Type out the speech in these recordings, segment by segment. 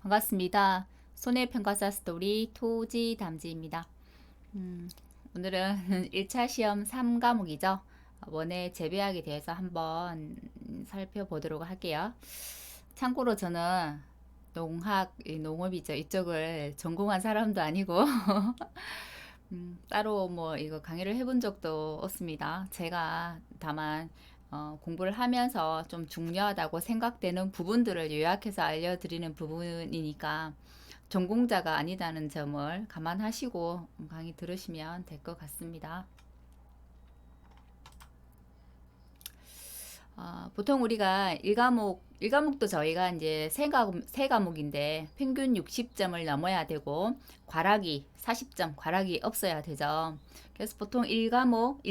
반갑습니다. 손해평가사 스토리 토지 담지입니다. 오늘은 1차 시험 3과목이죠. 원의 재배학에 대해서 한번 살펴보도록 할게요. 참고로 저는 농업이죠. 이쪽을 전공한 사람도 아니고 따로 뭐 이거 강의를 해본 적도 없습니다. 제가 다만 공부를 하면서 좀 중요하다고 생각되는 부분들을 요약해서 알려드리는 부분이니까 전공자가 아니다는 점을 감안하시고 강의 들으시면 될 것 같습니다. 보통 우리가 1과목도 저희가 이제 세 과목인데 평균 60점을 넘어야 되고 과락이 40점, 과락이 없어야 되죠. 그래서 보통 1과목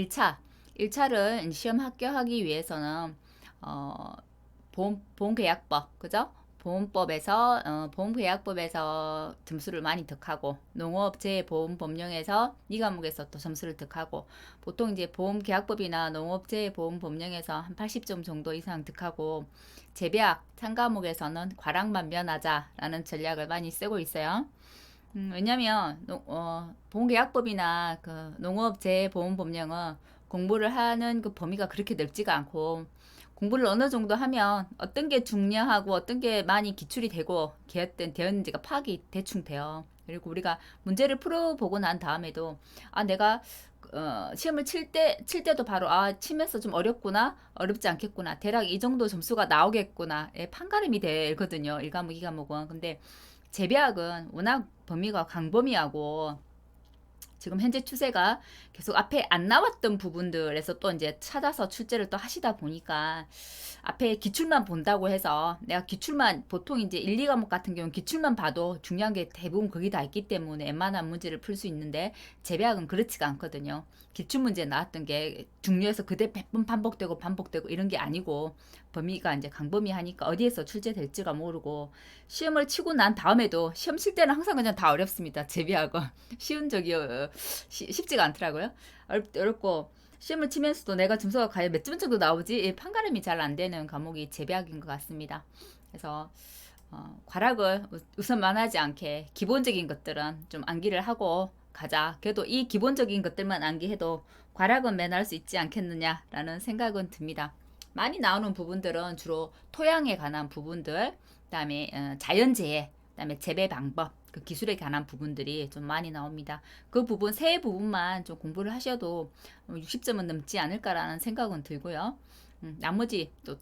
1차를 시험 합격하기 위해서는 보험계약법, 그죠? 보험계약법에서 점수를 많이 득하고 농업재해보험법령에서 이 과목에서 또 점수를 득하고 보통 이제 보험계약법이나 농업재해보험법령에서 한 80점 정도 이상 득하고 재배학 3과목에서는 과락만 면하자라는 전략을 많이 쓰고 있어요. 왜냐면 보험계약법이나 그 농업재해보험법령은 공부를 하는 그 범위가 그렇게 넓지가 않고 공부를 어느 정도 하면 어떤 게 중요하고 어떤 게 많이 기출이 되고 되었는지가 파악이 대충 돼요. 그리고 우리가 문제를 풀어보고 난 다음에도 내가 시험을 칠 때도 바로 치면서 좀 어렵구나, 어렵지 않겠구나, 대략 이 정도 점수가 나오겠구나, 판가름이 되거든요. 1과목, 2과목은. 근데 재배학은 워낙 범위가 광범위하고 지금 현재 추세가 계속 앞에 안 나왔던 부분들에서 또 이제 찾아서 출제를 또 하시다 보니까 앞에 기출만 본다고 해서 내가 기출만 보통 이제 1, 2과목 같은 경우는 기출만 봐도 중요한 게 대부분 거기 다 있기 때문에 웬만한 문제를 풀 수 있는데 재배학은 그렇지가 않거든요. 기출문제 나왔던 게 중요해서 그대 100번 반복되고 이런 게 아니고 범위가 이제 강범위하니까 어디에서 출제될지가 모르고 시험을 치고 난 다음에도 시험 칠 때는 항상 그냥 다 어렵습니다. 재배학은 쉬운 적이 쉽지가 않더라고요. 어렵고 시험을 치면서도 내가 점수가 과연 몇 점 정도 나오지 판가름이 잘 안 되는 과목이 재배학인 것 같습니다. 그래서 과락을 우선 만하지 않게 기본적인 것들은 좀 암기를 하고 가자. 그래도 이 기본적인 것들만 암기해도 과락은 면할 수 있지 않겠느냐라는 생각은 듭니다. 많이 나오는 부분들은 주로 토양에 관한 부분들, 그다음에 자연재해, 그다음에 재배 방법, 그 기술에 관한 부분들이 좀 많이 나옵니다. 그 부분 세 부분만 좀 공부를 하셔도 60점은 넘지 않을까라는 생각은 들고요. 나머지 또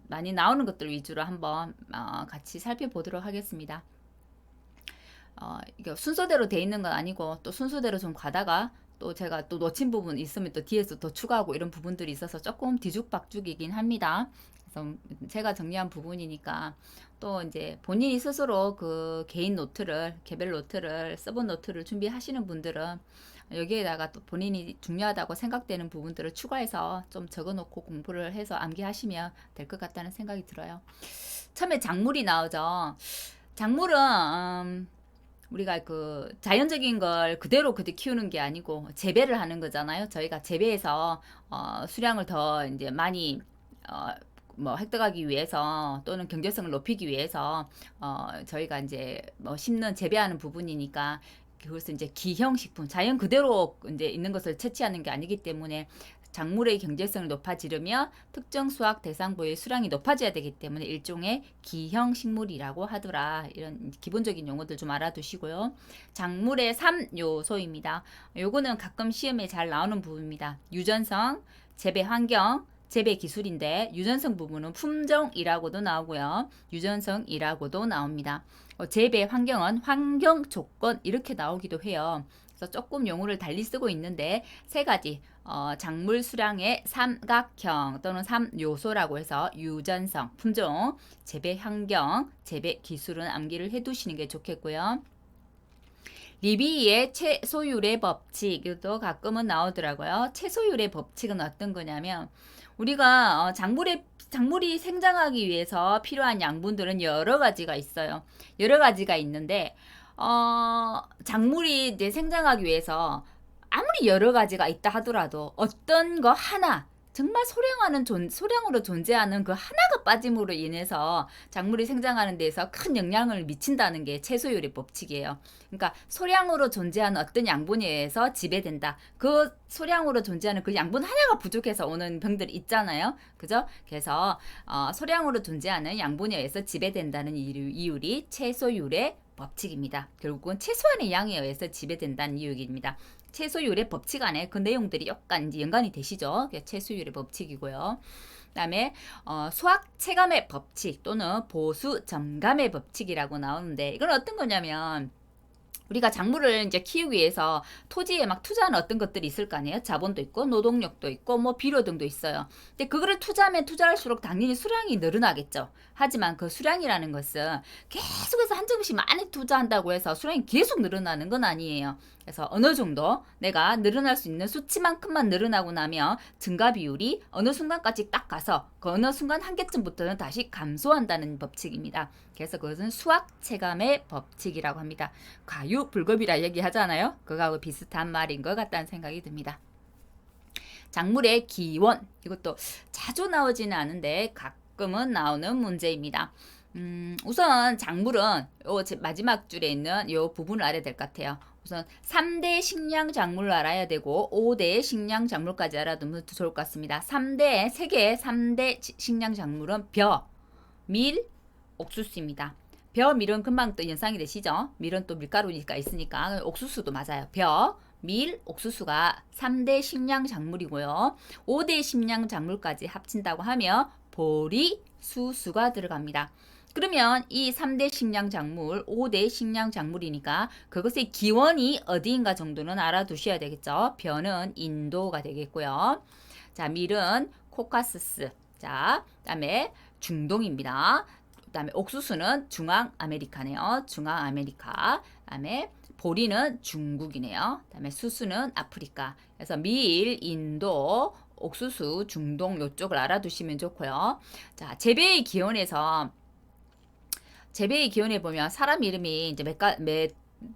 많이 나오는 것들 위주로 한번 같이 살펴보도록 하겠습니다. 이게 순서대로 돼 있는 건 아니고 또 순서대로 좀 가다가 또 제가 또 놓친 부분 있으면 또 뒤에서 더 추가하고 이런 부분들이 있어서 조금 뒤죽박죽이긴 합니다. 그래서 제가 정리한 부분이니까 또 이제 본인이 스스로 그 개인 노트를 개별 노트를 써본 노트를 준비하시는 분들은 여기에다가 또 본인이 중요하다고 생각되는 부분들을 추가해서 좀 적어놓고 공부를 해서 암기하시면 될 것 같다는 생각이 들어요. 처음에 작물이 나오죠. 작물은 우리가 그 자연적인 걸 그대로 키우는 게 아니고 재배를 하는 거잖아요. 저희가 재배해서 수량을 더 이제 많이 뭐 획득하기 위해서 또는 경제성을 높이기 위해서 저희가 이제 뭐 심는 재배하는 부분이니까 그것은 이제 기형식품 자연 그대로 이제 있는 것을 채취하는 게 아니기 때문에 작물의 경제성을 높아지려면 특정 수확 대상부의 수량이 높아져야 되기 때문에 일종의 기형 식물이라고 하더라. 이런 기본적인 용어들 좀 알아두시고요. 작물의 3요소입니다. 요거는 가끔 시험에 잘 나오는 부분입니다. 유전성, 재배 환경, 재배 기술인데 유전성 부분은 품종이라고도 나오고요. 유전성이라고도 나옵니다. 재배 환경은 환경 조건 이렇게 나오기도 해요. 그래서 조금 용어를 달리 쓰고 있는데 세 가지 작물 수량의 삼각형 또는 3요소라고 해서 유전성, 품종, 재배 환경, 재배 기술은 암기를 해두시는 게 좋겠고요. 리비의 채소율의 법칙도 가끔은 나오더라고요. 채소율의 법칙은 어떤 거냐면 우리가 작물이 생장하기 위해서 필요한 양분들은 여러 가지가 있어요. 여러 가지가 있는데 작물이 이제 생장하기 위해서 아무리 여러 가지가 있다 하더라도 어떤 거 하나 정말 소량으로 존재하는 그 하나가 빠짐으로 인해서 작물이 생장하는 데에서 큰 영향을 미친다는 게 채소율의 법칙이에요. 그러니까 소량으로 존재하는 어떤 양분에 의해서 지배된다. 그 소량으로 존재하는 그 양분 하나가 부족해서 오는 병들이 있잖아요. 그죠? 그래서 소량으로 존재하는 양분에 의해서 지배된다는 이율이 채소율의 법칙입니다. 결국은 최소한의 양에 의해서 지배된다는 이유입니다. 채소율의 법칙 안에 그 내용들이 약간 이제 연관이 되시죠? 채소율의 법칙이고요. 그다음에 수학 체감의 법칙 또는 보수 점감의 법칙이라고 나오는데 이건 어떤 거냐면 우리가 작물을 이제 키우기 위해서 토지에 막 투자하는 어떤 것들이 있을 거 아니에요? 자본도 있고 노동력도 있고 뭐 비료 등도 있어요. 근데 그거를 투자하면 투자할수록 당연히 수량이 늘어나겠죠. 하지만 그 수량이라는 것은 계속해서 한정씩 많이 투자한다고 해서 수량이 계속 늘어나는 건 아니에요. 그래서 어느 정도 내가 늘어날 수 있는 수치만큼만 늘어나고 나면 증가 비율이 어느 순간까지 딱 가서 그 어느 순간 한계점부터는 다시 감소한다는 법칙입니다. 그래서 그것은 수학 체감의 법칙이라고 합니다. 과유불급이라 얘기하잖아요. 그거하고 비슷한 말인 것 같다는 생각이 듭니다. 작물의 기원, 이것도 자주 나오지는 않은데 가끔은 나오는 문제입니다. 우선 작물은 마지막 줄에 있는 이 부분을 알아야 될 것 같아요. 우선 3대 식량 작물을 알아야 되고 5대 식량 작물까지 알아두면 좋을 것 같습니다. 3개 3대 식량 작물은 벼, 밀, 옥수수입니다. 벼, 밀은 금방 또 연상이 되시죠? 밀은 또 밀가루니까 있으니까 옥수수도 맞아요. 벼, 밀, 옥수수가 3대 식량 작물이고요. 5대 식량 작물까지 합친다고 하면 보리, 수수가 들어갑니다. 그러면 이 3대 식량 작물, 5대 식량 작물이니까 그것의 기원이 어디인가 정도는 알아두셔야 되겠죠. 벼는 인도가 되겠고요. 자, 밀은 코카스스. 자, 그다음에 중동입니다. 그다음에 옥수수는 중앙아메리카네요. 중앙아메리카. 그다음에 보리는 중국이네요. 그다음에 수수는 아프리카. 그래서 밀, 인도, 옥수수, 중동 요쪽을 알아두시면 좋고요. 자, 재배의 기원에 보면 사람 이름이 이제 몇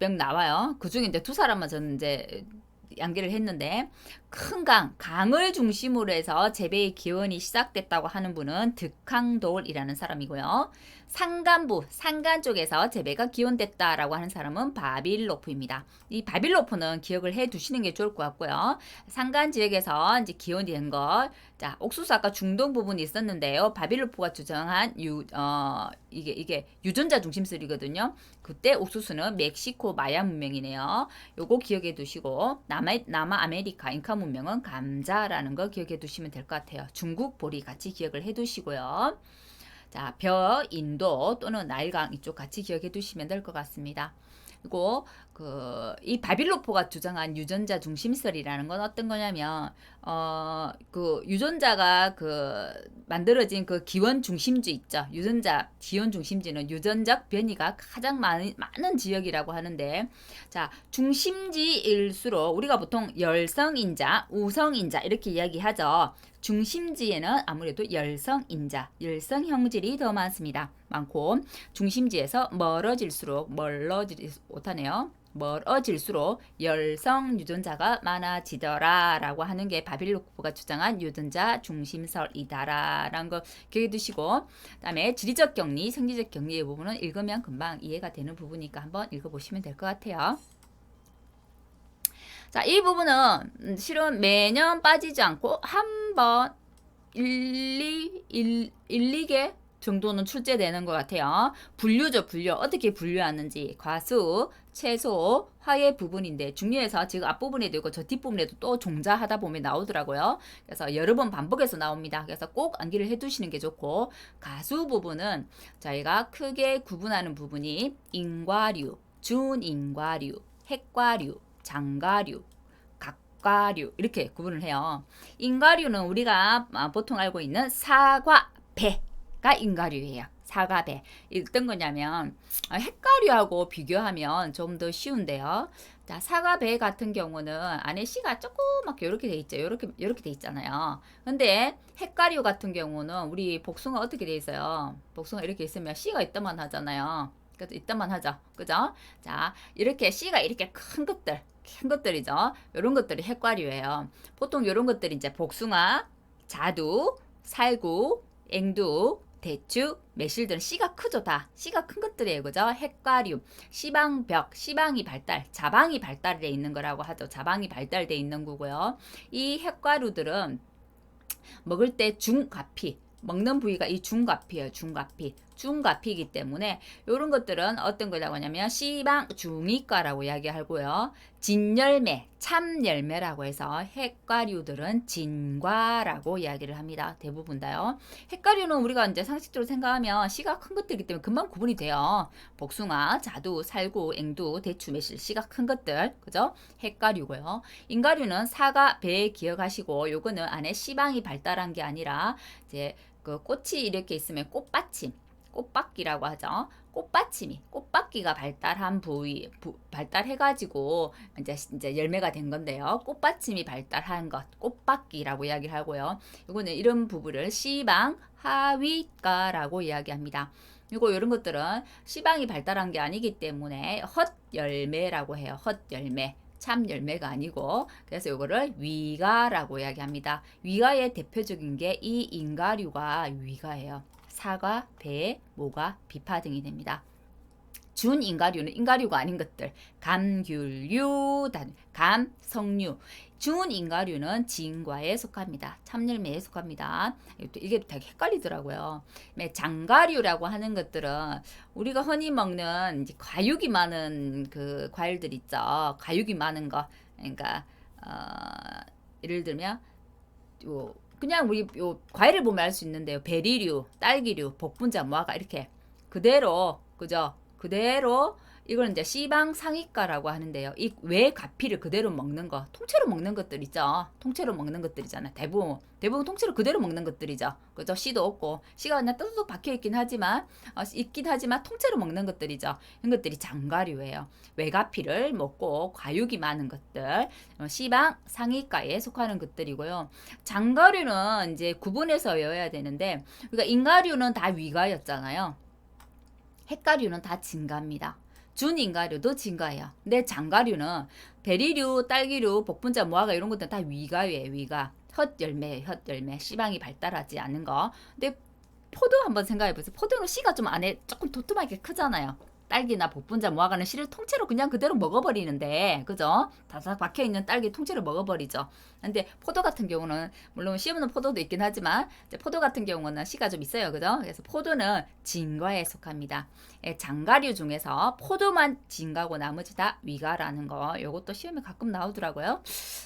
명 나와요. 그 중에 이제 두 사람만 저는 이제 양기를 했는데 큰 강을 중심으로 해서 재배의 기원이 시작됐다고 하는 분은 득항돌이라는 사람이고요. 산간 쪽에서 재배가 기원됐다라고 하는 사람은 바빌로프입니다. 이 바빌로프는 기억을 해 두시는 게 좋을 것 같고요. 산간 지역에서 이제 기원이 된 것. 자, 옥수수 아까 중동 부분이 있었는데요. 바빌로프가 주장한 이게 유전자 중심설이거든요. 그때 옥수수는 멕시코 마야 문명이네요. 요거 기억해 두시고 남아아메리카 잉카 문명은 감자라는 거 기억해 두시면 될 것 같아요. 중국 보리 같이 기억을 해 두시고요. 자, 벼, 인도 또는 나일강 이쪽 같이 기억해 두시면 될 것 같습니다. 그리고 이 바빌로프가 주장한 유전자 중심설이라는 건 어떤 거냐면 그 유전자가 만들어진 그 기원 중심지 있죠. 유전자 기원 중심지는 유전적 변이가 가장 많은 지역이라고 하는데, 자, 중심지일수록 우리가 보통 열성인자, 우성인자 이렇게 이야기하죠. 중심지에는 아무래도 열성인자, 열성 형질이 더 많습니다. 많고 중심지에서 멀어질수록 열성 유전자가 많아지더라라고 하는 게 바빌로프가 주장한 유전자 중심설이다라는 거 기억해 두시고, 그다음에 지리적 격리, 생리적 격리의 부분은 읽으면 금방 이해가 되는 부분이니까 한번 읽어보시면 될 것 같아요. 자, 이 부분은 실은 매년 빠지지 않고 한번 2개 정도는 출제되는 것 같아요. 분류죠, 분류. 어떻게 분류하는지. 과수, 채소, 화의 부분인데 중요해서 지금 앞부분에도 있고 저 뒷부분에도 또 종자하다 보면 나오더라고요. 그래서 여러 번 반복해서 나옵니다. 그래서 꼭 암기를 해두시는 게 좋고, 가수 부분은 저희가 크게 구분하는 부분이 인과류, 준인과류, 핵과류, 장과류, 각과류 이렇게 구분을 해요. 인과류는 우리가 보통 알고 있는 사과, 배가 인과류예요. 사과, 배. 어떤 거냐면 핵과류하고 비교하면 좀 더 쉬운데요. 자, 사과, 배 같은 경우는 안에 씨가 조그맣게 이렇게 돼 있죠. 이렇게 돼 있잖아요. 근데 핵과류 같은 경우는 우리 복숭아 어떻게 돼 있어요? 복숭아 이렇게 있으면 씨가 있다만 하잖아요. 그래서 이따만 하죠. 그죠? 자, 이렇게 씨가 이렇게 큰 것들이죠. 이런 것들이 핵과류예요. 보통 이런 것들이 이제 복숭아, 자두, 살구, 앵두, 대추, 매실들은 씨가 크죠. 다 씨가 큰 것들이에요. 그죠? 핵과류, 시방벽, 시방이 발달, 자방이 발달돼 있는 거라고 하죠. 자방이 발달돼 있는 거고요. 이 핵과류들은 먹을 때 중가피, 먹는 부위가 이 중가피예요. 중가피. 중가피이기 때문에 이런 것들은 어떤 거라고 하냐면 시방 중이과라고 이야기하고요. 진열매, 참열매라고 해서 핵과류들은 진과라고 이야기를 합니다. 대부분 다요. 핵과류는 우리가 이제 상식적으로 생각하면 씨가 큰 것들이기 때문에 금방 구분이 돼요. 복숭아, 자두, 살구, 앵두, 대추, 매실, 씨가 큰 것들, 그죠? 핵과류고요. 인과류는 사과, 배 기억하시고 요거는 안에 씨방이 발달한 게 아니라 이제 그 꽃이 이렇게 있으면 꽃받침, 꽃받기라고 하죠. 꽃받기가 발달한 부위, 발달해가지고 이제 열매가 된 건데요. 꽃받침이 발달한 것, 꽃받기라고 이야기를 하고요. 이거는 이런 부분을 씨방 하위과라고 이야기합니다. 이거 이런 것들은 씨방이 발달한 게 아니기 때문에 헛열매라고 해요. 헛열매. 참 열매가 아니고 그래서 이거를 위가라고 이야기합니다. 위가의 대표적인 게 이 인가류가 위가예요. 사과, 배, 모가, 비파 등이 됩니다. 준인가류는 인가류가 아닌 것들, 감귤류, 감, 석류. 준인가류는 진과에 속합니다. 참열매에 속합니다. 이게 되게 헷갈리더라고요. 장가류라고 하는 것들은 우리가 흔히 먹는 이제 과육이 많은 그 과일들 있죠. 과육이 많은 거. 그러니까 예를 들면 그냥 우리 과일을 보면 알 수 있는데요. 베리류, 딸기류, 복분자, 무화과 이렇게 그대로 그죠? 그대로 이거는 이제 씨방 상위과라고 하는데요. 이 외가피를 그대로 먹는 거, 통째로 먹는 것들 있죠. 통째로 먹는 것들이잖아요. 대부분 통째로 그대로 먹는 것들이죠. 그죠? 씨도 없고 씨가 그냥 뚜둑 박혀 있긴 하지만 통째로 먹는 것들이죠. 이런 것들이 장가류예요. 외가피를 먹고 과육이 많은 것들, 씨방 상위과에 속하는 것들이고요. 장가류는 이제 구분해서 외워야 되는데, 그러니까 인가류는 다 위가였잖아요. 핵가류는 다 진가입니다. 준인가류도 진가예요. 근데 장가류는 베리류, 딸기류, 복분자, 무화과 이런 것들은 다 위가예요. 위가. 헛열매. 씨방이 발달하지 않은 거. 근데 포도 한번 생각해보세요. 포도는 씨가 좀 안에 조금 도톰하게 크잖아요. 딸기나 복분자, 무화과는 씨를 통째로 그냥 그대로 먹어버리는데, 그죠? 다삭 박혀있는 딸기 통째로 먹어버리죠. 근데 포도 같은 경우는, 물론 씨 없는 포도도 있긴 하지만, 포도 같은 경우는 씨가 좀 있어요. 그죠? 그래서 포도는 진과에 속합니다. 장가류 중에서 포도만 진가고 나머지 다 위가라는 거, 요것도 시험에 가끔 나오더라고요.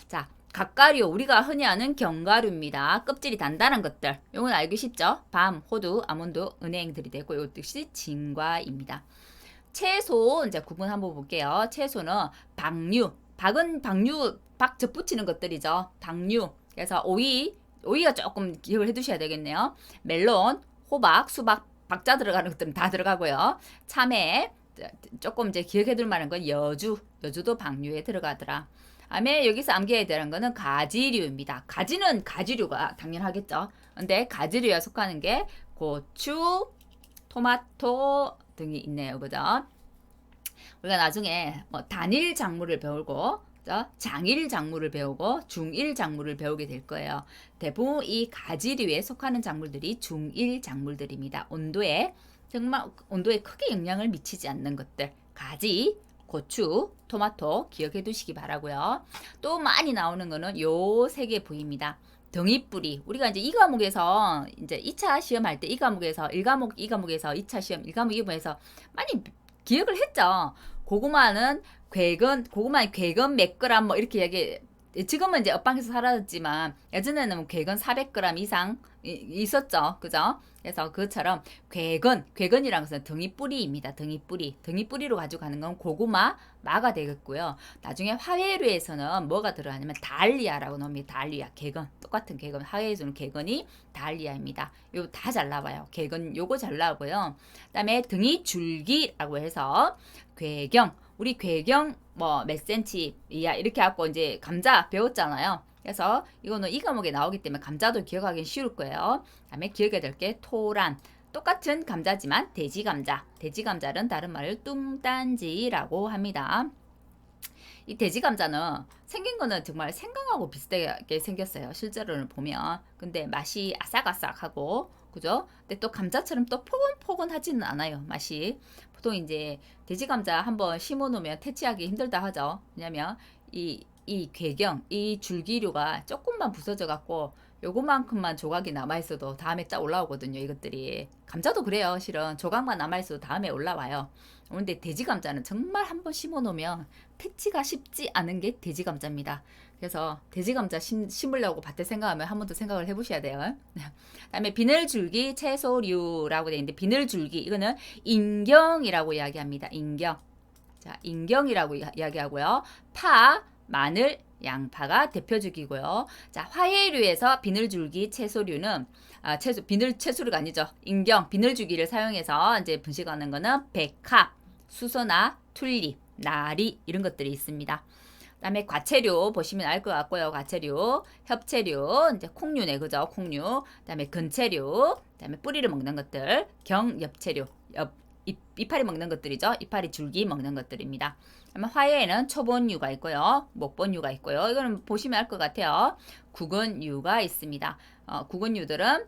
자, 갓가류, 우리가 흔히 아는 견가류입니다. 껍질이 단단한 것들. 요건 알기 쉽죠? 밤, 호두, 아몬드, 은행들이 되고 요 뜻이 진과입니다. 채소 이제 구분 한번 볼게요. 채소는 박류, 박은 박류, 박 접붙이는 것들이죠. 박류. 그래서 오이가 조금 기억을 해두셔야 되겠네요. 멜론, 호박, 수박, 박자 들어가는 것들은 다 들어가고요. 참외, 조금 이제 기억해둘 만한 건 여주도 박류에 들어가더라. 다음에 여기서 암기해야 되는 거는 가지류입니다. 가지는 가지류가 당연하겠죠. 근데 가지류에 속하는 게 고추, 토마토 등이 있네요. 그죠? 우리가 나중에 단일 작물을 배우고 장일 작물을 배우고 중일 작물을 배우게 될 거예요. 대부분 이 가지류에 속하는 작물들이 중일 작물들입니다. 정말 온도에 크게 영향을 미치지 않는 것들. 가지, 고추, 토마토 기억해 두시기 바라고요. 또 많이 나오는 거는 요 세 개 부위입니다. 등이뿌리. 우리가 이제 이 과목에서 이제 2차 시험할 때 이 과목에서 1과목, 2과목에서 2차 시험 1과목, 2과목에서 많이 기억을 했죠. 고구마는 괴건 몇 그램 뭐 이렇게 얘기. 지금은 이제 엇방에서 사라졌지만 예전에는 뭐 괴건 400g 이상 있었죠. 그죠? 그래서 그것처럼 괴건이라는 것은 등이뿌리입니다. 등이뿌리로 가져가는 건 고구마, 마가 되겠고요. 나중에 화훼류에서는 뭐가 들어가냐면 달리아라고 나옵니다. 달리아, 괴건, 똑같은 괴건, 화훼류는 괴건이 달리아입니다. 요 다 잘 나와요. 괴건 요거 잘 나오고요. 그다음에 등이 줄기라고 해서 우리 괴경 몇 센치 이하 이렇게 하고 이제 감자 배웠잖아요. 그래서 이거는 이 과목에 나오기 때문에 감자도 기억하기 쉬울 거예요. 다음에 기억해야 될 게 토란. 똑같은 감자지만 돼지감자는 다른 말로 뚱딴지라고 합니다. 이 돼지 감자는 생긴 거는 정말 생강하고 비슷하게 생겼어요. 실제로는 보면. 근데 맛이 아삭아삭하고, 그죠? 근데 또 감자처럼 또 포근포근하지는 않아요. 맛이. 보통 이제 돼지 감자 한번 심어 놓으면 퇴치하기 힘들다 하죠. 왜냐면 이 괴경, 이 줄기류가 조금만 부서져 갖고 요거만큼만 조각이 남아있어도 다음에 딱 올라오거든요. 이것들이. 감자도 그래요. 실은 조각만 남아있어도 다음에 올라와요. 근데 돼지 감자는 정말 한번 심어 놓으면 퇴치가 쉽지 않은 게 돼지 감자입니다. 그래서 돼지 감자 심으려고 밭에 생각하면 한 번 더 생각을 해보셔야 돼요. 그다음에 비늘줄기 채소류라고 되어 있는데 비늘줄기 이거는 인경이라고 이야기합니다. 인경. 자, 인경이라고 이야기하고요. 파, 마늘, 양파가 대표적이고요. 자, 화해류에서 비늘줄기 채소류는 비늘 채소류가 아니죠. 인경, 비늘줄기를 사용해서 이제 분식하는 거는 백합, 수소나 튤립, 나리 이런 것들이 있습니다. 그다음에 과채류 보시면 알 것 같고요. 과채류, 협채류, 이제 콩류네 그죠? 콩류. 그다음에 근채류, 그다음에 뿌리를 먹는 것들, 경엽채류, 이파리 먹는 것들이죠. 이파리 줄기 먹는 것들입니다. 그러면 화해에는 초본류가 있고요. 목본류가 있고요. 이거는 보시면 알 것 같아요. 구근류가 있습니다. 구근류들은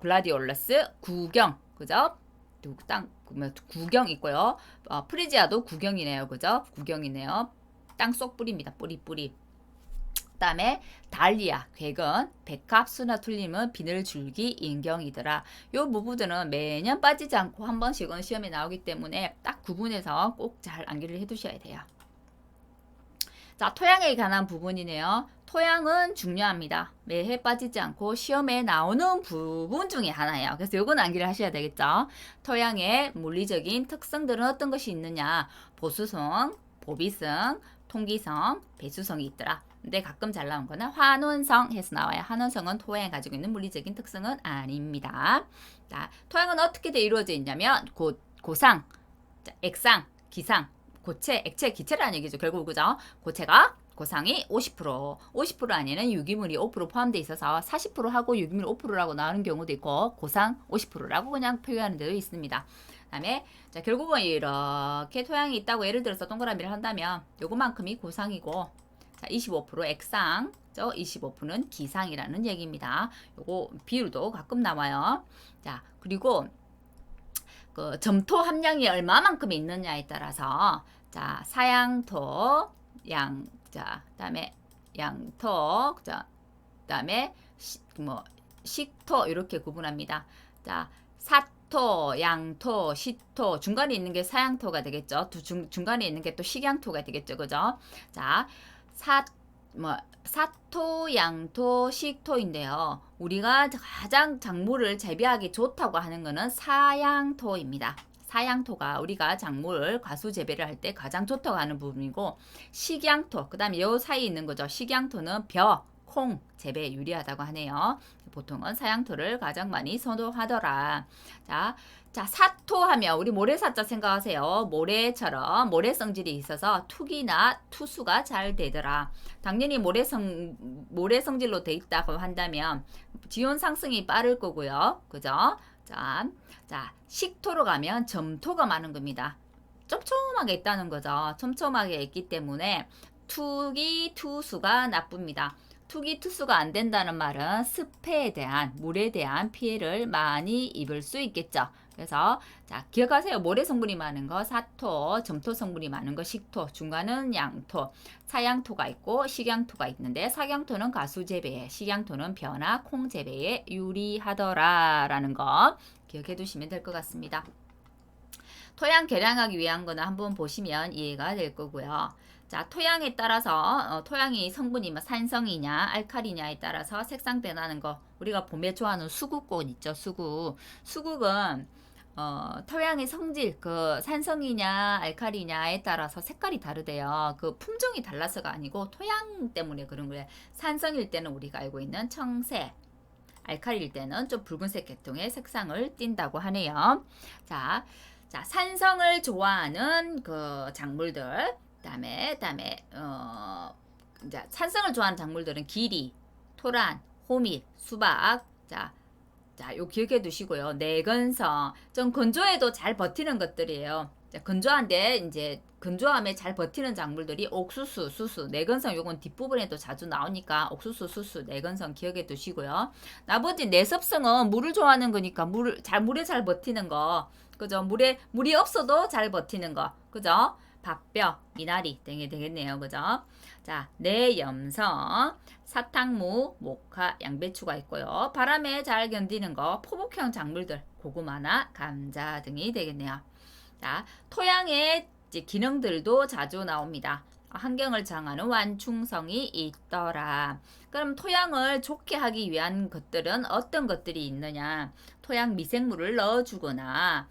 글라디올러스, 구경, 그죠? 구경 있고요. 프리지아도 구경이네요. 그죠? 구경이네요. 땅속 뿌리입니다. 뿌리. 그다음에 달리아, 괴근, 백합, 수나 툴림은 비늘줄기, 인경이더라. 요 부분들은 매년 빠지지 않고 한 번씩은 시험에 나오기 때문에 딱 구분해서 꼭 잘 암기를 해두셔야 돼요. 자, 토양에 관한 부분이네요. 토양은 중요합니다. 매해 빠지지 않고 시험에 나오는 부분 중에 하나예요. 그래서 요건 암기를 하셔야 되겠죠. 토양의 물리적인 특성들은 어떤 것이 있느냐. 보수성, 보비성, 통기성, 배수성이 있더라. 근데 가끔 잘 나온 거는 환원성 해서 나와요. 환원성은 토양이 가지고 있는 물리적인 특성은 아닙니다. 자, 토양은 어떻게 이루어져 있냐면 고상, 액상, 기상, 고체, 액체, 기체라는 얘기죠. 결국 그죠? 고상이 50% 안에는 유기물이 5% 포함되어 있어서 40%하고 유기물 5%라고 나오는 경우도 있고 고상 50%라고 그냥 표현하는 데도 있습니다. 그다음에 자, 결국은 이렇게 토양이 있다고 예를 들어서 동그라미를 한다면 요거만큼이 고상이고 자, 25% 액상, 25%는 기상이라는 얘기입니다. 요거 비율도 가끔 나와요. 자, 그리고 그 점토 함량이 얼마만큼 있느냐에 따라서 자, 사양토, 그다음에 양토, 그다음에 식토 이렇게 구분합니다. 자, 사토, 양토, 시토 중간에 있는 게 사양토가 되겠죠. 중간에 있는 게 또 식양토가 되겠죠. 그죠? 자, 사토, 양토, 식토인데요. 우리가 가장 작물을 재배하기 좋다고 하는 것은 사양토입니다. 사양토가 우리가 작물 과수 재배를 할 때 가장 좋다고 하는 부분이고 식양토, 그 다음에 요 사이에 있는 거죠. 식양토는 콩 재배에 유리하다고 하네요. 보통은 사양토를 가장 많이 선호하더라. 자, 사토하면 우리 모래사자 생각하세요. 모래처럼 모래 성질이 있어서 투기나 투수가 잘 되더라. 당연히 모래 성질로 돼 있다고 한다면 지온 상승이 빠를 거고요. 그죠? 자, 식토로 가면 점토가 많은 겁니다. 촘촘하게 있다는 거죠. 촘촘하게 있기 때문에 투기, 투수가 나쁩니다. 투기, 투수가 안 된다는 말은 습해에 대한, 물에 대한 피해를 많이 입을 수 있겠죠. 그래서 자, 기억하세요. 모래 성분이 많은 거 사토, 점토 성분이 많은 거 식토, 중간은 양토, 사양토가 있고 식양토가 있는데 사양토는 가수 재배에, 식양토는 벼나 콩 재배에 유리하더라라는 거 기억해 두시면 될 것 같습니다. 토양 개량하기 위한 거는 한번 보시면 이해가 될 거고요. 자, 토양에 따라서 토양이 성분이 산성이냐 알칼리냐에 따라서 색상 변하는 거 우리가 봄에 좋아하는 수국꽃 있죠. 수국은 토양의 성질, 그 산성이냐 알칼리냐에 따라서 색깔이 다르대요. 그 품종이 달라서가 아니고 토양 때문에 그런 거예요. 산성일 때는 우리가 알고 있는 청색, 알칼리일 때는 좀 붉은색 계통의 색상을 띈다고 하네요. 자, 산성을 좋아하는 그 작물들, 그다음에 이제 산성을 좋아하는 작물들은 기리, 토란, 호밀, 수박. 자, 요 기억해 두시고요. 내건성 좀 건조해도 잘 버티는 것들이에요. 자, 건조한데 이제 건조함에 잘 버티는 작물들이 옥수수, 수수, 내건성 요건 뒷부분에도 자주 나오니까 옥수수, 수수, 내건성 기억해 두시고요. 나머지 내습성은 물을 좋아하는 거니까 물에 잘 버티는 거. 그죠? 물이 없어도 잘 버티는 거. 그죠? 밥뼈, 미나리 등이 되겠네요. 그죠? 자, 내염성, 사탕무, 모카, 양배추가 있고요. 바람에 잘 견디는 거, 포복형 작물들, 고구마나 감자 등이 되겠네요. 자, 토양의 기능들도 자주 나옵니다. 환경을 정하는 완충성이 있더라. 그럼 토양을 좋게 하기 위한 것들은 어떤 것들이 있느냐? 토양 미생물을 넣어주거나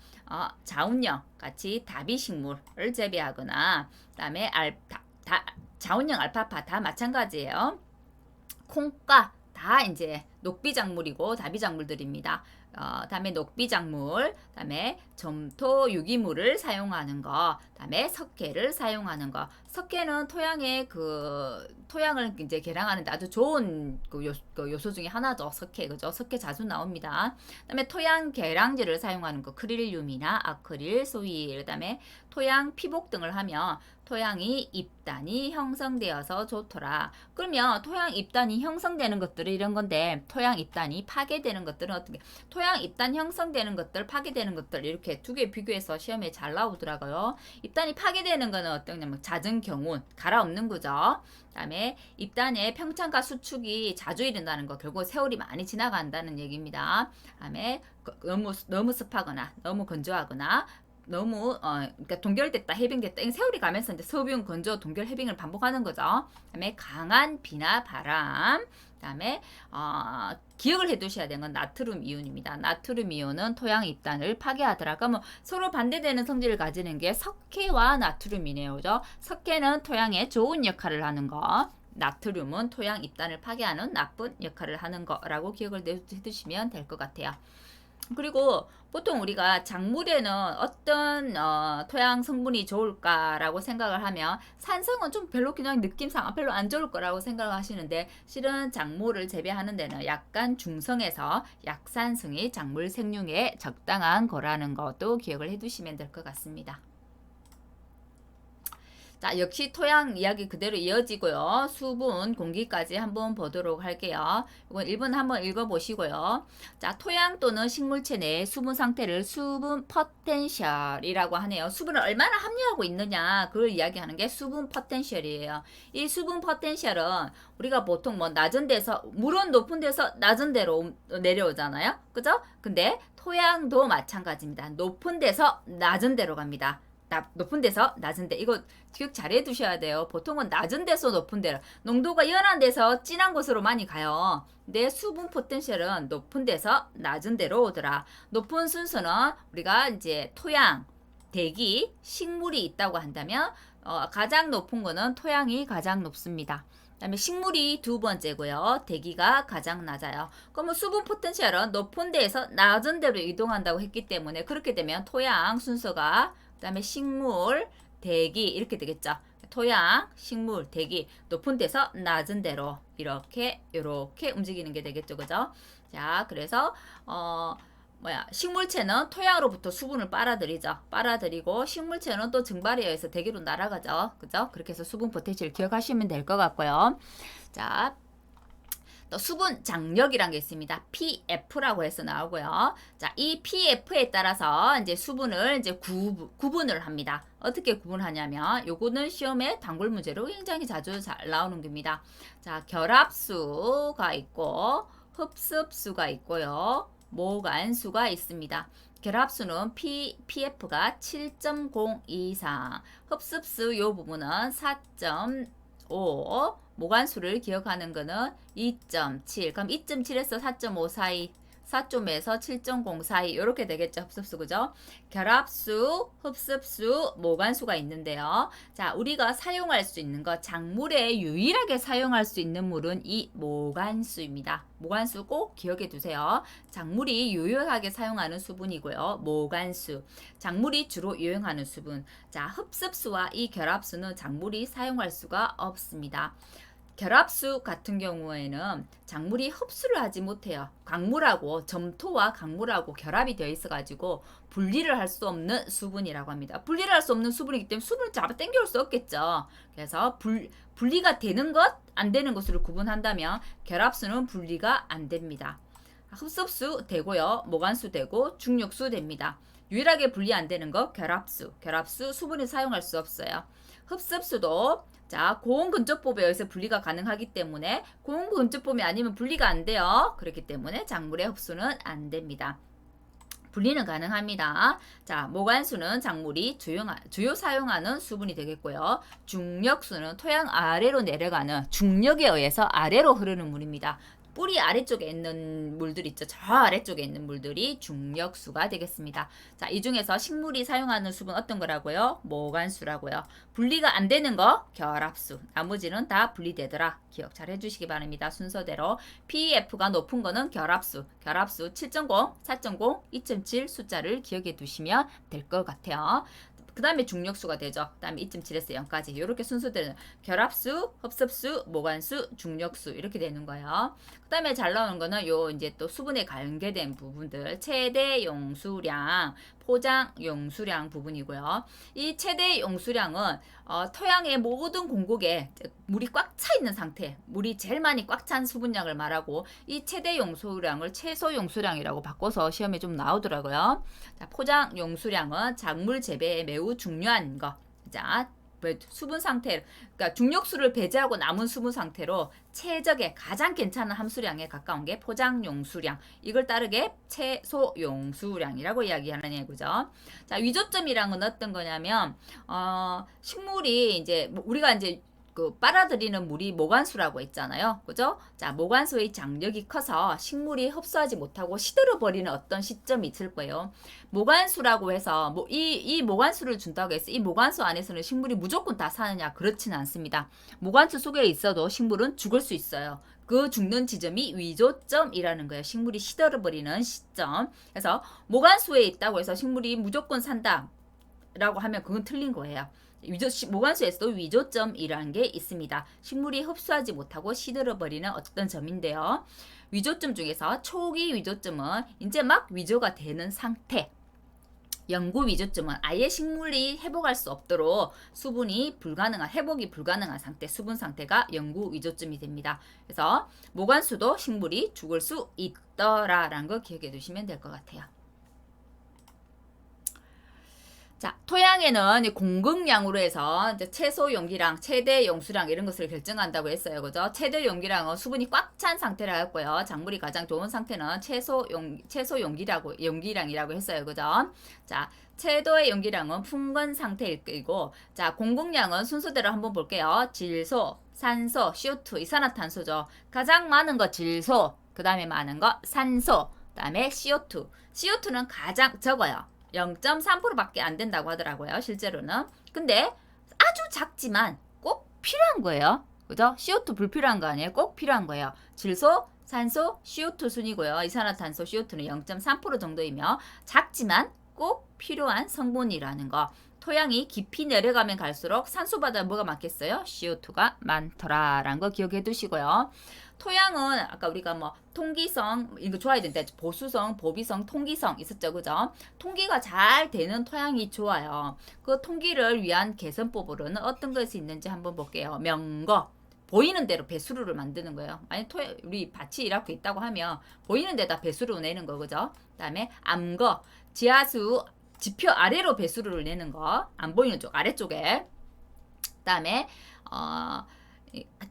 자운형 같이 다비식물을 재배하거나 그다음에 자운형 알파파 다 마찬가지예요. 콩가 다 이제 녹비작물이고 다비작물들입니다. 다음에 녹비작물, 다음에 점토 유기물을 사용하는 거, 다음에 석회를 사용하는 거. 석회는 토양을 이제 개량하는데 아주 좋은 요소 중에 하나죠. 석회, 그죠? 석회 자주 나옵니다. 그다음에 토양 개량제를 사용하는 거, 크릴륨이나 아크릴, 소일, 그다음에 토양 피복 등을 하면 토양이 입단이 형성되어서 좋더라. 그러면 토양 입단이 형성되는 것들은 이런 건데, 토양 입단이 파괴되는 것들은 어떻게? 토양 입단 형성되는 것들, 파괴되는 것들 이렇게 두 개 비교해서 시험에 잘 나오더라고요. 입단이 파괴되는 거는 어떠냐면 잦은 경운, 갈아엎는 거죠. 그다음에 입단의 평창과 수축이 자주 일어나는 거, 결국 세월이 많이 지나간다는 얘기입니다. 그다음에 너무 습하거나 너무 건조하거나 너무 그러니까 동결됐다 해빙됐다 세월이 가면서 이제 서비용 건조 동결 해빙을 반복하는 거죠. 그다음에 강한 비나 바람, 그다음에 기억을 해두셔야 되는 건 나트륨 이온입니다. 나트륨 이온은 토양 입단을 파괴하더라. 그러면 서로 반대되는 성질을 가지는 게 석회와 나트륨이네요, 그죠? 석회는 토양에 좋은 역할을 하는 거. 나트륨은 토양 입단을 파괴하는 나쁜 역할을 하는 거라고 기억을 해두시면 될 것 같아요. 그리고 보통 우리가 작물에는 어떤 토양 성분이 좋을까라고 생각을 하면 산성은 좀 별로 그냥 느낌상 별로 안 좋을 거라고 생각을 하시는데 실은 작물을 재배하는 데는 약간 중성에서 약산성이 작물 생육에 적당한 거라는 것도 기억을 해두시면 될 것 같습니다. 자, 역시 토양 이야기 그대로 이어지고요. 수분, 공기까지 한번 보도록 할게요. 이건 1번 한번 읽어보시고요. 자, 토양 또는 식물체 내의 수분 상태를 수분 포텐셜이라고 하네요. 수분을 얼마나 함유하고 있느냐, 그걸 이야기하는 게 수분 포텐셜이에요. 이 수분 포텐셜은 우리가 보통 뭐 낮은 데서, 물은 높은 데서 낮은 데로 내려오잖아요. 그죠? 근데 토양도 마찬가지입니다. 높은 데서 낮은 데로 갑니다. 높은 데서 낮은 데, 이거 기억 잘 해두셔야 돼요. 보통은 낮은 데서 높은 데로, 농도가 연한 데서 진한 곳으로 많이 가요. 근데 수분 포텐셜은 높은 데서 낮은 데로 오더라. 높은 순서는 우리가 이제 토양, 대기, 식물이 있다고 한다면 가장 높은 거는 토양이 가장 높습니다. 그다음에 식물이 두 번째고요. 대기가 가장 낮아요. 그러면 수분 포텐셜은 높은 데에서 낮은 데로 이동한다고 했기 때문에 그렇게 되면 토양 순서가 그다음에 식물, 대기 이렇게 되겠죠. 토양, 식물, 대기 높은 데서 낮은 데로 이렇게 움직이는 게 되겠죠. 그죠? 자, 그래서 식물체는 토양으로부터 수분을 빨아들이고 식물체는 또 증발에 의해서 대기로 날아가죠. 그죠? 그렇게 해서 수분 포텐셜 기억하시면 될 것 같고요. 자, 또 수분 장력이란 게 있습니다. PF라고 해서 나오고요. 자, 이 PF에 따라서 이제 수분을 이제 구분을 합니다. 어떻게 구분하냐면 요거는 시험에 단골 문제로 굉장히 자주 잘 나오는 겁니다. 자, 결합수가 있고 흡습수가 있고요. 모간수가 있습니다. 결합수는 PF가 7.0 이상, 흡습수 요 부분은 4.5, 모간수를 기억하는 거는 2.7. 그럼 2.7에서 4.5 사이, 4점에서 7.0 사이 이렇게 되겠죠. 흡습수, 그죠? 결합수, 흡습수, 모간수가 있는데요. 자, 우리가 사용할 수 있는 거, 작물에 유일하게 사용할 수 있는 물은 이 모간수입니다. 모간수 꼭 기억해 두세요. 작물이 유효하게 사용하는 수분이고요. 모간수, 작물이 주로 이용하는 수분. 자, 흡습수와 이 결합수는 작물이 사용할 수가 없습니다. 결합수 같은 경우에는 작물이 흡수를 하지 못해요. 강물하고 점토와 강물하고 결합이 되어 있어가지고 분리를 할 수 없는 수분이라고 합니다. 분리를 할 수 없는 수분이기 때문에 수분을 잡아 당겨올 수 없겠죠. 그래서 분리가 되는 것, 안 되는 것으로 구분한다면 결합수는 분리가 안 됩니다. 흡습수 되고요. 모관수 되고 중력수 됩니다. 유일하게 분리 안 되는 거 결합수. 결합수 수분을 사용할 수 없어요. 흡습수도 자, 고온근접법에 의해서 분리가 가능하기 때문에 고온근접법이 아니면 분리가 안 돼요. 그렇기 때문에 작물의 흡수는 안 됩니다. 분리는 가능합니다. 자, 모관수는 작물이 주요 사용하는 수분이 되겠고요. 중력수는 토양 아래로 내려가는 중력에 의해서 아래로 흐르는 물입니다. 뿌리 아래쪽에 있는 물들 있죠. 저 아래쪽에 있는 물들이 중력수가 되겠습니다. 자, 이 중에서 식물이 사용하는 수분 어떤 거라고요? 모관수라고요. 분리가 안 되는 거 결합수. 나머지는 다 분리되더라. 기억 잘 해주시기 바랍니다. 순서대로 PEF가 높은 거는 결합수. 결합수 7.0, 4.0, 2.7 숫자를 기억해 두시면 될 것 같아요. 그 다음에 중력수가 되죠. 그 다음에 2.7에서 0까지 이렇게 순서대로 결합수, 흡습수, 모관수, 중력수 이렇게 되는 거예요. 그 다음에 잘 나오는 거는 요 이제 또 수분에 관계된 부분들 최대 용수량, 포장 용수량 부분이고요. 이 최대 용수량은 토양의 모든 공곡에 물이 꽉 차 있는 상태, 물이 제일 많이 꽉 찬 수분량을 말하고 이 최대 용수량을 최소 용수량이라고 바꿔서 시험에 좀 나오더라고요. 자, 포장 용수량은 작물 재배에 매우 중요한 거. 자, 수분 상태, 그러니까 중력수를 배제하고 남은 수분 상태로 최적의 가장 괜찮은 함수량에 가까운 게 포장 용수량. 이걸 따르게 최소 용수량이라고 이야기하는 얘기죠. 자, 위조점이란 건 어떤 거냐면 식물이 이제 우리가 이제 그 빨아들이는 물이 모관수라고 했잖아요. 그죠? 자, 모관수의 장력이 커서 식물이 흡수하지 못하고 시들어버리는 어떤 시점이 있을 거예요. 모관수라고 해서 이 모관수를 준다고 해서 이 모관수 안에서는 식물이 무조건 다 사느냐? 그렇지는 않습니다. 모관수 속에 있어도 식물은 죽을 수 있어요. 그 죽는 지점이 위조점이라는 거예요. 식물이 시들어버리는 시점. 그래서 모관수에 있다고 해서 식물이 무조건 산다 라고 하면 그건 틀린 거예요. 모관수에서도 위조점이라는 게 있습니다. 식물이 흡수하지 못하고 시들어버리는 어떤 점인데요. 위조점 중에서 초기 위조점은 이제 막 위조가 되는 상태. 영구 위조점은 아예 식물이 회복할 수 없도록 회복이 불가능한 상태, 수분 상태가 영구 위조점이 됩니다. 그래서 모관수도 식물이 죽을 수 있더라라는 거 기억해 두시면 될 것 같아요. 자, 토양에는 공급량으로 해서 이제 최소 용기량, 최대 용수량 이런 것을 결정한다고 했어요. 그죠? 최대 용기량은 수분이 꽉 찬 상태라 했고요. 작물이 가장 좋은 상태는 최소 용기량이라고 했어요. 그죠? 자, 최대의 용기량은 풍건 상태일 거고, 자, 공급량은 순서대로 한번 볼게요. 질소, 산소, CO2, 이산화탄소죠. 가장 많은 거 질소, 그 다음에 많은 거 산소, 그 다음에 CO2. CO2는 가장 적어요. 0.3%밖에 안 된다고 하더라고요. 실제로는. 근데 아주 작지만 꼭 필요한 거예요. 그죠? CO2 불필요한 거 아니에요? 꼭 필요한 거예요. 질소, 산소, CO2 순이고요. 이산화탄소, CO2는 0.3% 정도이며 작지만 꼭 필요한 성분이라는 거. 토양이 깊이 내려가면 갈수록 산소보다 뭐가 많겠어요? CO2가 많더라라는 거 기억해 두시고요. 토양은 아까 우리가 뭐 통기성 이거 좋아야 된다. 보수성, 보비성, 통기성 있었죠. 그죠? 통기가 잘 되는 토양이 좋아요. 그 통기를 위한 개선법으로는 어떤 것이 있는지 한번 볼게요. 명거. 보이는 대로 배수로를 만드는 거예요. 만약 우리 밭이 이렇게 있다고 하면 보이는 데다 배수로 내는 거. 그죠? 그다음에 암거. 지하수 지표 아래로 배수로를 내는 거. 안 보이는 쪽 아래쪽에. 그다음에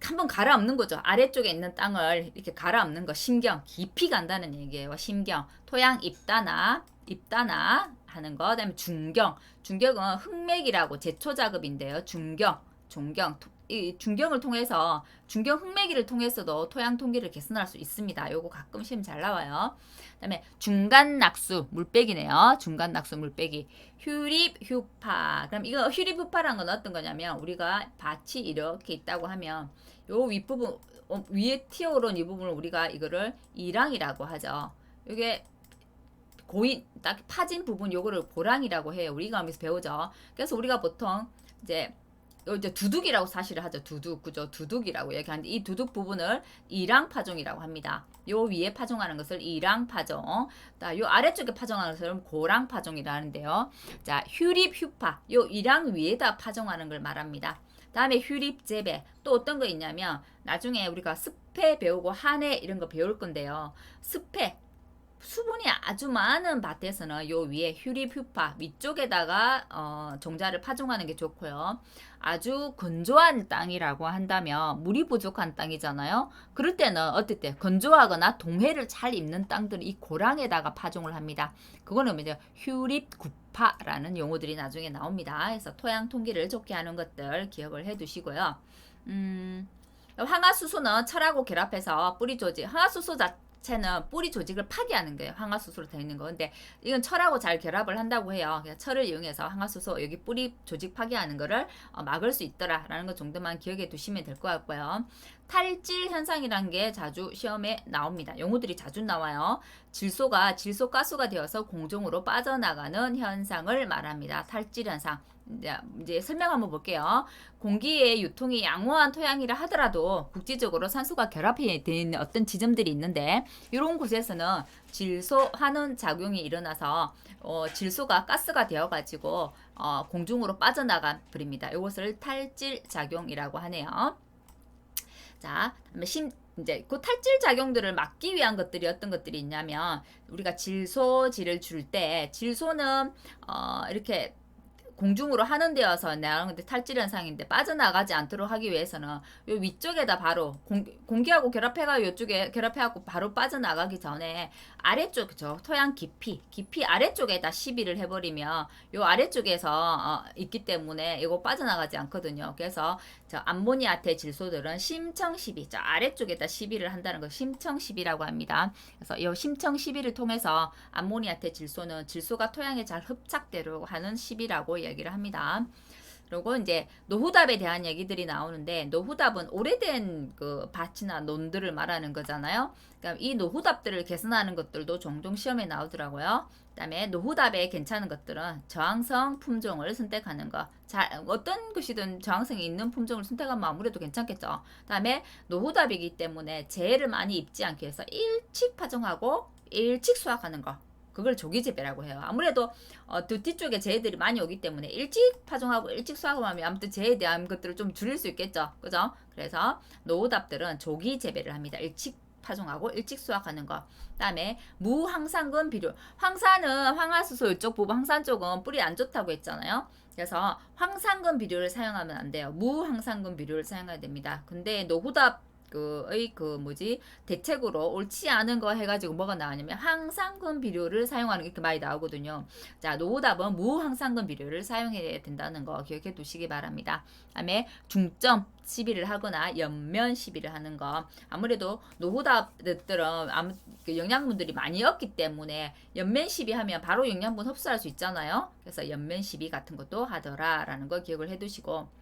한번 갈아엎는 거죠. 아래쪽에 있는 땅을 이렇게 갈아엎는 거. 심경. 깊이 간다는 얘기예요. 심경. 토양 입단화 하는 거. 그다음에 중경. 중경은 흙맥이라고 제초 작업인데요. 중경. 이 중경을 통해서 중경 흙매기를 통해서도 토양 통기를 개선할 수 있습니다. 요거 가끔 시험 잘 나와요. 그다음에 중간 낙수 물빼기네요. 중간 낙수 물빼기. 휴립 휴파. 그럼 이거 휴립 휴파란 건 어떤 거냐면 우리가 밭이 이렇게 있다고 하면 요 윗부분 위에 튀어오른 이 부분을 우리가 이거를 이랑이라고 하죠. 이게 딱 파진 부분 요거를 고랑이라고 해요. 우리가 하면서 배우죠. 그래서 우리가 보통 이제 이제 두둑이라고 사실을 하죠. 두둑, 그죠? 두둑이라고 얘기하는데 이 두둑 부분을 이랑 파종이라고 합니다. 요 위에 파종하는 것을 이랑 파종, 요 아래쪽에 파종하는 것을 고랑 파종이라 하는데요. 자, 휴립, 휴파, 요 이랑 위에다 파종하는 걸 말합니다. 다음에 휴립 재배, 또 어떤 거 있냐면 나중에 우리가 습해 배우고 한해 이런 거 배울 건데요. 습해, 수분이 아주 많은 밭에서는 요 위에 휴립 휴파 위쪽에다가 종자를 파종하는 게 좋고요. 아주 건조한 땅이라고 한다면 물이 부족한 땅이잖아요. 그럴 때는 어떨 때 건조하거나 동해를 잘 입는 땅들은 이 고랑에다가 파종을 합니다. 그거는 이제 휴립 구파라는 용어들이 나중에 나옵니다. 그래서 토양 통기를 좋게 하는 것들 기억을 해 두시고요. 황화수소는 철하고 결합해서 뿌리 조직, 황화수소 자체는 뿌리 조직을 파괴하는 거예요. 황화수소로 되어 있는 거. 근데 이건 철하고 잘 결합을 한다고 해요. 그래서 철을 이용해서 황화수소 여기 뿌리 조직 파괴하는 거를 막을 수 있더라라는 것 정도만 기억해 두시면 될 것 같고요. 탈질 현상이란 게 자주 시험에 나옵니다. 용어들이 자주 나와요. 질소가 질소가스가 되어서 공중으로 빠져나가는 현상을 말합니다. 탈질 현상. 이제 설명 한번 볼게요. 공기의 유통이 양호한 토양이라 하더라도 국지적으로 산소가 결합이 된 어떤 지점들이 있는데 이런 곳에서는 질소 환원 작용이 일어나서 질소가 가스가 되어가지고 공중으로 빠져나가 버립니다. 이것을 탈질 작용이라고 하네요. 자, 이제 그 탈질 작용들을 막기 위한 것들이 어떤 것들이 있냐면 우리가 질소질을 줄 때 질소는 이렇게 공중으로 하는데여서 나오는데 탈질 현상인데 빠져나가지 않도록 하기 위해서는 요 위쪽에다 바로 공기하고 결합해가 요쪽에 결합해갖고 바로 빠져나가기 전에 아래쪽 그죠 토양 깊이 아래쪽에다 시비를 해버리면 요 아래쪽에서 있기 때문에 이거 빠져나가지 않거든요. 그래서 저 암모니아태 질소들은 심청 시비 저 아래쪽에다 시비를 한다는 거 심청 시비라고 합니다. 그래서 이 심청 시비를 통해서 암모니아태 질소는 질소가 토양에 잘 흡착되도록 하는 시비라고 얘기를 합니다. 그리고 이제 노후답에 대한 얘기들이 나오는데 노후답은 오래된 그 밭이나 논들을 말하는 거잖아요. 그러니까 이 노후답들을 개선하는 것들도 종종 시험에 나오더라고요. 그다음에 노후답에 괜찮은 것들은 저항성 품종을 선택하는 거. 어떤 것이든 저항성이 있는 품종을 선택하면 아무래도 괜찮겠죠. 그다음에 노후답이기 때문에 재해를 많이 입지 않기 위해서 일찍 파종하고 일찍 수확하는 거. 그걸 조기재배라고 해요. 아무래도 뒤쪽에 재해들이 많이 오기 때문에 일찍 파종하고 일찍 수확하면 아무튼 재해에 대한 것들을 좀 줄일 수 있겠죠. 그죠? 그래서 노후답들은 조기재배를 합니다. 일찍 파종하고 일찍 수확하는 거. 그다음에 무황산금 비료. 황산은 황화수소 이쪽 부분 황산 쪽은 뿌리 안 좋다고 했잖아요. 그래서 황산금 비료를 사용하면 안 돼요. 무황산금 비료를 사용해야 됩니다. 근데 노후답 대책으로 옳지 않은 거 해가지고 뭐가 나오냐면 황산금 비료를 사용하는 게 이렇게 많이 나오거든요. 자, 노후답은 무황산금 비료를 사용해야 된다는 거 기억해 두시기 바랍니다. 다음에 중점 시비를 하거나 옆면 시비를 하는 거. 아무래도 노후답들은 영양분들이 많이 없기 때문에 옆면 시비하면 바로 영양분 흡수할 수 있잖아요. 그래서 옆면 시비 같은 것도 하더라라는 거 기억을 해 두시고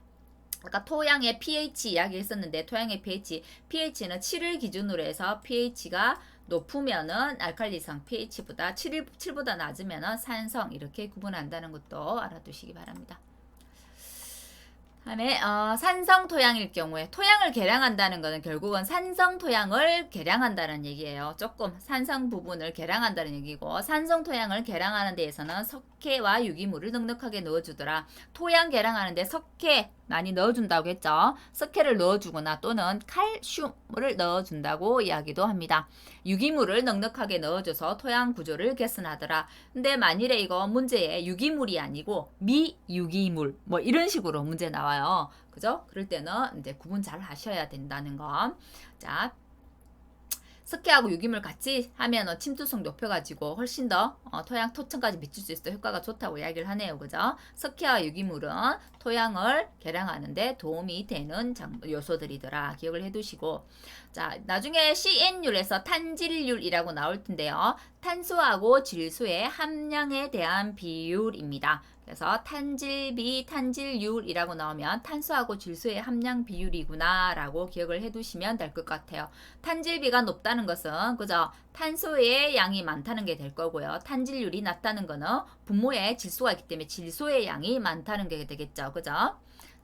아까 토양의 pH 이야기했었는데 토양의 pH는 7을 기준으로 해서 pH가 높으면은 알칼리성 pH보다 7보다 낮으면은 산성 이렇게 구분한다는 것도 알아두시기 바랍니다. 다음에 산성 토양일 경우에 토양을 개량한다는 것은 결국은 산성 토양을 개량한다는 얘기예요. 조금 산성 부분을 개량한다는 얘기고 산성 토양을 개량하는 데에서는 석회와 유기물을 넉넉하게 넣어주더라. 토양 개량하는데 석회 많이 넣어준다고 했죠. 석회를 넣어주거나 또는 칼슘을 넣어준다고 이야기도 합니다. 유기물을 넉넉하게 넣어줘서 토양 구조를 개선하더라. 근데 만일에 이거 문제에 유기물이 아니고 미유기물 뭐 이런 식으로 문제 나와요. 그죠? 그럴 때는 이제 구분 잘 하셔야 된다는 거. 자, 석회하고 유기물 같이 하면 침투성 높여가지고 훨씬 더 토양 토층까지 비출 수 있어 효과가 좋다고 이야기를 하네요. 그죠? 석회와 유기물은 토양을 개량하는데 도움이 되는 요소들이더라. 기억을 해두시고 자 나중에 CN율에서 탄질률이라고 나올 텐데요. 탄소하고 질소의 함량에 대한 비율입니다. 그래서 탄질율이라고 나오면 탄소하고 질소의 함량 비율이구나 라고 기억을 해두시면 될 것 같아요. 탄질비가 높다는 것은 그죠? 탄소의 양이 많다는 게 될 거고요. 탄질률이 낮다는 거는 분모에 질소가 있기 때문에 질소의 양이 많다는 게 되겠죠. 그죠?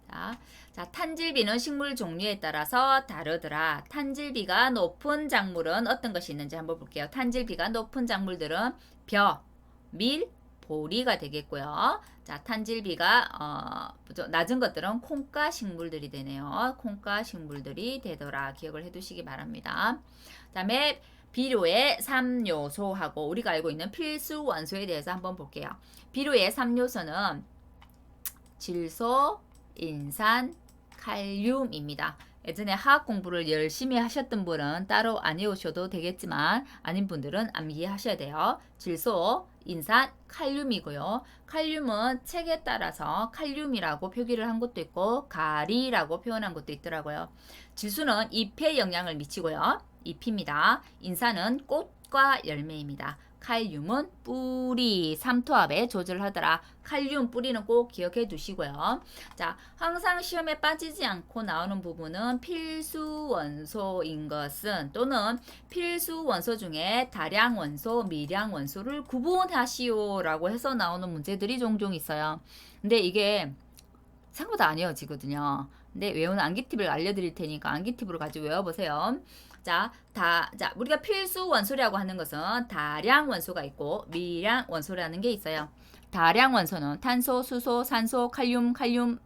자, 탄질비는 식물 종류에 따라서 다르더라. 탄질비가 높은 작물은 어떤 것이 있는지 한번 볼게요. 탄질비가 높은 작물들은 벼, 밀, 보리가 되겠고요. 자, 탄질비가 낮은 것들은 콩가 식물들이 되네요. 콩가 식물들이 되더라. 기억을 해두시기 바랍니다. 다음에 비료의 3요소하고 우리가 알고 있는 필수 원소에 대해서 한번 볼게요. 비료의 3요소는 질소, 인산, 칼륨입니다. 예전에 화학 공부를 열심히 하셨던 분은 따로 안 외우셔도 되겠지만 아닌 분들은 암기하셔야 돼요. 질소, 인산, 칼륨이고요. 칼륨은 책에 따라서 칼륨이라고 표기를 한 것도 있고 가리라고 표현한 것도 있더라고요. 질소는 잎에 영향을 미치고요. 잎입니다. 인산은 꽃과 열매입니다. 칼륨은 뿌리, 삼투압에 조절하더라. 칼륨 뿌리는 꼭 기억해 두시고요. 자, 항상 시험에 빠지지 않고 나오는 부분은 필수 원소인 것은 또는 필수 원소 중에 다량 원소, 미량 원소를 구분하시오라고 해서 나오는 문제들이 종종 있어요. 근데 이게 생각보다 안 외워지거든요. 근데 외우는 암기 팁을 알려드릴 테니까 암기 팁으로 가지고 외워보세요. 자, 우리가 필수 원소라고 하는 것은 다량 원소가 있고 미량 원소라는 게 있어요. 다량 원소는 탄소, 수소, 산소, 칼륨, 칼슘,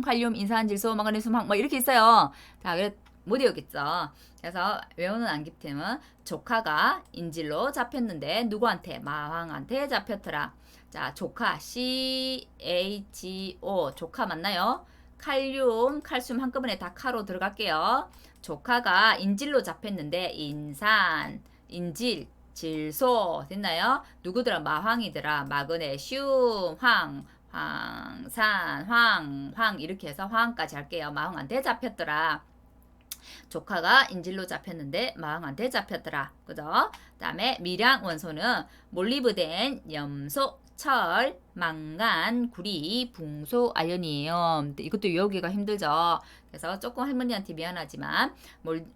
칼륨, 인산, 질소, 망가니슘, 황, 뭐 이렇게 있어요. 자, 그래 못 외우겠죠. 그래서 외우는 암기템은 조카가 인질로 잡혔는데 누구한테? 마왕한테 잡혔더라. 자, 조카 CHO 조카 맞나요? 칼륨, 칼슘 한꺼번에 다 카로 들어갈게요. 조카가 인질로 잡혔는데 인산, 인질, 질소 됐나요? 누구더라? 마황이더라. 마그네슘, 황산, 황 이렇게 해서 황까지 할게요. 마황한테 잡혔더라. 조카가 인질로 잡혔는데 마왕한테 잡혔더라. 그죠? 다음에 미량 원소는 몰리브덴, 염소, 철, 망간, 구리, 붕소, 아연이에요. 이것도 외우기가 힘들죠. 그래서 조금 할머니한테 미안하지만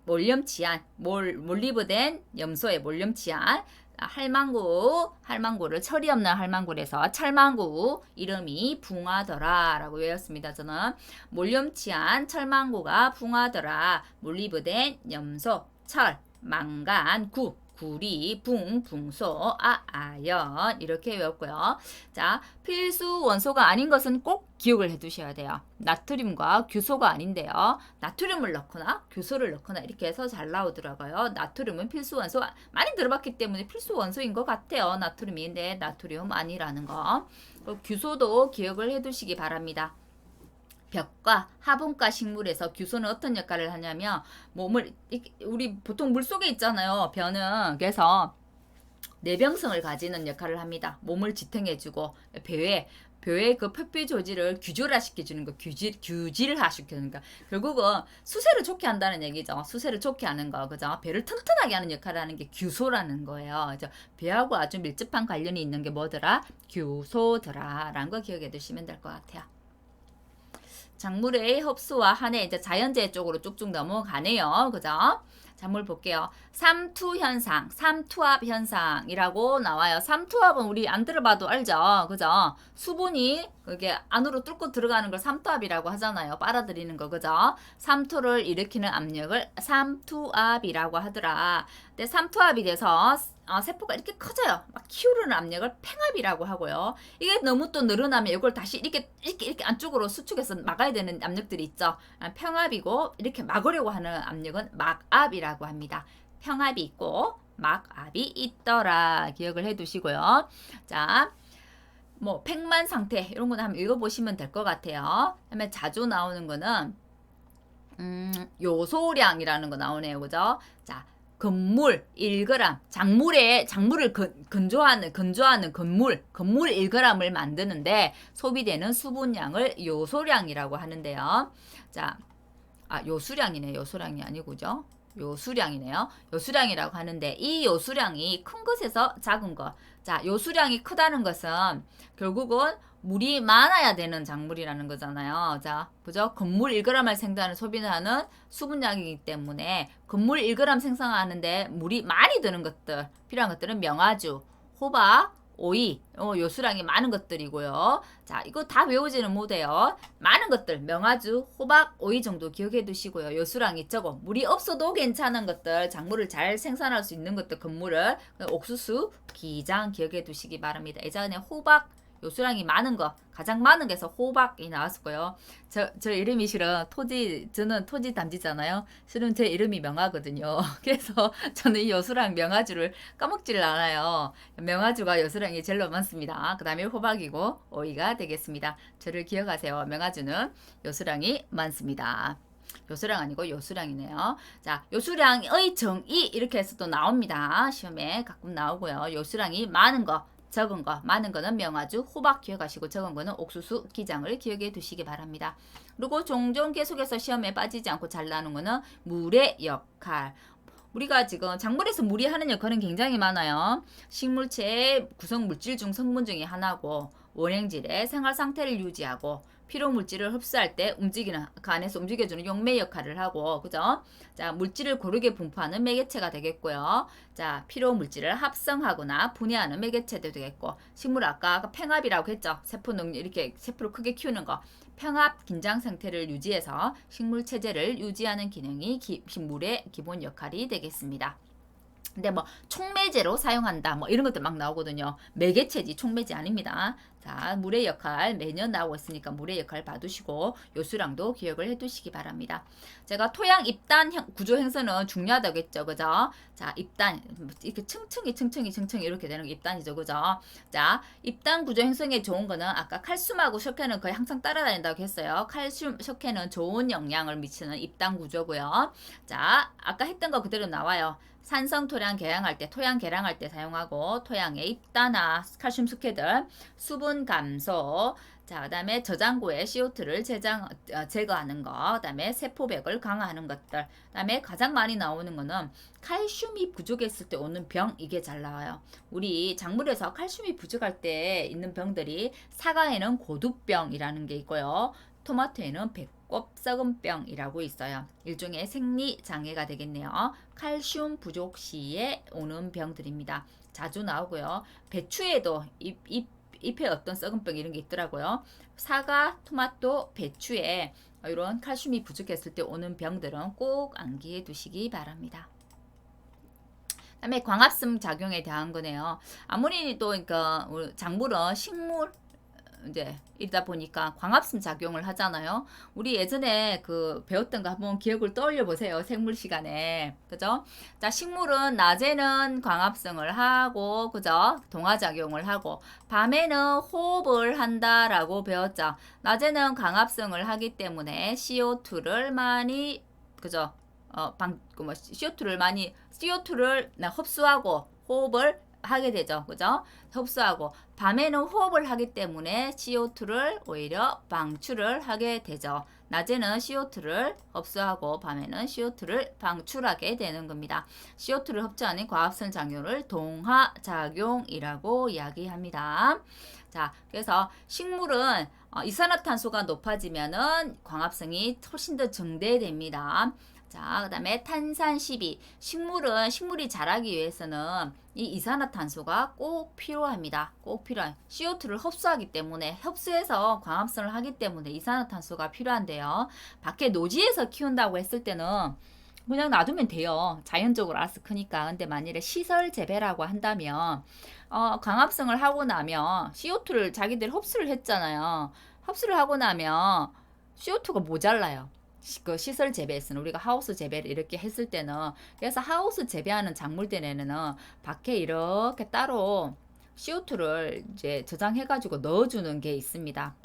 몰염치안, 몰리브덴, 염소의 몰염치안, 할망구를 철이 없는 할망구에서 철망구 이름이 붕하더라 라고 외웠습니다. 저는 몰염치안 철망구가 붕하더라. 몰리브덴, 염소, 철, 망간, 구리, 붕소, 아연 이렇게 외웠고요. 자, 필수 원소가 아닌 것은 꼭 기억을 해두셔야 돼요. 나트륨과 규소가 아닌데요. 나트륨을 넣거나 규소를 넣거나 이렇게 해서 잘 나오더라고요. 나트륨은 필수 원소 많이 들어봤기 때문에 필수 원소인 것 같아요. 나트륨인데 나트륨 아니라는 거. 규소도 기억을 해두시기 바랍니다. 벽과 화분과 식물에서 규소는 어떤 역할을 하냐면 몸을 우리 보통 물 속에 있잖아요. 벼는 그래서 내병성을 가지는 역할을 합니다. 몸을 지탱해주고 벼의 그 표피 조직을 규절화시켜주는 거, 규질화시키는 거. 결국은 수세를 좋게 한다는 얘기죠. 수세를 좋게 하는 거, 그죠? 벼를 튼튼하게 하는 역할을 하는 게 규소라는 거예요. 그죠? 벼하고 아주 밀접한 관련이 있는 게 뭐더라? 규소더라라는 거 기억해 두시면 될 것 같아요. 작물의 흡수와 한해 이제 자연재해 쪽으로 쭉쭉 넘어가네요. 그죠? 작물 볼게요. 삼투 현상, 삼투압 현상이라고 나와요. 삼투압은 우리 안 들어봐도 알죠? 그죠? 수분이 그게 안으로 뚫고 들어가는 걸 삼투압이라고 하잖아요. 빨아들이는 거, 그죠? 삼투를 일으키는 압력을 삼투압이라고 하더라. 근데 삼투압이 돼서 세포가 이렇게 커져요. 막 키우는 압력을 팽압이라고 하고요. 이게 너무 또 늘어나면 이걸 다시 이렇게 안쪽으로 수축해서 막아야 되는 압력들이 있죠. 평압이고 이렇게 막으려고 하는 압력은 막압이라고 합니다. 평압이 있고 막압이 있더라. 기억을 해두시고요. 자, 뭐 팽만 상태 이런 거는 한번 읽어보시면 될 것 같아요. 그다음에 자주 나오는 거는 요소량이라는 거 나오네요. 그죠? 자, 건물 1g, 작물을 건조하는 건물 1g을 만드는데 소비되는 수분량을 요소량이라고 하는데요. 자, 요수량이네. 요소량이 아니고죠. 요수량이네요. 요수량이라고 하는데 이 요수량이 큰 것에서 작은 것. 자, 요수량이 크다는 것은 결국은 물이 많아야 되는 작물이라는 거잖아요. 자, 그죠? 건물 1g을 생산하는 소비하는 수분량이기 때문에 건물 1g 생산하는데 물이 많이 드는 것들, 필요한 것들은 명아주, 호박, 오이, 요수량이 많은 것들이고요. 자, 이거 다 외우지는 못해요. 많은 것들, 명아주, 호박, 오이 정도 기억해 두시고요. 요수량이 적어. 물이 없어도 괜찮은 것들, 작물을 잘 생산할 수 있는 것들, 건물을, 옥수수, 기장 기억해 두시기 바랍니다. 예전에 호박, 요수량이 많은 거, 가장 많은 게서 호박이 나왔을 거예요. 저 이름이 실은 저는 토지 담지잖아요. 실은 제 이름이 명아거든요. 그래서 저는 이 요수랑 명아주를 까먹지를 않아요. 명아주가 요수량이 제일 많습니다. 그 다음에 호박이고 오이가 되겠습니다. 저를 기억하세요. 명아주는 요수량이 많습니다. 요수량 아니고 요수량이네요. 자, 요수량의 정의 이렇게 해서 또 나옵니다. 시험에 가끔 나오고요. 요수량이 많은 거, 적은 거, 많은 거는 명아주, 호박 기억하시고 적은 거는 옥수수, 기장을 기억해 두시기 바랍니다. 그리고 종종 계속해서 시험에 빠지지 않고 잘 나오는 거는 물의 역할. 우리가 지금 작물에서 물이 하는 역할은 굉장히 많아요. 식물체의 구성 물질 중 성분 중에 하나고 원행질의 생활 상태를 유지하고 피로 물질을 흡수할 때 움직이는 그 안에서 움직여주는 용매 역할을 하고 그죠? 자, 물질을 고르게 분포하는 매개체가 되겠고요. 자, 피로 물질을 합성하거나 분해하는 매개체도 되겠고 식물 아까 평합이라고 했죠. 세포 능력 이렇게 세포를 크게 키우는 거. 평합 긴장 상태를 유지해서 식물 체제를 유지하는 기능이 식물의 기본 역할이 되겠습니다. 근데 뭐 촉매제로 사용한다 뭐 이런 것들 막 나오거든요. 매개체지 촉매제 아닙니다. 자, 물의 역할 매년 나오고 있으니까 물의 역할 봐두시고 요수량도 기억을 해두시기 바랍니다. 제가 토양 입단 구조 행성은 중요하다고 했죠, 그죠? 자, 입단 이렇게 층층이 이렇게 되는 게 입단이죠, 그죠? 자, 입단 구조 행성에 좋은 거는 아까 칼슘하고 석회는 거의 항상 따라다닌다고 했어요. 칼슘, 석회는 좋은 영향을 미치는 입단 구조고요. 자, 아까 했던 거 그대로 나와요. 산성 토양 개량할 때, 토양 개량할 때 사용하고 토양의 입단화, 칼슘 석회들, 수분 감소, 자, 그다음에 저장고에 CO2를 제거하는 거, 그다음에 세포백을 강화하는 것들, 그다음에 가장 많이 나오는 거는 칼슘이 부족했을 때 오는 병 이게 잘 나와요. 우리 작물에서 칼슘이 부족할 때 있는 병들이 사과에는 고두병이라는 게 있고요. 토마토에는 배꼽 썩은병이라고 있어요. 일종의 생리장애가 되겠네요. 칼슘 부족 시에 오는 병들입니다. 자주 나오고요. 배추에도 잎에 어떤 썩은병 이런 게 있더라고요. 사과, 토마토, 배추에 이런 칼슘이 부족했을 때 오는 병들은 꼭 암기해 두시기 바랍니다. 그다음에 광합성 작용에 대한 거네요. 아무리 또 그러니까 작물은 식물 이제 이러다 보니까 광합성 작용을 하잖아요. 우리 예전에 그 배웠던 거 한번 기억을 떠올려 보세요. 생물 시간에. 그죠? 자, 식물은 낮에는 광합성을 하고, 그죠? 동화작용을 하고, 밤에는 호흡을 한다라고 배웠죠. 낮에는 광합성을 하기 때문에 CO2를 많이, 그죠? CO2를 흡수하고 호흡을 하게 되죠. 그죠? 흡수하고 밤에는 호흡을 하기 때문에 CO2를 오히려 방출을 하게 되죠. 낮에는 CO2를 흡수하고 밤에는 CO2를 방출하게 되는 겁니다. CO2를 흡수하는 과합성 작용을 동화작용이라고 이야기합니다. 자, 그래서 식물은 이산화탄소가 높아지면은 광합성이 훨씬 더 증대됩니다. 자, 그 다음에 탄산12. 식물이 자라기 위해서는 이 이산화탄소가 꼭 필요합니다. 꼭 필요한. CO2를 흡수하기 때문에, 흡수해서 광합성을 하기 때문에 이산화탄소가 필요한데요. 밖에 노지에서 키운다고 했을 때는 그냥 놔두면 돼요. 자연적으로 알아서 크니까. 근데 만일에 시설 재배라고 한다면, 광합성을 하고 나면 CO2를 자기들이 흡수를 했잖아요. 흡수를 하고 나면 CO2가 모자라요. 그 시설 재배에서는 우리가 하우스 재배를 이렇게 했을 때는 그래서 하우스 재배하는 작물들에는 밖에 이렇게 따로 CO2를 이제 저장해가지고 넣어주는 게 있습니다.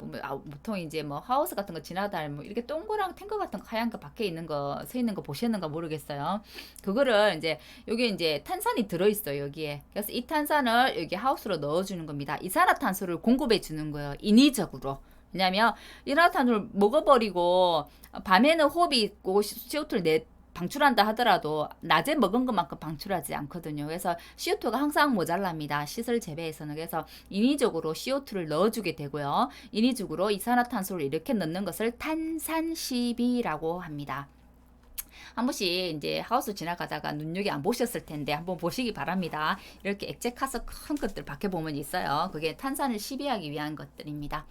보통 이제 뭐 하우스 같은 거 지나다니면 뭐 이렇게 동그란 탱크 같은 거 하얀 거 밖에 있는 거 서 있는 거 보셨는가 모르겠어요. 그거를 이제 여기 이제 탄산이 들어있어요 여기에. 그래서 이 탄산을 여기 하우스로 넣어주는 겁니다. 이산화탄소를 공급해 주는 거예요. 인위적으로. 왜냐면 이산화탄소를 먹어버리고 밤에는 호흡이 있고 CO2를 방출한다 하더라도 낮에 먹은 것만큼 방출하지 않거든요. 그래서 CO2가 항상 모자랍니다. 시설 재배에서는. 그래서 인위적으로 CO2를 넣어주게 되고요. 인위적으로 이산화탄소를 이렇게 넣는 것을 탄산시비라고 합니다. 한 번씩 이제 하우스 지나가다가 눈여겨 안 보셨을 텐데 한번 보시기 바랍니다. 이렇게 액체카스 큰 것들 밖에 보면 있어요. 그게 탄산을 시비하기 위한 것들입니다.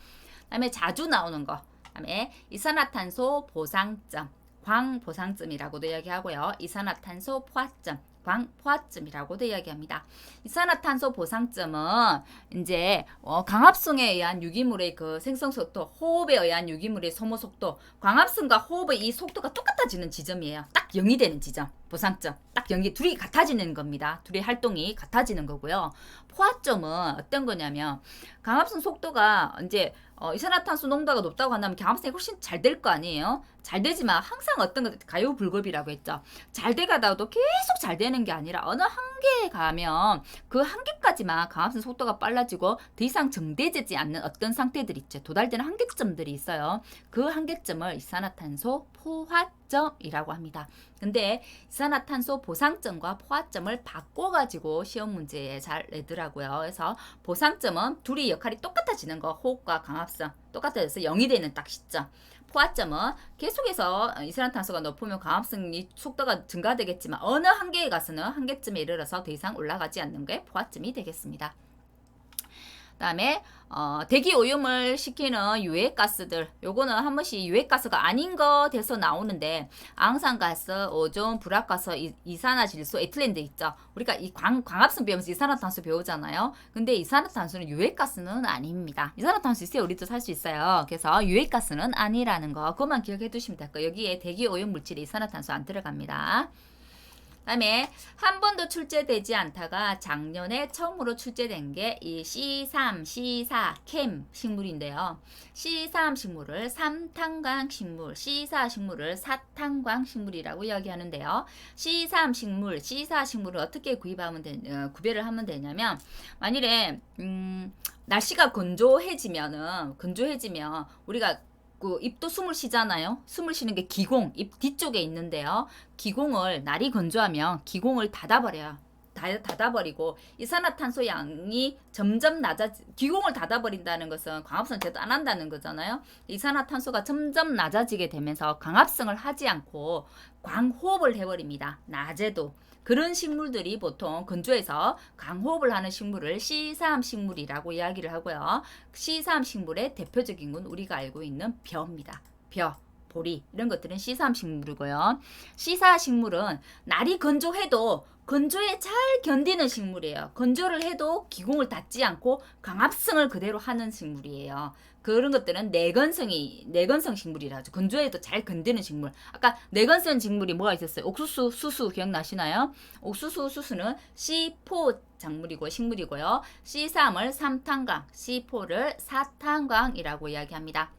그다음에 자주 나오는 거. 그다음에 이산화탄소 보상점, 광보상점이라고도 이야기하고요. 이산화탄소 포화점, 광포화점이라고도 이야기합니다. 이산화탄소 보상점은 이제 강합성에 의한 유기물의 그 생성 속도, 호흡에 의한 유기물의 소모 속도, 광합성과 호흡의 이 속도가 똑같아지는 지점이에요. 딱 0이 되는 지점, 보상점. 딱 0이 둘이 같아지는 겁니다. 둘의 활동이 같아지는 거고요. 포화점은 어떤 거냐면 강합성 속도가 이제 이산화탄소 농도가 높다고 한다면 경합성이 훨씬 잘 될 거 아니에요. 잘 되지만 항상 어떤 것 가요불급이라고 했죠. 잘 돼가다가도 계속 잘 되는 게 아니라 어느 한계에 가면 그 한계까지만 강합성 속도가 빨라지고 더 이상 정대되지 않는 어떤 상태들이 있죠. 도달되는 한계점들이 있어요. 그 한계점을 이산화탄소 포화점이라고 합니다. 근데 이산화탄소 보상점과 포화점을 바꿔가지고 시험 문제에 잘 내더라고요. 그래서 보상점은 둘이 역할이 똑같아지는 거, 호흡과 강합성 똑같아져서 0이 되는 딱 시점. 포화점은 계속해서 이산화탄소가 높으면 강합성이 속도가 증가되겠지만 어느 한계에 가서는 한계점에 이르러서 더 이상 올라가지 않는 게 포화점이 되겠습니다. 그다음에 대기 오염을 시키는 유해가스들, 요거는 한 번씩 유해가스가 아닌 거 돼서 나오는데 앙산가스, 오존, 불합가스, 이산화질소, 에틸렌드 있죠. 우리가 이 광합성 배우면서 이산화탄소 배우잖아요. 근데 이산화탄소는 유해가스는 아닙니다. 이산화탄소 있어야 우리도 살 수 있어요. 그래서 유해가스는 아니라는 거 그것만 기억해 두시면 될 거예요. 여기에 대기 오염 물질이 이산화탄소 안 들어갑니다. 그다음에 한 번도 출제되지 않다가 작년에 처음으로 출제된 게 이 C3, C4 캠 식물인데요. C3 식물을 3탄광 식물, C4 식물을 4탄광 식물이라고 이야기하는데요. C3 식물, C4 식물을 어떻게 구별을 하면 되냐면 만일에 날씨가 건조해지면 우리가 그 입도 숨을 쉬잖아요. 숨을 쉬는 게 기공, 입 뒤쪽에 있는데요. 기공을 날이 건조하면 기공을 닫아버려요. 닫아버리고 이산화탄소 양이 점점 기공을 닫아버린다는 것은 광합성 제도 안 한다는 거잖아요. 이산화탄소가 점점 낮아지게 되면서 광합성을 하지 않고 광호흡을 해버립니다. 낮에도. 그런 식물들이 보통 건조해서 강호흡을 하는 식물을 C3 식물이라고 이야기를 하고요. C3 식물의 대표적인 건 우리가 알고 있는 벼입니다. 벼, 보리 이런 것들은 C3 식물이고요. C4 식물은 날이 건조해도 건조에 잘 견디는 식물이에요. 건조를 해도 기공을 닫지 않고 광합성을 그대로 하는 식물이에요. 그런 것들은 내건성 식물이라 하죠. 건조에도 잘 견디는 식물. 아까 내건성 식물이 뭐가 있었어요? 옥수수, 수수 기억나시나요? 옥수수, 수수는 C4 작물이고 식물이고요. C3을 3탄광, C4를 4탄광이라고 이야기합니다.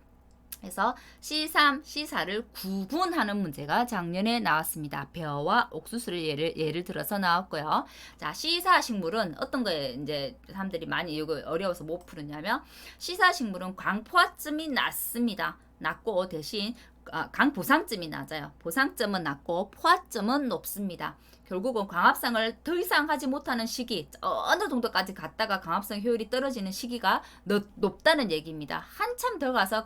그래서 C3, C4를 구분하는 문제가 작년에 나왔습니다. 벼와 옥수수를 예를 들어서 나왔고요. 자, C4 식물은 어떤 거에 이제 사람들이 많이 이거 어려워서 못 푸느냐면 C4 식물은 광포화점이 낮습니다. 낮고 대신 강보상점이 낮아요. 보상점은 낮고 포화점은 높습니다. 결국은 광합성을 더 이상 하지 못하는 시기, 어느 정도까지 갔다가 광합성 효율이 떨어지는 시기가 높다는 얘기입니다. 한참 더 가서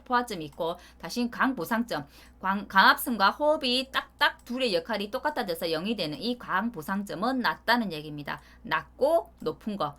포화점이 있고 다시 강보상점, 광합성과 호흡이 딱딱 둘의 역할이 똑같아져서 0이 되는 이 광보상점은 낮다는 얘기입니다. 낮고 높은 거,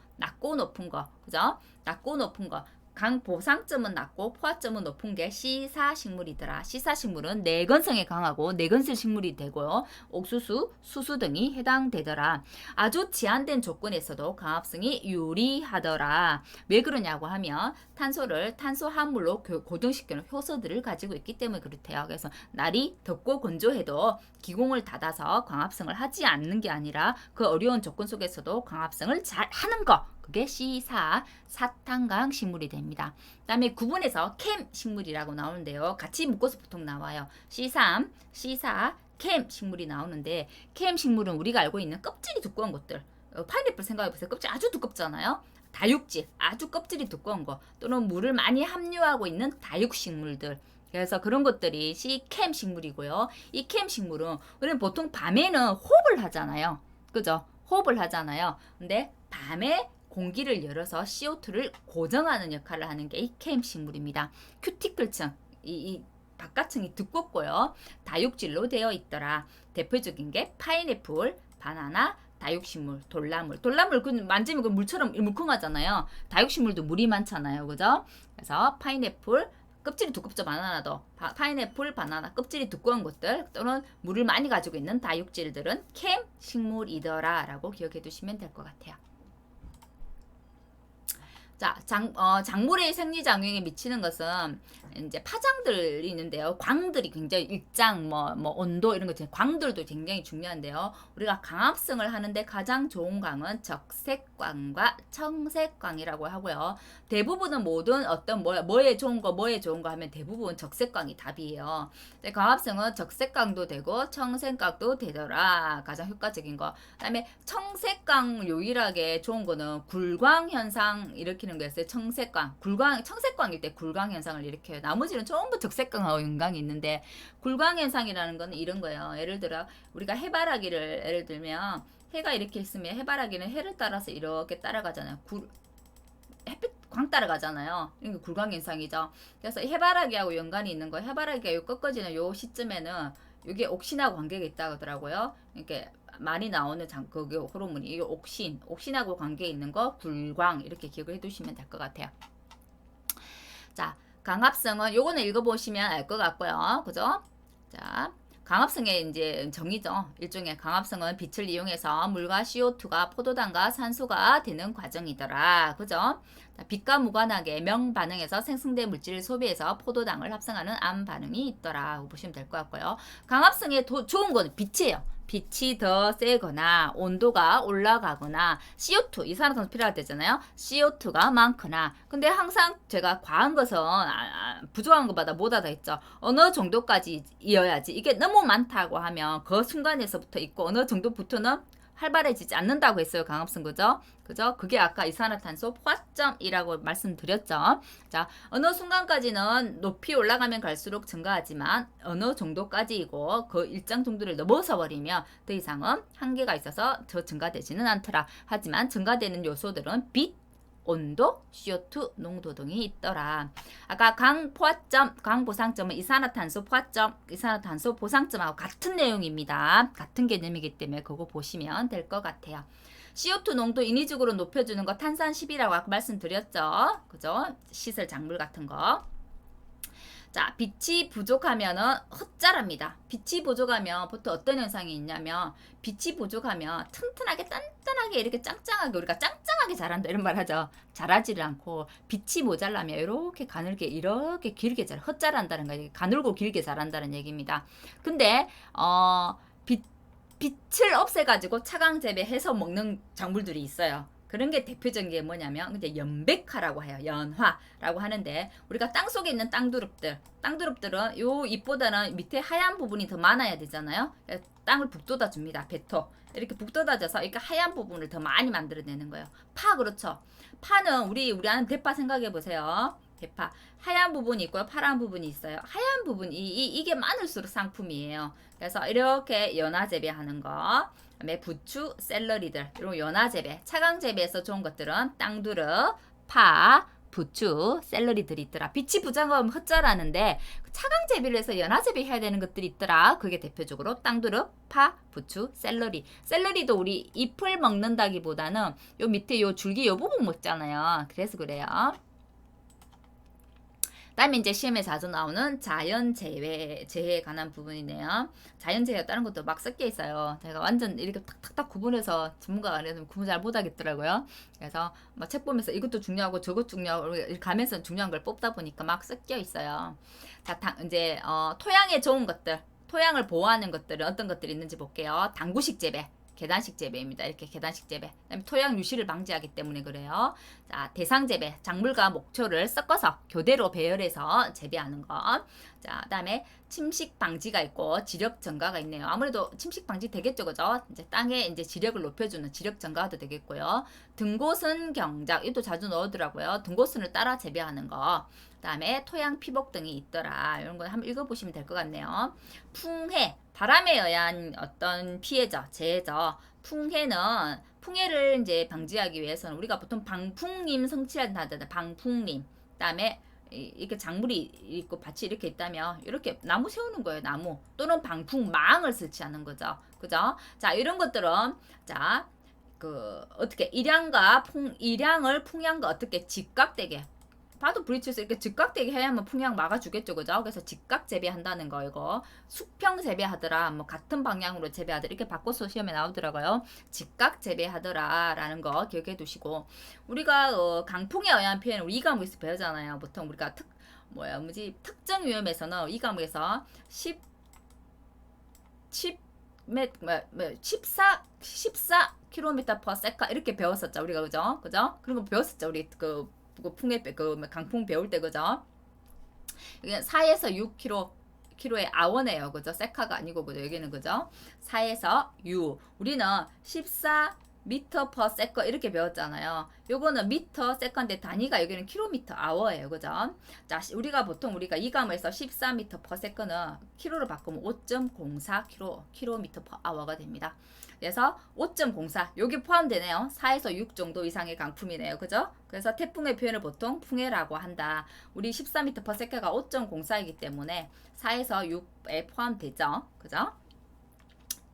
그죠? 낮고 높은 거. 강보상점은 낮고 포화점은 높은 게 C4 식물이더라. C4 식물은 내건성에 강하고 내건성 식물이 되고요. 옥수수, 수수 등이 해당되더라. 아주 제한된 조건에서도 강합성이 유리하더라. 왜 그러냐고 하면 탄소를 탄소화물로 고정시키는 효소들을 가지고 있기 때문에 그렇대요. 그래서 날이 덥고 건조해도 기공을 닫아서 광합성을 하지 않는 게 아니라 그 어려운 조건 속에서도 광합성을 잘 하는 거. 그게 C4, 사탄강 식물이 됩니다. 그 다음에 구분해서 캠 식물이라고 나오는데요. 같이 묶어서 보통 나와요. C3, C4, 캠 식물이 나오는데 캠 식물은 우리가 알고 있는 껍질이 두꺼운 것들. 파인애플 생각해보세요. 껍질 아주 두껍잖아요. 다육질, 아주 껍질이 두꺼운 거 또는 물을 많이 함유하고 있는 다육식물들. 그래서 그런 것들이 C캠 식물이고요. 이 캠 식물은 우리는 보통 밤에는 호흡을 하잖아요. 그죠? 호흡을 하잖아요. 근데 밤에 공기를 열어서 CO2를 고정하는 역할을 하는 게 이 캠 식물입니다. 큐티클층, 이 바깥층이 두껍고요. 다육질로 되어 있더라. 대표적인 게 파인애플, 바나나, 다육식물, 돌나물. 돌나물 그 만지면 그 물처럼 물컹하잖아요. 다육식물도 물이 많잖아요. 그죠? 그래서 파인애플, 껍질이 두껍죠. 바나나도. 파인애플, 바나나 껍질이 두꺼운 것들 또는 물을 많이 가지고 있는 다육질들은 캠 식물이더라 라고 기억해 두시면 될 것 같아요. 자, 작물의 생리작용에 미치는 것은 이제 파장들이 있는데요. 광들이 굉장히 일장, 온도 이런 것 광들도 굉장히 중요한데요. 우리가 광합성을 하는데 가장 좋은 광은 적색광과 청색광이라고 하고요. 대부분은 모든 어떤 뭐에 좋은 거 하면 대부분 적색광이 답이에요. 광합성은 적색광도 되고 청색광도 되더라. 가장 효과적인 거. 그다음에 청색광 유일하게 좋은 거는 굴광 현상 일으키는 거였어요. 청색광, 청색광일 때 굴광 현상을 일으켜요. 나머지는 전부 적색광하고 연관이 있는데 굴광 현상이라는 건 이런 거예요. 예를 들어 우리가 해바라기를 예를 들면 해가 이렇게 있으면 해바라기는 해를 따라서 이렇게 따라가잖아요. 햇빛 광 따라가잖아요. 이게 굴광 현상이죠. 그래서 해바라기하고 연관이 있는 거예요. 해바라기가 요 꺾어지는 요 시점에는 이게 옥신하고 관계가 있다고 하더라고요. 이렇게 많이 나오는 그게 호르몬이 이게 옥신하고 관계 있는 거 굴광 이렇게 기억을 해두시면 될 것 같아요. 자, 강합성은 요거는 읽어보시면 알 것 같고요. 그죠? 자, 강합성의 이제 정의죠. 일종의 강합성은 빛을 이용해서 물과 CO2가 포도당과 산소가 되는 과정이더라. 그죠? 자, 빛과 무관하게 명반응에서 생성된 물질을 소비해서 포도당을 합성하는 암 반응이 있더라. 보시면 될 것 같고요. 강합성의 좋은 건 빛이에요. 빛이 더 세거나 온도가 올라가거나 CO2 이산화탄소 필요할 때잖아요. CO2가 많거나 근데 항상 제가 과한 것은 부족한 것보다 못하다 했죠. 어느 정도까지 이어야지 이게 너무 많다고 하면 그 순간에서부터 있고 어느 정도부터는 활발해지지 않는다고 했어요. 강합성 그죠? 그게 아까 이산화탄소 포화점이라고 말씀드렸죠. 자, 어느 순간까지는 높이 올라가면 갈수록 증가하지만 어느 정도까지이고 그 일정 정도를 넘어서 버리면 더 이상은 한계가 있어서 더 증가되지는 않더라. 하지만 증가되는 요소들은 빛, 온도, CO2 농도 등이 있더라. 아까 강포화점, 강보상점은 이산화탄소 포화점, 이산화탄소 보상점하고 같은 내용입니다. 같은 개념이기 때문에 그거 보시면 될 것 같아요. CO2 농도 인위적으로 높여주는 거 탄산10이라고 아까 말씀드렸죠. 그죠? 시설 작물 같은 거. 자, 빛이 부족하면은 헛자랍니다. 빛이 부족하면 보통 어떤 현상이 있냐면 빛이 부족하면 튼튼하게 단단하게 이렇게 짱짱하게 우리가 짱짱하게 자란다 이런 말 하죠. 자라지를 않고 빛이 모자라면 이렇게 가늘게 이렇게 길게 헛자란다는 거예요. 가늘고 길게 자란다는 얘기입니다. 근데 빛을 없애가지고 차광 재배해서 먹는 작물들이 있어요. 그런 게 대표적인 게 뭐냐면 이제 연백화라고 해요. 연화라고 하는데 우리가 땅 속에 있는 땅두릅들은 요 잎보다는 밑에 하얀 부분이 더 많아야 되잖아요. 땅을 북돋아 줍니다. 배토 이렇게 북돋아져서 이렇게 하얀 부분을 더 많이 만들어내는 거예요. 파 그렇죠. 파는 우리 아는 대파 생각해 보세요. 대파 하얀 부분이 있고요, 파란 부분이 있어요. 하얀 부분 이게 많을수록 상품이에요. 그래서 이렇게 연화 재배하는 거. 그다음에 부추, 샐러리들 이런 연화 재배, 차광 재배에서 좋은 것들은 땅두릅, 파, 부추, 샐러리들이 있더라. 빛이 부족하면 헛자라는데 차광 재배를 해서 연화 재배해야 되는 것들이 있더라. 그게 대표적으로 땅두릅, 파, 부추, 샐러리. 샐러리도 우리 잎을 먹는다기보다는 요 밑에 요 줄기 요 부분 먹잖아요. 그래서 그래요. 다음에 이제 시험에 자주 나오는 자연재해에 관한 부분이네요. 자연재해가 다른 것도 막 섞여 있어요. 제가 완전 이렇게 탁탁탁 구분해서 전문가가 아니라서 구분 잘 못하겠더라고요. 그래서 막 책 보면서 이것도 중요하고 저것 중요하고 이렇게 가면서 중요한 걸 뽑다 보니까 막 섞여 있어요. 자, 이제 토양에 좋은 것들, 토양을 보호하는 것들은 어떤 것들이 있는지 볼게요. 당구식 재배. 계단식 재배입니다. 이렇게 계단식 재배. 그다음에 토양 유실을 방지하기 때문에 그래요. 자, 대상 재배. 작물과 목초를 섞어서 교대로 배열해서 재배하는 것. 자, 그다음에 침식 방지가 있고 지력 증가가 있네요. 아무래도 침식 방지 되겠죠, 그죠? 이제 땅에 이제 지력을 높여주는 지력 증가도 되겠고요. 등고선 경작 이것도 자주 넣더라고요. 등고선을 따라 재배하는 거. 그다음에 토양 피복 등이 있더라. 이런 거 한번 읽어보시면 될 것 같네요. 풍해, 바람에 의한 어떤 피해죠, 재해죠. 풍해를 이제 방지하기 위해서는 우리가 보통 방풍림 성취한다 하잖아요. 방풍림. 그다음에 이렇게 작물이 있고 밭이 이렇게 있다면 이렇게 나무 세우는 거예요. 나무 또는 방풍망을 설치하는 거죠. 그죠? 자, 이런 것들은 자, 그 어떻게 일양을 풍향과 어떻게 직각되게 봐도 브릿지에서 이렇게 직각되게 해야만 풍향 막아주겠죠, 그죠? 그래서 직각 재배한다는 거 이거 수평 재배하더라, 뭐 같은 방향으로 재배하더라 이렇게 바꿔서 시험에 나오더라고요. 직각 재배하더라라는 거 기억해 두시고 우리가 강풍에 의한 표현을 우리 이 과목에서 배우잖아요. 보통 우리가 특정 위험에서는 이 과목에서 14 km per second 이렇게 배웠었죠 우리가 그죠? 그런 거 배웠었죠 우리 그 강풍 배울 때 그죠? 여기 4에서 6km의 아워네요 그죠? 세카가 아니고 그죠? 여기는 그죠? 4에서 6 우리는 14 미터 per second 이렇게 배웠잖아요. 요거는 미터 세컨드 단위가 여기는 킬로미터 아워예요. 그죠? 자, 우리가 이 과목에서 14미터 per second은 킬로로 바꾸면 5.04 킬로미터 per hour가 됩니다. 그래서 5.04 여기 포함되네요. 4에서 6 정도 이상의 강풍이네요. 그죠? 그래서 태풍의 표현을 보통 풍해라고 한다. 우리 14m per second가 5.04이기 때문에 4에서 6에 포함되죠. 그죠?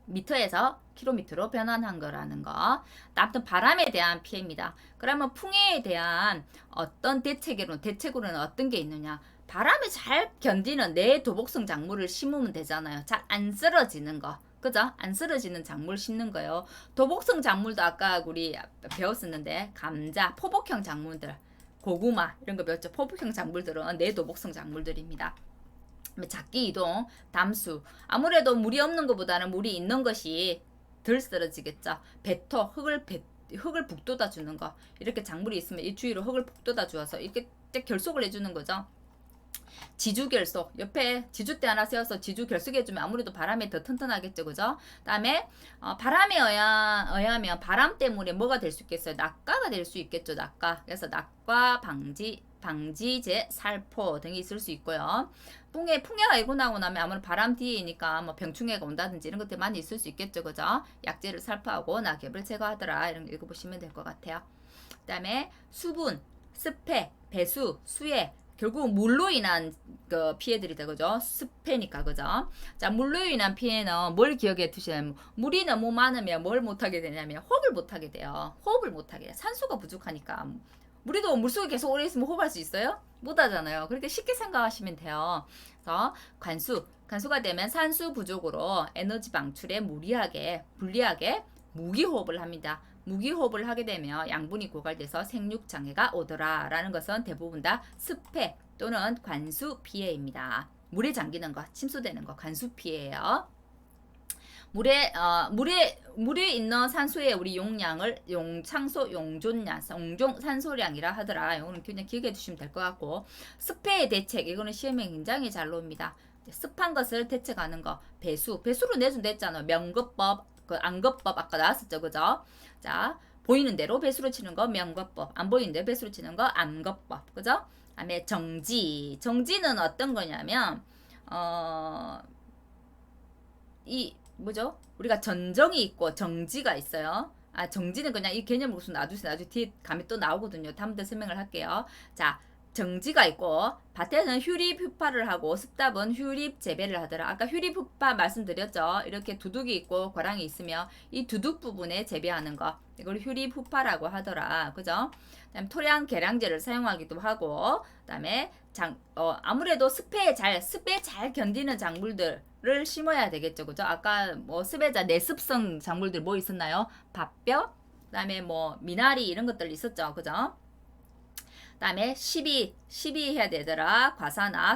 미터에서 킬로미터로 변환한 거라는 거. 아무튼 바람에 대한 피해입니다. 그러면 풍해에 대한 어떤 대책으로는 어떤 게 있느냐? 바람에 잘 견디는 내도복성 작물을 심으면 되잖아요. 잘 안 쓰러지는 거. 그죠? 안 쓰러지는 작물 심는 거예요. 도복성 작물도 아까 우리 배웠었는데 감자, 포복형 작물들, 고구마 이런 거 배웠죠. 포복형 작물들은 내도복성 작물들입니다. 작기 이동, 담수. 아무래도 물이 없는 것보다는 물이 있는 것이 덜 쓰러지겠죠. 배토, 흙을 북돋아 주는 거. 이렇게 작물이 있으면 이 주위로 흙을 북돋아 주어서 이렇게 결속을 해주는 거죠. 지주 결속. 옆에 지주대 하나 세워서 지주 결속해주면 아무래도 바람에 더 튼튼하겠죠. 그죠? 다음에 바람에 의하면 바람 때문에 뭐가 될 수 있겠어요? 낙과가 될 수 있겠죠. 낙과. 그래서 낙과 방지제, 살포 등이 있을 수 있고요. 풍해가 일고 나고 나면 아무래도 바람 뒤에니까 뭐 병충해가 온다든지 이런 것들 많이 있을 수 있겠죠. 그죠? 약재를 살포하고 낙엽을 제거하더라. 이런 거 읽어보시면 될 것 같아요. 그 다음에 수분, 습해, 배수, 수해. 결국 물로 인한 그 피해들이 되죠. 습해니까 그죠. 자, 물로 인한 피해는 뭘 기억해 두시냐면 물이 너무 많으면 뭘 못하게 되냐면 호흡을 못하게 돼요. 산소가 부족하니까. 우리도 물속에 계속 오래 있으면 호흡할 수 있어요? 못 하잖아요. 그렇게 쉽게 생각하시면 돼요. 그래서 간수가 되면 산소 부족으로 에너지 방출에 불리하게 무기호흡을 합니다. 무기호흡을 하게 되면 양분이 고갈돼서 생육장애가 오더라 라는 것은 대부분 다 습해 또는 관수 피해입니다. 물에 잠기는 거, 침수되는 거 관수 피해예요. 물에 있는 산소의 우리 용량을 산소량이라 하더라. 이거는 그냥 기억해 두시면 될 것 같고, 습해의 대책 이거는 시험에 굉장히 잘 나옵니다. 습한 것을 대책하는 거, 배수로 내준 됐잖아. 명거법, 안거법 아까 나왔었죠, 그죠? 자, 보이는 대로 배수로 치는 거 명거법, 안 보이는 대로 배수로 치는 거 안거법, 그죠? 다음에 정지는 어떤 거냐면 우리가 전정이 있고 정지가 있어요. 정지는 그냥 이 개념을 우선 놔두세요. 나중에 뒤에 감이 또 나오거든요. 다음부터 설명을 할게요. 자, 정지가 있고 밭에는 휴립 흡파를 하고 습답은 휴립 재배를 하더라. 아까 휴립 흡파 말씀드렸죠. 이렇게 두둑이 있고 고랑이 있으면 이 두둑 부분에 재배하는 거 이걸 휴립 흡파라고 하더라. 그죠? 그다음에 토양 개량제를 사용하기도 하고 그다음에 아무래도 습에 잘 견디는 작물들을 심어야 되겠죠. 그죠? 아까 습에자 내습성 작물들 뭐 있었나요? 밥벼, 그다음에 미나리 이런 것들 있었죠. 그죠? 다음에 12 해야 되더라. 과사나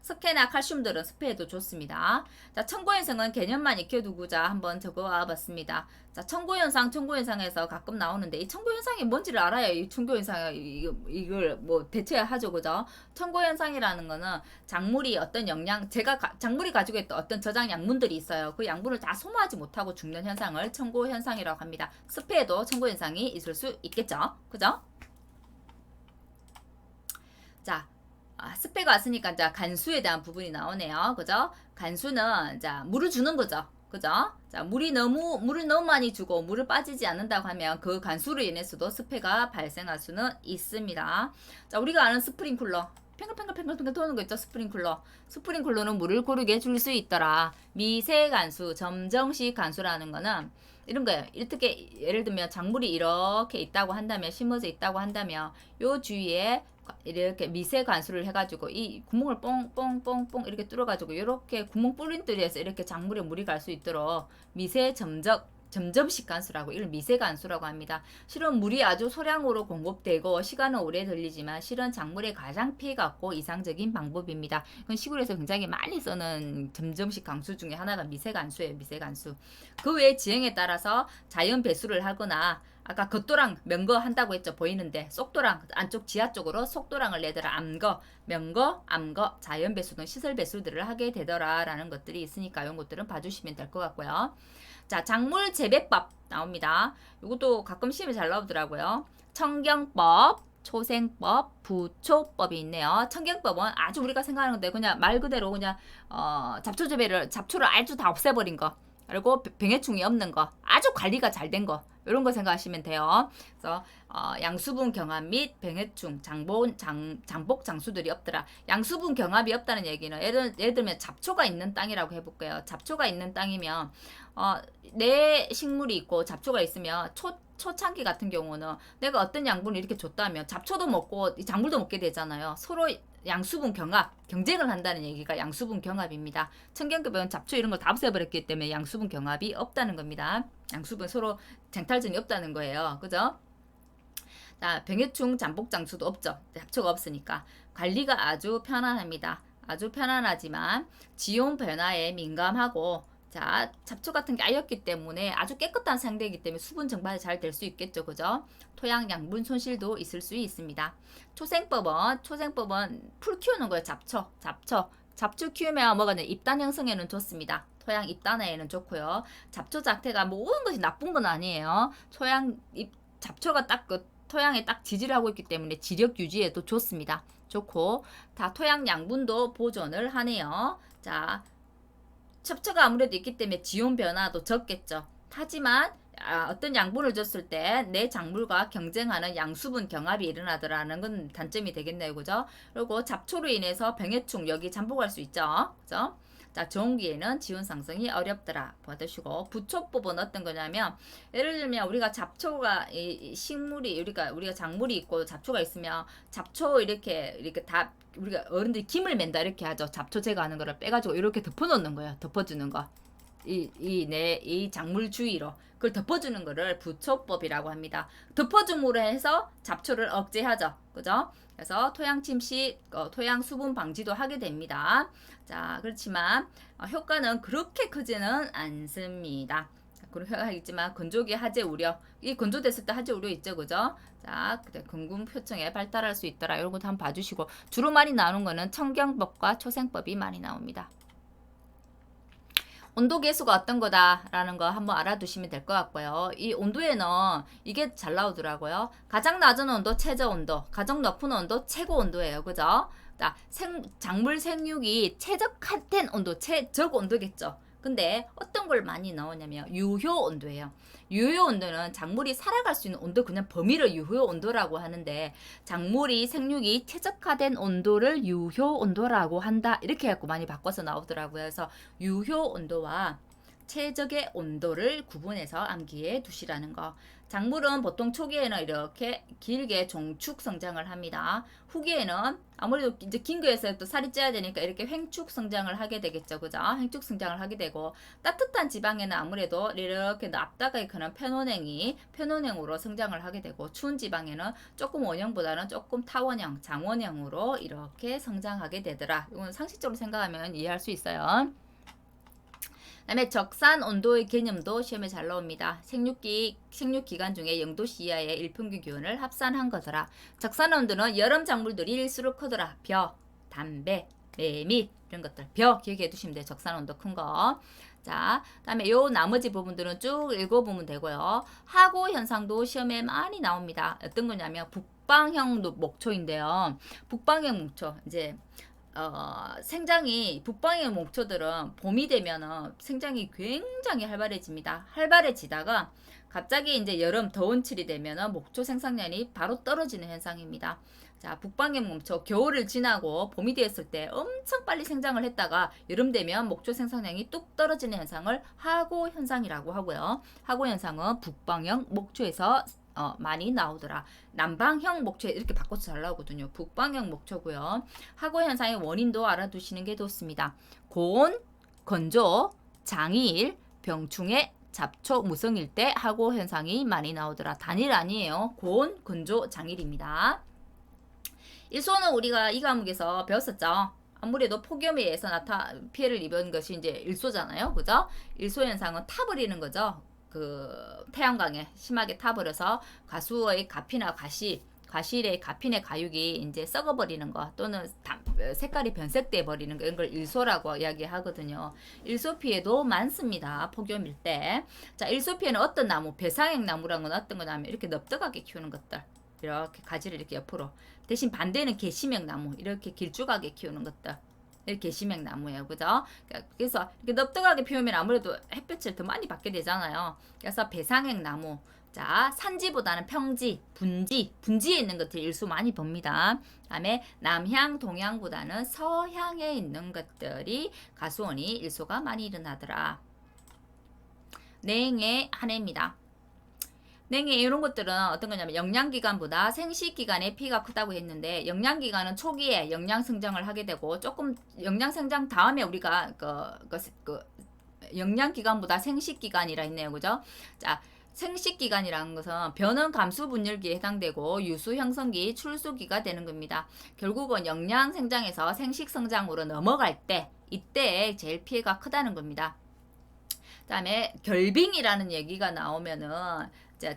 석회나 칼슘들은 습해에도 좋습니다. 자, 청고현상은 개념만 익혀두고자 한번 적어와 봤습니다. 자, 청고현상에서 가끔 나오는데 이 청고현상이 뭔지를 알아야 이 청고현상 이걸 대체하죠. 그죠? 청고현상이라는 거는 작물이 어떤 작물이 가지고 있던 어떤 저장 양분들이 있어요. 그 양분을 다 소모하지 못하고 죽는 현상을 청고현상이라고 합니다. 습해에도 청고현상이 있을 수 있겠죠. 그죠? 자, 습해가 왔으니까 자, 간수에 대한 부분이 나오네요. 그죠? 간수는 자, 물을 주는 거죠. 그죠? 자, 물을 너무 많이 주고 물을 빠지지 않는다고 하면 그 간수로 인해서도 습해가 발생할 수는 있습니다. 자, 우리가 아는 스프링클러 팽글팽글팽글팽글 도는 거 있죠. 스프링클러는 물을 고르게 줄 수 있더라. 미세간수, 점정식 간수라는 거는 이런 거예요. 이렇게 예를 들면 작물이 이렇게 있다고 한다면, 심어져 있다고 한다면 요 주위에 이렇게 미세 간수를 해가지고 이 구멍을 뽕뽕뽕뽕 이렇게 뚫어가지고 이렇게 구멍 뚫린 뜰에서 이렇게 작물에 물이 갈 수 있도록 미세 점점식 간수라고, 이걸 미세 간수라고 합니다. 실은 물이 아주 소량으로 공급되고 시간은 오래 걸리지만 실은 작물에 가장 피해가 없고 이상적인 방법입니다. 이건 시골에서 굉장히 많이 쓰는 점점식 강수 중에 하나가 미세 간수예요. 미세 간수. 그 외에 지형에 따라서 자연 배수를 하거나 아까 겉도랑 면거 한다고 했죠. 보이는데 속도랑 안쪽 지하 쪽으로 속도랑을 내더라. 암거, 면거, 암거, 자연 배수 등 시설 배수들을 하게 되더라라는 것들이 있으니까 이런 것들은 봐주시면 될 것 같고요. 자, 작물 재배법 나옵니다. 이것도 가끔 시험에 잘 나오더라고요. 청경법, 초생법, 부초법이 있네요. 청경법은 아주 우리가 생각하는 건데 그냥 말 그대로 그냥 잡초를 아주 다 없애버린 거, 그리고 병해충이 없는 거, 아주 관리가 잘 된 거, 이런 거 생각하시면 돼요. 그래서 양수분 경합 및 병해충, 장복 장수들이 없더라. 양수분 경합이 없다는 얘기는 예를 들면 잡초가 있는 땅이라고 해볼게요. 잡초가 있는 땅이면 내 식물이 있고 잡초가 있으면 초창기 같은 경우는 내가 어떤 양분을 이렇게 줬다면 잡초도 먹고 작물도 먹게 되잖아요. 서로 양수분 경합, 경쟁을 한다는 얘기가 양수분 경합입니다. 청경급은 잡초 이런 걸 다 없애버렸기 때문에 양수분 경합이 없다는 겁니다. 양수분 서로 쟁탈전이 없다는 거예요. 그죠? 자, 병해충, 잠복장수도 없죠. 잡초가 없으니까. 관리가 아주 편안합니다. 아주 편안하지만 지온 변화에 민감하고, 자, 잡초 같은 게 아예 없기 때문에 아주 깨끗한 상태이기 때문에 수분 정발이 잘 될 수 있겠죠. 그죠? 토양 양분 손실도 있을 수 있습니다. 초생법은 풀 키우는 거예요. 잡초 키우면 뭐가 돼? 잎단 형성에는 좋습니다. 토양 잎단에는 좋고요. 잡초 자체가 모든 것이 나쁜 건 아니에요. 잡초가 딱 그 토양에 딱 지지를 하고 있기 때문에 지력 유지에도 좋습니다. 좋고, 다 토양 양분도 보존을 하네요. 자, 잡초가 아무래도 있기 때문에 지온 변화도 적겠죠. 하지만 어떤 양분을 줬을 때 내 작물과 경쟁하는 양수분 경합이 일어나더라는 건 단점이 되겠네요. 그죠? 그리고 잡초로 인해서 병해충 여기 잠복할 수 있죠. 그죠? 자, 저온기에는 지온 상승이 어렵더라. 받으시고, 부초법은 어떤 거냐면 예를 들면 우리가 잡초가 식물이 우리가 작물이 있고 잡초가 있으면 잡초 이렇게 다 우리가 어른들이 김을 맨다 이렇게 하죠. 잡초 제거하는 거를 빼가지고 이렇게 덮어놓는 거예요. 덮어주는 거. 이 작물 주위로 그걸 덮어주는 거를 부초법이라고 합니다. 덮어줌으로 해서 잡초를 억제하죠. 그죠? 그래서 토양 침식, 토양 수분 방지도 하게 됩니다. 자, 그렇지만 효과는 그렇게 크지는 않습니다. 그런 효과가 있지만 건조기 화재 우려, 이 건조됐을 때 화재 우려 있죠. 그죠? 자, 그때 근군 표층에 발달할 수 있더라. 이런 것도 한번 봐주시고, 주로 많이 나오는 거는 청경법과 초생법이 많이 나옵니다. 온도 계수가 어떤 거다라는 거 한번 알아두시면 될 것 같고요. 이 온도에는 이게 잘 나오더라고요. 가장 낮은 온도 최저 온도, 가장 높은 온도 최고 온도예요. 그죠? 자, 작물 생육이 최적화된 온도, 최적 온도겠죠. 근데 어떤 걸 많이 나오냐면 유효 온도예요. 유효 온도는 작물이 살아갈 수 있는 온도, 그냥 범위를 유효 온도라고 하는데, 작물이 생육이 최적화된 온도를 유효 온도라고 한다. 이렇게 해갖고 많이 바꿔서 나오더라고요. 그래서 유효 온도와 최적의 온도를 구분해서 암기해 두시라는 거. 작물은 보통 초기에는 이렇게 길게 종축 성장을 합니다. 후기에는 아무래도 이제 긴 거에서 또 살이 쪄야 되니까 이렇게 횡축 성장을 하게 되겠죠. 그죠? 횡축 성장을 하게 되고, 따뜻한 지방에는 아무래도 이렇게 납다가 크는 편원형으로 성장을 하게 되고, 추운 지방에는 조금 원형보다는 조금 타원형, 장원형으로 이렇게 성장하게 되더라. 이건 상식적으로 생각하면 이해할 수 있어요. 그다음에 적산 온도의 개념도 시험에 잘 나옵니다. 생육 기간 중에 0도씨 이하의 일평균 기온을 합산한 거더라. 적산 온도는 여름 작물들일수록 크더라. 벼, 담배, 매미 이런 것들. 벼 기억해 두시면 돼요. 적산 온도 큰 거. 자, 그다음에 요 나머지 부분들은 쭉 읽어보면 되고요. 하고 현상도 시험에 많이 나옵니다. 어떤 거냐면 북방형 목초인데요. 북방형 목초 이제 생장이 북방의 목초들은 봄이 되면은 생장이 굉장히 활발해집니다. 활발해지다가 갑자기 이제 여름 더운 칠이 되면은 목초 생산량이 바로 떨어지는 현상입니다. 자, 북방형 목초 겨울을 지나고 봄이 되었을 때 엄청 빨리 생장을 했다가 여름 되면 목초 생산량이 뚝 떨어지는 현상을 하고 현상이라고 하고요. 하고 현상은 북방형 목초에서 많이 나오더라. 남방형 목초 이렇게 바꿔서 잘 나오거든요. 북방형 목초고요. 하고 현상의 원인도 알아두시는 게 좋습니다. 고온, 건조, 장일, 병충해, 잡초, 무성일 때 하고 현상이 많이 나오더라. 단일 아니에요. 고온, 건조, 장일입니다. 일소는 우리가 이 과목에서 배웠었죠. 아무래도 폭염에 의해서 피해를 입은 것이 이제 일소잖아요. 그죠? 일소 현상은 타버리는 거죠. 그 태양광에 심하게 타버려서 가수의 가피나 과실의 가핀의 가육이 이제 썩어버리는 거 또는 색깔이 변색돼 버리는 거 이런 걸 일소라고 이야기하거든요. 일소 피해도 많습니다. 폭염일 때. 자, 일소 피해는 어떤 나무, 배상액 나무라는 건 어떤 거냐면 이렇게 넙득하게 키우는 것들. 이렇게 가지를 이렇게 옆으로. 대신 반대는 개시맥 나무 이렇게 길쭉하게 키우는 것들. 이렇게 개시맥 나무예요. 그죠? 그래서 이렇게 넙득하게 피우면 아무래도 햇볕을 더 많이 받게 되잖아요. 그래서 배상액 나무. 자, 산지보다는 평지, 분지에 있는 것들 일소 많이 봅니다. 다음에 남향, 동향보다는 서향에 있는 것들이 가수원이 일소가 많이 일어나더라. 냉해, 한해입니다. 냉해 이런 것들은 어떤 거냐면 영양기간보다 생식기간에 피해가 크다고 했는데 영양기간은 초기에 영양성장을 하게 되고 조금 영양성장 다음에 우리가 영양기간보다 생식기간이라 했네요. 그죠? 자, 생식기간이라는 것은 변은 감수 분열기에 해당되고 유수 형성기 출수기가 되는 겁니다. 결국은 영양생장에서 생식성장으로 넘어갈 때 이때 제일 피해가 크다는 겁니다. 그 다음에 결빙이라는 얘기가 나오면은 자,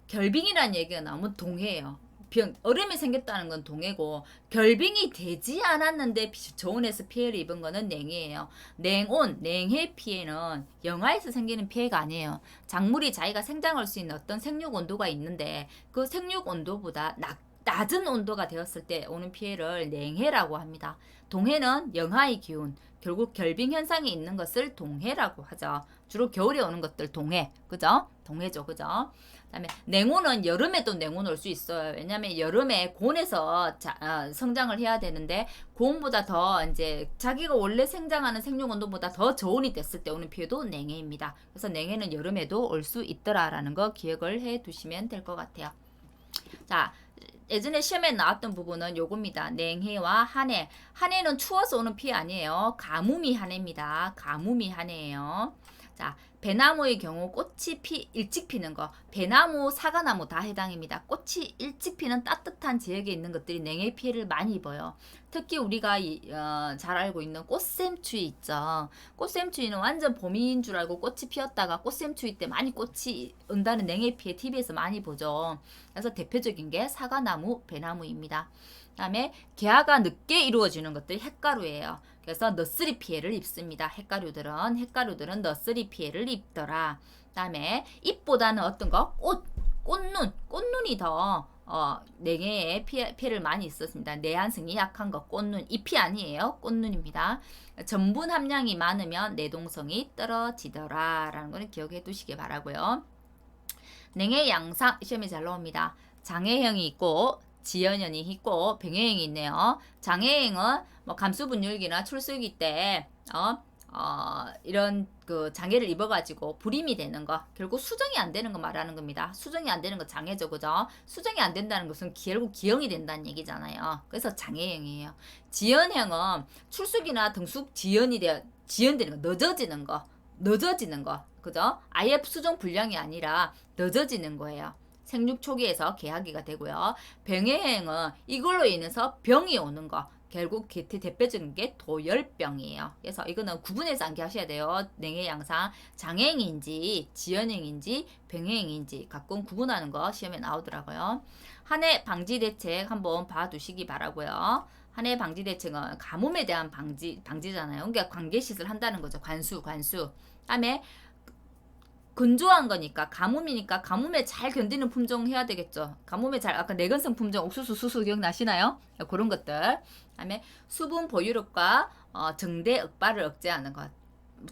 결빙이라는 얘기가 나오면 동해예요. 얼음이 생겼다는 건 동해고 결빙이 되지 않았는데 저온에서 피해를 입은 거는 냉해예요. 냉해 피해는 영하에서 생기는 피해가 아니에요. 작물이 자기가 생장할 수 있는 어떤 생육 온도가 있는데 그 생육 온도보다 낮은 온도가 되었을 때 오는 피해를 냉해라고 합니다. 동해는 영하의 기온, 결국 결빙 현상이 있는 것을 동해라고 하죠. 주로 겨울에 오는 것들 동해, 그죠? 동해죠, 그죠? 그다음에 냉온은 여름에도 냉온 올 수 있어요. 왜냐하면 여름에 고온에서 성장을 해야 되는데 고온보다 더 이제 자기가 원래 생장하는 생육 온도보다 더 저온이 됐을 때 오는 피해도 냉해입니다. 그래서 냉해는 여름에도 올 수 있더라라는 거 기억을 해 두시면 될 것 같아요. 자, 예전에 시험에 나왔던 부분은 요겁니다. 냉해와 한해. 한해는 추워서 오는 피해 아니에요. 가뭄이 한해입니다. 가뭄이 한해예요. 자, 배나무의 경우 꽃이 일찍 피는 거. 배나무, 사과나무 다 해당입니다. 꽃이 일찍 피는 따뜻한 지역에 있는 것들이 냉해 피해를 많이 입어요. 특히 우리가 잘 알고 있는 꽃샘추위 있죠. 꽃샘추위는 완전 봄인 줄 알고 꽃이 피었다가 꽃샘추위 때 많이 꽃이 온다는 냉해 피해 TV에서 많이 보죠. 그래서 대표적인 게 사과나무, 배나무입니다. 그다음에 개화가 늦게 이루어지는 것들이 핵가루예요. 그래서 너스리 피해를 입습니다. 핵가루들은 너스리 피해를 입더라. 그다음에 잎보다는 어떤 거? 꽃눈이 더 냉해에 피해를 많이 있었습니다. 내한성이 약한 거 꽃눈, 잎이 아니에요. 꽃눈입니다. 전분 함량이 많으면 내동성이 떨어지더라 라는 거는 기억해 두시기 바라고요. 냉해 양상 시험에 잘 나옵니다. 장해형이 있고 지연형이 있고 병해형이 있네요. 장해형은 뭐 감수분열기나 출수기 때 이런 그 장애를 입어가지고 불임이 되는 거, 결국 수정이 안 되는 거 말하는 겁니다. 수정이 안 되는 거 장애죠, 그죠? 수정이 안 된다는 것은 결국 기형이 된다는 얘기잖아요. 그래서 장애형이에요. 지연형은 출수기나 등수 지연되는 거, 늦어지는 거, 그죠? 아예 수정 불량이 아니라 늦어지는 거예요. 생육 초기에서 개하기가 되고요. 병해행은 이걸로 인해서 병이 오는 거. 결국 대표적인 게 도열병이에요. 그래서 이거는 구분해서 암기하셔야 돼요. 냉해 양상 장해행인지 지연행인지 병해행인지 가끔 구분하는 거 시험에 나오더라고요. 한해 방지 대책 한번 봐두시기 바라고요. 한해 방지 대책은 가뭄에 대한 방지잖아요. 그러니까 관계시설 한다는 거죠. 관수. 다음에 건조한 거니까 가뭄이니까 가뭄에 잘 견디는 품종 해야 되겠죠. 가뭄에 잘 아까 내건성 품종 옥수수 수수 기억나시나요? 그런 것들. 그다음에 수분 보유력과 정대 억발을 억제하는 것.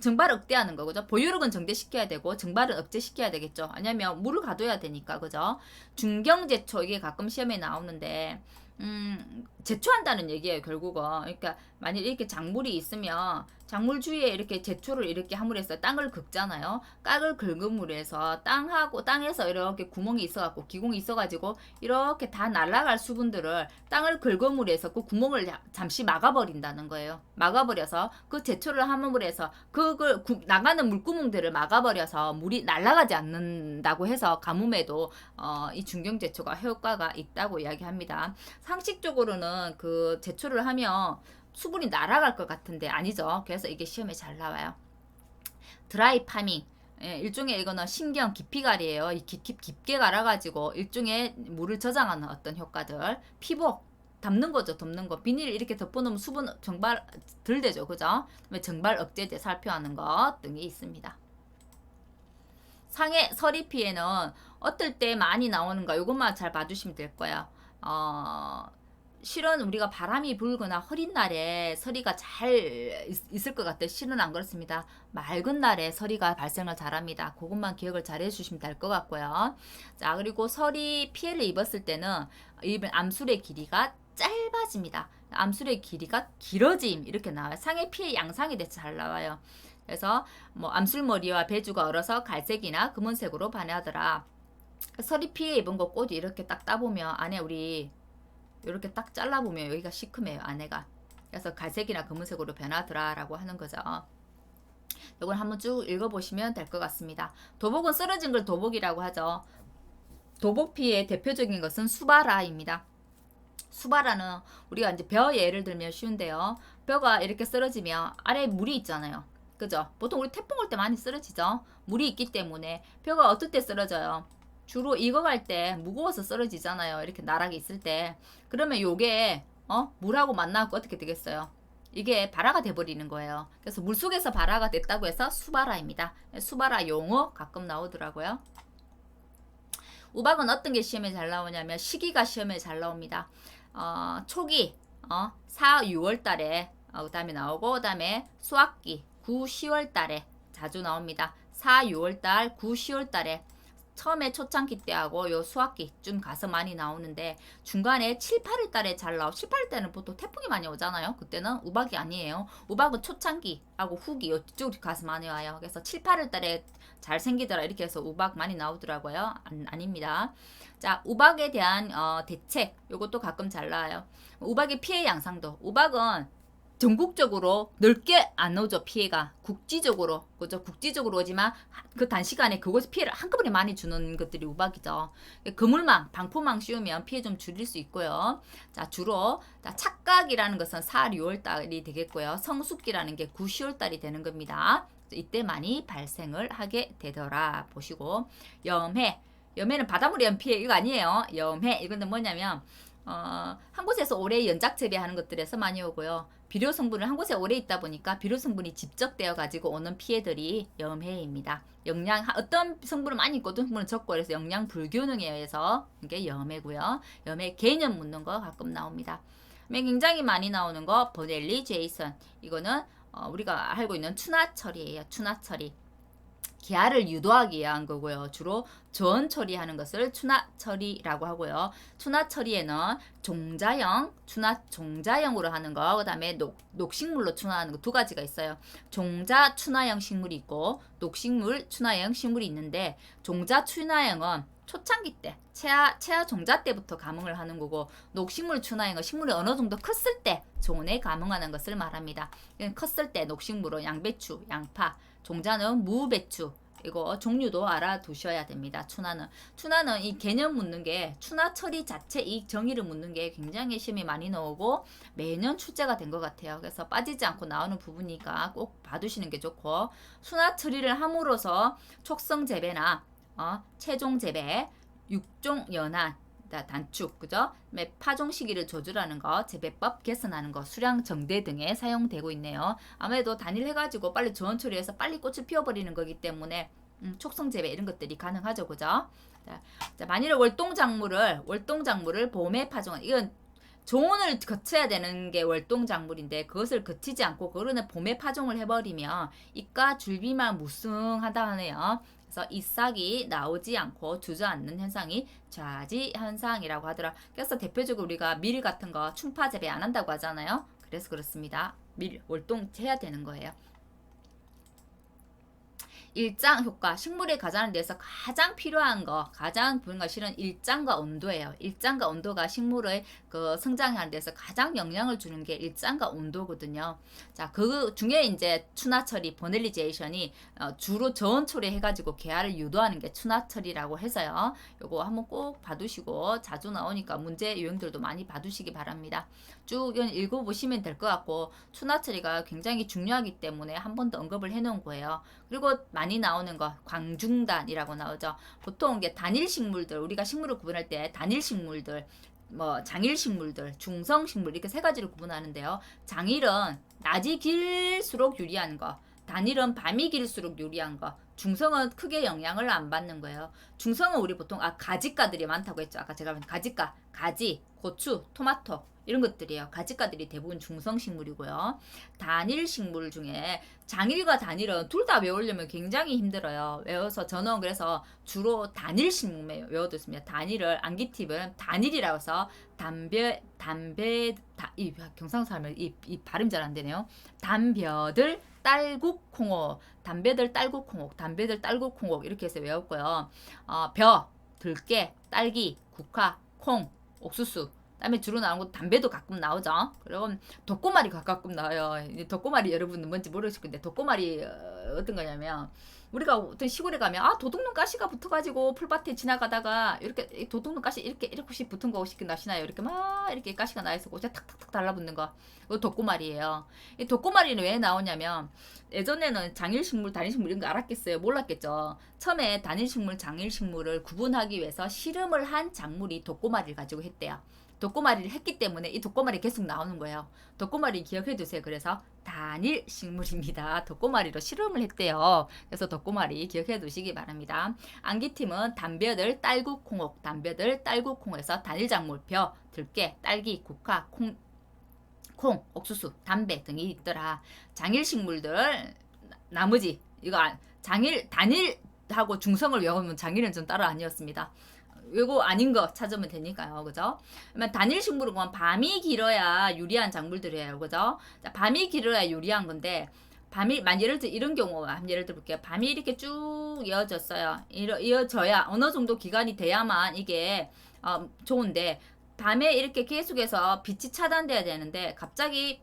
정발을 억제하는 거 그죠? 보유력은 정대시켜야 되고 정발은 억제시켜야 되겠죠. 왜냐면 물을 가둬야 되니까 그죠? 중경제초 이게 가끔 시험에 나오는데 제초한다는 얘기예요, 결국은. 그러니까 만약 이렇게 작물이 있으면 작물 주위에 이렇게 제초를 이렇게 함으로 해서 땅을 긁잖아요. 땅을 긁음으로 해서 땅에서 이렇게 구멍이 있어갖고 기공이 있어가지고 이렇게 다 날아갈 수분들을 땅을 긁음으로 해서 그 구멍을 잠시 막아버린다는 거예요. 막아버려서 그 제초를 함으로 해서 그걸 나가는 물구멍들을 막아버려서 물이 날아가지 않는다고 해서 가뭄에도 이 중경제초가 효과가 있다고 이야기합니다. 상식적으로는 그 제초를 하면 수분이 날아갈 것 같은데 아니죠. 그래서 이게 시험에 잘 나와요. 드라이 파밍. 예, 일종의 이거는 신경 깊이갈이에요. 깊게 갈아가지고 일종의 물을 저장하는 어떤 효과들. 피복. 담는 거죠, 덮는 거. 비닐을 이렇게 덮어놓으면 수분 정발 덜 되죠, 그죠? 정발 억제제 살펴하는 것 등이 있습니다. 상해 서리피에는 어떨 때 많이 나오는가, 이것만 잘 봐주시면 될 거예요. 실은 우리가 바람이 불거나 흐린 날에 서리가 잘 있을 것 같아요. 실은 안 그렇습니다. 맑은 날에 서리가 발생을 잘합니다. 그것만 기억을 잘 해주시면 될 것 같고요. 자, 그리고 서리 피해를 입었을 때는 암술의 길이가 짧아집니다. 암술의 길이가 길어짐 이렇게 나와요. 상해 피해 양상이 돼서 잘 나와요. 그래서 뭐 암술머리와 배주가 얼어서 갈색이나 금은색으로 반해하더라. 서리 피해 입은 거 꽃이 이렇게 딱 따보면 안에 우리 이렇게 딱 잘라보면 여기가 시큼해요, 안에가. 그래서 갈색이나 검은색으로 변하더라 라고 하는 거죠. 이걸 한번 쭉 읽어보시면 될 것 같습니다. 도복은 쓰러진 걸 도복이라고 하죠. 도복 피해의 대표적인 것은 수바라입니다. 수바라는 우리가 이제 벼 예를 들면 쉬운데요. 벼가 이렇게 쓰러지면 아래에 물이 있잖아요. 그죠? 보통 우리 태풍 올 때 많이 쓰러지죠. 물이 있기 때문에 벼가 어떨 때 쓰러져요? 주로 익어갈 때 무거워서 쓰러지잖아요. 이렇게 나락이 있을 때. 그러면 요게 물하고 만나고 어떻게 되겠어요? 이게 발화가 돼버리는 거예요. 그래서 물속에서 발화가 됐다고 해서 수발화입니다. 수발화 용어 가끔 나오더라고요. 우박은 어떤 게 시험에 잘 나오냐면 시기가 시험에 잘 나옵니다. 초기 4, 6월 달에 그 다음에 나오고 그 다음에 수학기 9, 10월 달에 자주 나옵니다. 4, 6월 달, 9, 10월 달에 처음에 초창기 때하고 요 수학기쯤 가서 많이 나오는데 중간에 7, 8월 달에 잘 나오고 7, 8월 때는 보통 태풍이 많이 오잖아요. 그때는 우박이 아니에요. 우박은 초창기하고 후기 이쪽 가서 많이 와요. 그래서 7, 8월 달에 잘 생기더라 이렇게 해서 우박 많이 나오더라고요. 아닙니다. 자, 우박에 대한 대책 요것도 가끔 잘 나와요. 우박의 피해 양상도. 우박은 전국적으로 넓게 안 오죠, 피해가. 국지적으로, 그죠? 국지적으로 오지만 그 단시간에 그곳에 피해를 한꺼번에 많이 주는 것들이 우박이죠. 그물망, 방포망 씌우면 피해 좀 줄일 수 있고요. 자, 주로, 착각이라는 것은 4, 6월 달이 되겠고요. 성숙기라는 게 9, 10월 달이 되는 겁니다. 이때 많이 발생을 하게 되더라. 보시고. 염해. 염해는 바닷물에 연 피해, 이거 아니에요. 염해. 이건 뭐냐면, 한 곳에서 오래 연작 재배하는 것들에서 많이 오고요. 비료 성분을 한 곳에 오래 있다 보니까 비료 성분이 집적되어 가지고 오는 피해들이 염해입니다. 어떤 성분은 많이 있고 어떤 성분은 적고 그래서 영양 불균형에 의해서 이게 염해고요. 염해 개념 묻는 거 가끔 나옵니다. 굉장히 많이 나오는 거 버넬리, 제이슨. 이거는 우리가 알고 있는 추나 처리예요. 추나 처리. 기아를 유도하기 위한 거고요. 주로 저온 처리하는 것을 추나 처리라고 하고요. 추나 처리에는 종자형으로 하는 거, 그 다음에 녹식물로 추나하는 거 두 가지가 있어요. 종자 추나형 식물이 있고 녹식물 추나형 식물이 있는데 종자 추나형은 초창기 때 체화 종자 때부터 감응을 하는 거고 녹식물 추나형은 식물이 어느 정도 컸을 때 종에 감응하는 것을 말합니다. 컸을 때 녹식물은 양배추, 양파, 종자는 무배추. 이거 종류도 알아두셔야 됩니다. 추나는 이 개념 묻는 게 추나 처리 자체 이 정의를 묻는 게 굉장히 시험이 많이 나오고 매년 출제가 된 것 같아요. 그래서 빠지지 않고 나오는 부분이니까 꼭 봐두시는 게 좋고 추나 처리를 함으로써 촉성 재배나 체종 재배, 육종 연한 단축, 그죠? 파종 시기를 조절하는 거, 재배법 개선하는 거, 수량 정대 등에 사용되고 있네요. 아무래도 단일해가지고 빨리 저온 처리해서 빨리 꽃을 피워버리는 거기 때문에 촉성 재배 이런 것들이 가능하죠, 그죠? 자, 만일 월동 작물을 봄에 파종한 이건 종온을 거쳐야 되는 게 월동 작물인데 그것을 거치지 않고 그거는 봄에 파종을 해버리면 잎과 줄기만 무성하다 하네요. 그래서 이 싹이 나오지 않고 주저앉는 현상이 좌지 현상이라고 하더라. 그래서 대표적으로 우리가 밀 같은 거 충파 재배 안 한다고 하잖아요. 그래서 그렇습니다. 밀 월동해야 되는 거예요. 일장 효과, 식물의 가자는 데서 가장 필요한 거, 가장 필요한 것은 일장과 온도예요. 일장과 온도가 식물의 그 성장하는 데서 가장 영향을 주는 게 일장과 온도거든요. 자, 그 중에 이제 추나 처리, 버넬리제이션이 주로 저온 처리해가지고 개화를 유도하는 게 추나 처리라고 해서요. 요거 한번 꼭 봐두시고 자주 나오니까 문제 유형들도 많이 봐두시기 바랍니다. 쭉 읽어보시면 될 것 같고 추나 처리가 굉장히 중요하기 때문에 한 번 더 언급을 해놓은 거예요. 그리고 많이 나오는 거 광중단이라고 나오죠. 보통 이게 단일 식물들 우리가 식물을 구분할 때 단일 식물들 뭐 장일 식물들 중성 식물 이렇게 세 가지를 구분하는데요. 장일은 낮이 길수록 유리한 거, 단일은 밤이 길수록 유리한 거, 중성은 크게 영향을 안 받는 거예요. 중성은 우리 보통 가지과들이 많다고 했죠. 아까 제가 가지과, 가지, 고추, 토마토 이런 것들이에요. 가지과들이 대부분 중성식물이고요. 단일 식물 중에 장일과 단일은 둘 다 외우려면 굉장히 힘들어요. 외워서 저는 그래서 주로 단일 식물만 외워뒀습니다. 단일을 암기 팁은 단일이라고 해서 이 경상도 하면 이 발음 잘 안 되네요. 담벼들 딸국콩옥, 담배들 딸국콩옥, 담배들 딸국콩옥 이렇게 해서 외웠고요. 벼, 들깨, 딸기, 국화, 콩, 옥수수. 그다음에 주로 나오는 거 담배도 가끔 나오죠. 그럼 독고말이 가끔 나와요. 독고말이 여러분은 뭔지 모르실 건데 독고말이 어떤 거냐면 우리가 어떤 시골에 가면 도둑놈 가시가 붙어가지고 풀밭에 지나가다가 이렇게 도둑놈 가시 이렇게 혹시 붙은 거 혹시 나시나요? 이렇게 막 이렇게 가시가 나 있어 고자 탁탁탁 달라붙는 거 이거 독고말이에요. 이 독고말이는 왜 나오냐면 예전에는 장일식물, 단일식물 이런 거 알았겠어요? 몰랐겠죠. 처음에 단일식물, 장일식물을 구분하기 위해서 실험을 한 작물이 독고말을 가지고 했대요. 독고마리를 했기 때문에 이 독고마리 계속 나오는 거예요. 독고마리 기억해 두세요. 그래서 단일 식물입니다. 독고마리로 실험을 했대요. 그래서 독고마리 기억해 두시기 바랍니다. 암기팀은 담벼들 딸국콩옥, 담벼들 딸국콩에서 단일 작물, 벼, 들깨, 딸기, 국화, 콩, 옥수수, 담배 등이 있더라. 장일 식물들 나머지 이거 단일하고 중성을 외우면 장일은 좀 따로 아니었습니다. 이거 아닌 거 찾으면 되니까요. 그죠? 그러면 단일 식물은 밤이 길어야 유리한 작물들이에요. 그죠? 자, 밤이 길어야 유리한 건데 밤이 예를 들어 이런 경우 예를 들어 볼게요. 밤이 이렇게 쭉 이어졌어요. 이어져야 어느 정도 기간이 돼야만 이게 좋은데 밤에 이렇게 계속해서 빛이 차단돼야 되는데 갑자기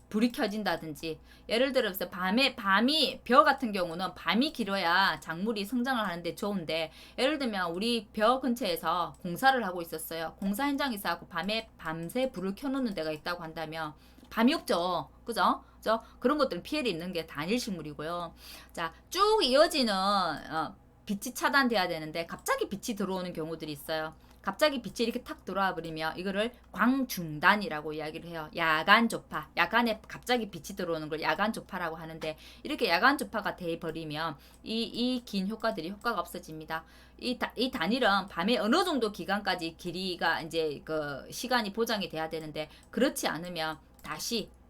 불이 켜진다든지 예를 들어서 밤이 벼 같은 경우는 밤이 길어야 작물이 성장을 하는데 좋은데 예를 들면 우리 벼 근처에서 공사를 하고 있었어요. 공사 현장에서 하고 밤새 불을 켜놓는 데가 있다고 한다면 밤이 없죠. 그죠? 그런 것들은 피해를 입는 게 단일식물이고요. 자, 쭉 이어지는 빛이 차단돼야 되는데 갑자기 빛이 들어오는 경우들이 있어요. 갑자기 빛이 이렇게 탁 들어와 버리면 이거를 광중단이라고 이야기를 해요. 야간 조파. 야간에 갑자기 빛이 들어오는 걸 야간 조파라고 하는데 이렇게 야간 조파가 돼 버리면 이 긴 효과가 없어집니다. 이 단일은 밤에 어느 정도 기간까지 길이가 이제 그 시간이 보장이 돼야 되는데 그렇지 않으면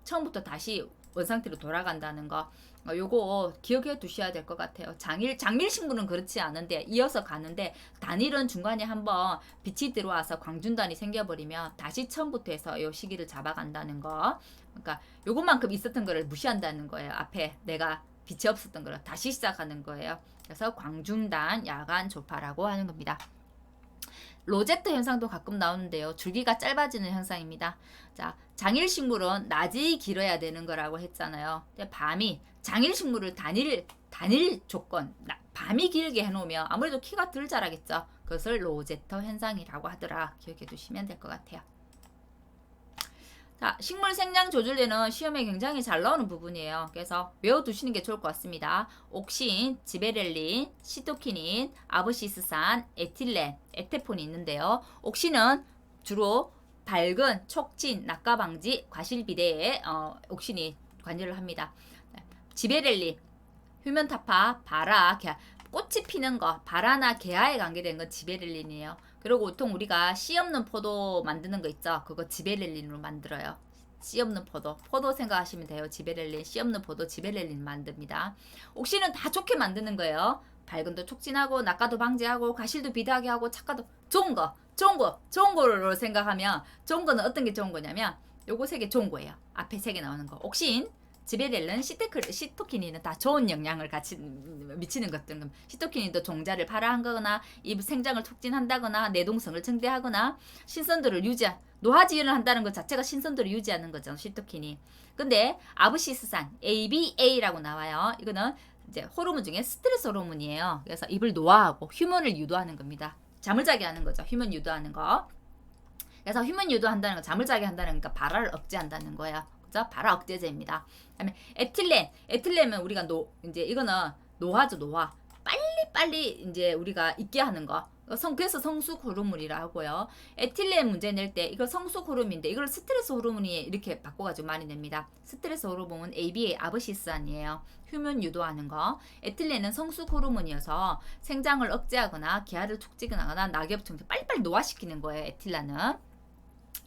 처음부터 다시 원상태로 돌아간다는 거. 요거 기억해 두셔야 될 것 같아요. 장밀식물은 그렇지 않은데 이어서 가는데 단일은 중간에 한번 빛이 들어와서 광준단이 생겨버리면 다시 처음부터 해서 요 시기를 잡아간다는 거. 그러니까 요것만큼 있었던 거를 무시한다는 거예요. 앞에 내가 빛이 없었던 거를 다시 시작하는 거예요. 그래서 광중단 야간 조파라고 하는 겁니다. 로제트 현상도 가끔 나오는데요. 줄기가 짧아지는 현상입니다. 자, 장일식물은 낮이 길어야 되는 거라고 했잖아요. 장일식물을 단일 조건, 밤이 길게 해놓으면 아무래도 키가 덜 자라겠죠. 그것을 로제트 현상이라고 하더라. 기억해 두시면 될 것 같아요. 자, 식물 생장 조절되는 시험에 굉장히 잘 나오는 부분이에요. 그래서 외워두시는 게 좋을 것 같습니다. 옥신, 지베렐린, 시토키닌, 아브시스산, 에틸렌, 에테폰이 있는데요. 옥신은 주로 밝은 촉진, 낙과 방지, 과실 비대에 옥신이 관여를 합니다. 지베렐린, 휴면타파, 바라, 꽃이 피는 거, 바라나 개화에 관계된 건 지베렐린이에요. 그리고 보통 우리가 씨 없는 포도 만드는 거 있죠. 그거 지베렐린으로 만들어요. 씨 없는 포도. 포도 생각하시면 돼요. 지베렐린. 씨 없는 포도 지베렐린 만듭니다. 옥시는 다 좋게 만드는 거예요. 발근도 촉진하고 낙가도 방지하고 가실도 비대하게 하고 착가도 좋은 거. 좋은 거로 생각하면 좋은 거는 어떤 게 좋은 거냐면 요거 세 개 좋은 거예요. 앞에 세 개 나오는 거. 옥신, 지베렐른, 시토키닌은 다 좋은 영향을 같이 미치는 것들. 시토키닌도 종자를 발화한거나 이 생장을 촉진한다거나 내동성을 증대하거나 신선도를 노화지연을 한다는 것 자체가 신선도를 유지하는 거죠. 시토키닌. 근데 아브시스산 ABA라고 나와요. 이거는 이제 호르몬 중에 스트레스 호르몬이에요. 그래서 입을 노화하고 휴먼을 유도하는 겁니다. 잠을 자게 하는 거죠. 휴먼 유도하는 거. 그래서 휴먼 유도한다는 거, 잠을 자게 한다는 거, 발화를 억제한다는 거예요. 그죠? 발화 억제제입니다. 그다음에 에틸렌은 우리가 이제 이거는 노화죠, 노화. 빨리 이제 우리가 있게 하는 거. 그래서 성숙 호르몬이라 하고요. 에틸렌 문제 낼 때 이거 성숙 호르몬인데 이걸 스트레스 호르몬이 이렇게 바꿔가지고 많이 냅니다. 스트레스 호르몬은 ABA 아브시스안이에요. 휴먼 유도하는 거. 에틸렌은 성숙 호르몬이어서 생장을 억제하거나 기하를 촉진하거나 낙엽 좀 빨리빨리 노화시키는 거예요. 에틸렌은.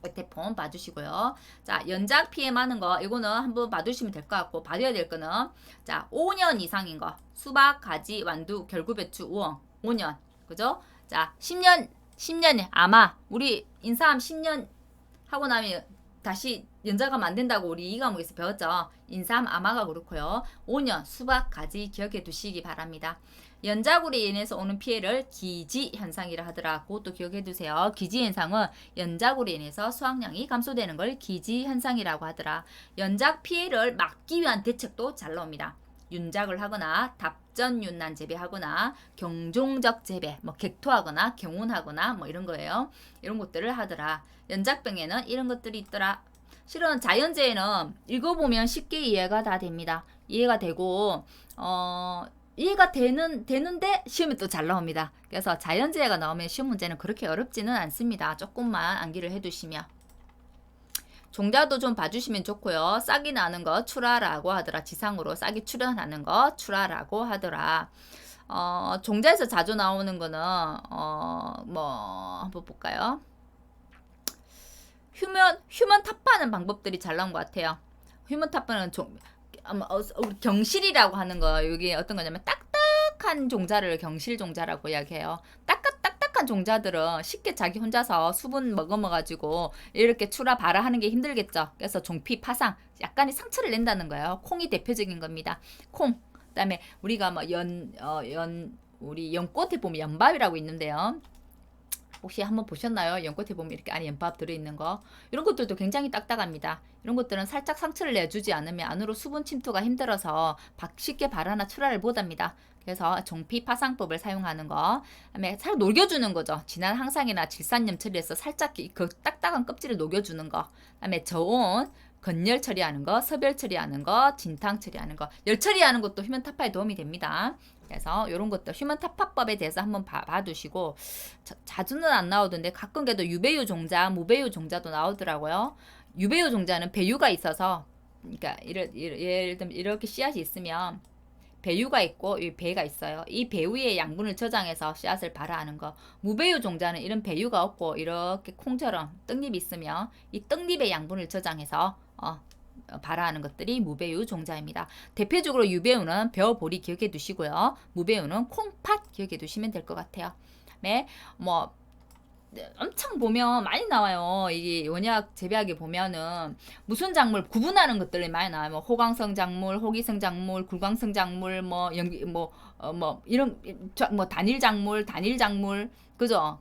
에테폰 봐주시고요. 자, 연작 피해 많은 거 이거는 한번 봐주시면 될 것 같고 봐줘야 될 거는 자 5년 이상인 거 수박, 가지, 완두, 결구배추, 우엉 5년 그죠? 자 10년에 아마 우리 인사함 10년 하고 나면 다시 연자가 안 된다고 우리 이 과목에서 배웠죠. 인삼, 아마가 그렇고요. 5년 수박, 가지 기억해 두시기 바랍니다. 연작으로 인해서 오는 피해를 기지 현상이라 하더라. 그것도 기억해 두세요. 기지 현상은 연작으로 인해서 수확량이 감소되는 걸 기지 현상이라고 하더라. 연작 피해를 막기 위한 대책도 잘 나옵니다. 윤작을 하거나 답전 윤난 재배하거나 경종적 재배, 뭐 객토하거나 경운하거나 뭐 이런 거예요. 이런 것들을 하더라. 연작병에는 이런 것들이 있더라. 실은 자연재해는 읽어보면 쉽게 이해가 다 됩니다. 이해가 되고 이해가 되는데 시험에 또 잘 나옵니다. 그래서 자연재해가 나오면 시험 문제는 그렇게 어렵지는 않습니다. 조금만 암기를 해두시면. 종자도 좀 봐주시면 좋고요. 싹이 나는 거 출하라고 하더라. 지상으로 싹이 출현하는 거 출하라고 하더라. 종자에서 자주 나오는 거는 뭐 한번 볼까요? 휴먼 타파하는 방법들이 잘 나온 것 같아요. 휴먼 타파는 경실이라고 하는 거 여기 어떤 거냐면 딱딱한 종자를 경실 종자라고 이야기해요. 딱딱한 종자들은 쉽게 자기 혼자서 수분 먹어가지고 이렇게 출하 발화하는 게 힘들겠죠. 그래서 종피 파상 약간의 상처를 낸다는 거예요. 콩이 대표적인 겁니다. 콩. 그다음에 우리가 뭐 우리 연꽃에 보면 연밥이라고 있는데요. 혹시 한번 보셨나요? 연꽃에 보면 이렇게 안에 연밥 들어있는 거. 이런 것들도 굉장히 딱딱합니다. 이런 것들은 살짝 상처를 내주지 않으면 안으로 수분 침투가 힘들어서 쉽게 발화나 출하를 못합니다. 그래서 종피 파상법을 사용하는 거. 그다음에 살 녹여주는 거죠. 진한 항상이나 질산염 처리해서 살짝 그 딱딱한 껍질을 녹여주는 거. 그다음에 저온, 건열 처리하는 거, 섭열 처리하는 거, 진탕 처리하는 거. 열 처리하는 것도 휴먼 타파에 도움이 됩니다. 그래서 이런 것도 휴먼 타파법에 대해서 한번 봐두시고 자주는 안 나오던데 가끔 그래도 유배유 종자, 무배유 종자도 나오더라고요. 유배유 종자는 배유가 있어서 그러니까 예를 들면 이렇게 씨앗이 있으면 배유가 있고 이 배가 있어요. 이 배유의 양분을 저장해서 씨앗을 발화하는 거. 무배유 종자는 이런 배유가 없고 이렇게 콩처럼 떡잎이 있으면 이 떡잎의 양분을 저장해서 발화하는 것들이 무배유 종자입니다. 대표적으로 유배유는 벼보리 기억해 두시고요. 무배유는 콩팥 기억해 두시면 될 것 같아요. 네, 뭐 엄청 보면 많이 나와요. 이게 원약 재배하게 보면은 무슨 작물 구분하는 것들이 많이 나와요. 뭐 호광성 작물, 호기성 작물, 굴광성 작물, 뭐 연기 이런 단일 작물, 그죠?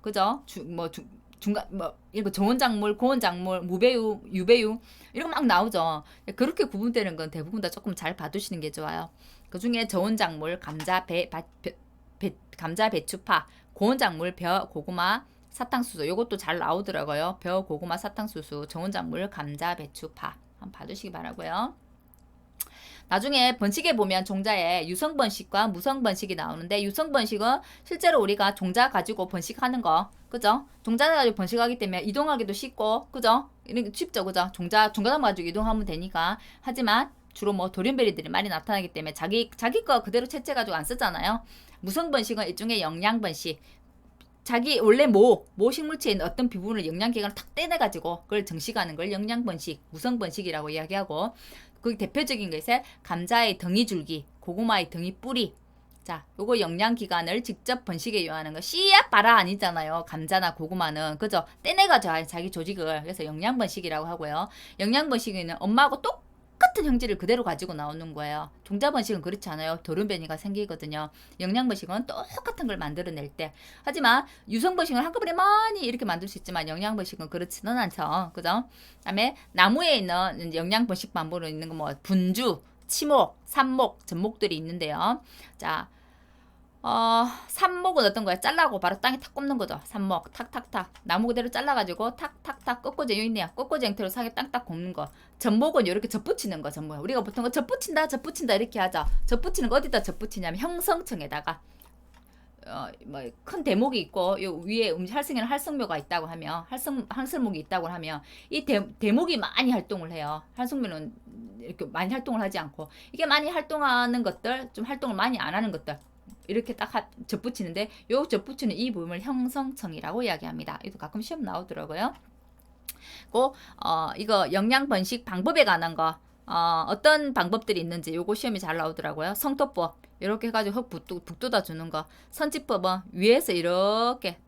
중간 이거 저온 작물, 고온 작물, 무배유, 유배유 이런 거 막 나오죠. 그렇게 구분되는 건 대부분 다 조금 잘 봐두시는 게 좋아요. 그 중에 저온 작물, 감자, 감자, 배추파, 고온 작물, 벼, 고구마, 사탕수수 이것도 잘 나오더라고요. 벼, 고구마, 사탕수수, 저온 작물, 감자, 배추파 한번 봐두시기 바라고요. 나중에 번식에 보면 종자에 유성 번식과 무성 번식이 나오는데 유성 번식은 실제로 우리가 종자 가지고 번식하는 거, 그죠? 종자 가지고 번식하기 때문에 이동하기도 쉽고, 그죠? 이런 쉽죠, 그죠? 종자담 가지고 이동하면 되니까. 하지만 주로 뭐 돌연변이들이 많이 나타나기 때문에 자기 거 그대로 채취해 가지고 안 쓰잖아요. 무성 번식은 일종의 영양 번식. 자기 원래 모 식물체에 있는 어떤 부분을 영양기관을 탁 떼내가지고 그걸 정식하는 걸 영양번식, 무성번식이라고 이야기하고, 그 대표적인 것에 감자의 덩이줄기, 고구마의 덩이 뿌리. 자, 요거 영양기관을 직접 번식에 이용하는 거. 씨앗 발화 아니잖아요. 감자나 고구마는. 그죠? 떼내가지고 자기 조직을. 그래서 영양번식이라고 하고요. 영양번식에는 엄마하고 똑같은 형질을 그대로 가지고 나오는 거예요. 종자번식은 그렇지 않아요. 돌연변이가 생기거든요. 영양번식은 똑같은 걸 만들어낼 때. 하지만 유성번식은 한꺼번에 많이 이렇게 만들 수 있지만 영양번식은 그렇지는 않죠. 그죠? 그다음에 나무에 있는 영양번식 방법으로 있는 거 뭐 분주, 치목, 삽목, 전목들이 있는데요. 자, 삽목은 어떤 거야? 잘라고 바로 땅에 탁 꼽는 거죠. 삽목, 탁탁탁. 나무 그대로 잘라가지고 탁탁탁 꺾어져 있네요. 꺾어져 형태로 상에 땅딱 꼽는 거. 전목은 이렇게 접붙이는 거, 전목. 우리가 보통 접붙인다, 접붙인다 이렇게 하죠. 접붙이는 거 어디다 접붙이냐면 형성층에다가. 큰 대목이 있고 요 위에 활성에는 활성묘가 있다고 하면 활성목이 있다고 하면 이 대목이 많이 활동을 해요. 활성묘는 이렇게 많이 활동을 하지 않고 이게 많이 활동하는 것들, 좀 활동을 많이 안 하는 것들 이렇게 딱 접붙이는데 요 접붙이는 이 부분을 형성층이라고 이야기합니다. 이거 가끔 시험 나오더라고요. 이거 영양 번식 방법에 관한 거 어떤 방법들이 있는지 요거 시험이 잘 나오더라고요. 성토법 이렇게 해가지고 흙 북돋아 주는 거. 선지법은 위에서 이렇게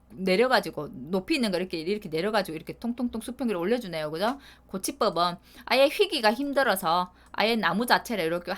내려가지고 높이 있는 거 이렇게 내려가지고 이렇게 통통통 수평기를 올려주네요. 그죠? 고치법은 아예 휘기가 힘들어서 아예 나무 자체를 이렇게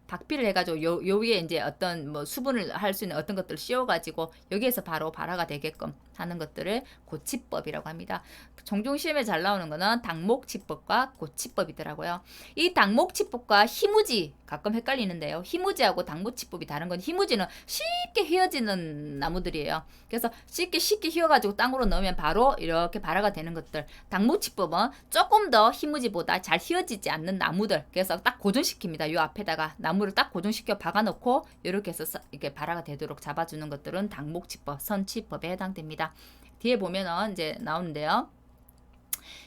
박피를 해가지고 요 위에 이제 어떤 뭐 수분을 할 수 있는 어떤 것들을 씌워가지고 여기에서 바로 발화가 되게끔 하는 것들을 고치법이라고 합니다. 종종 시험에 잘 나오는 거는 당목치법과 고치법이더라고요. 이 당목치법과 희무지 가끔 헷갈리는데요. 희무지하고 당목치법이 다른 건 희무지는 쉽게 휘어지는 나무들이에요. 그래서 쉽게 휘어가지고 땅으로 넣으면 바로 이렇게 발화가 되는 것들. 당목치법은 조금 더 희무지보다 잘 휘어지지 않는 나무들. 그래서 딱 고정시킵니다. 요 앞에다가 나무를 딱 고정시켜 박아놓고 이렇게 해서 이렇게 발화가 되도록 잡아주는 것들은 당목치법, 선치법에 해당됩니다. 뒤에 보면은 이제 나오는데요.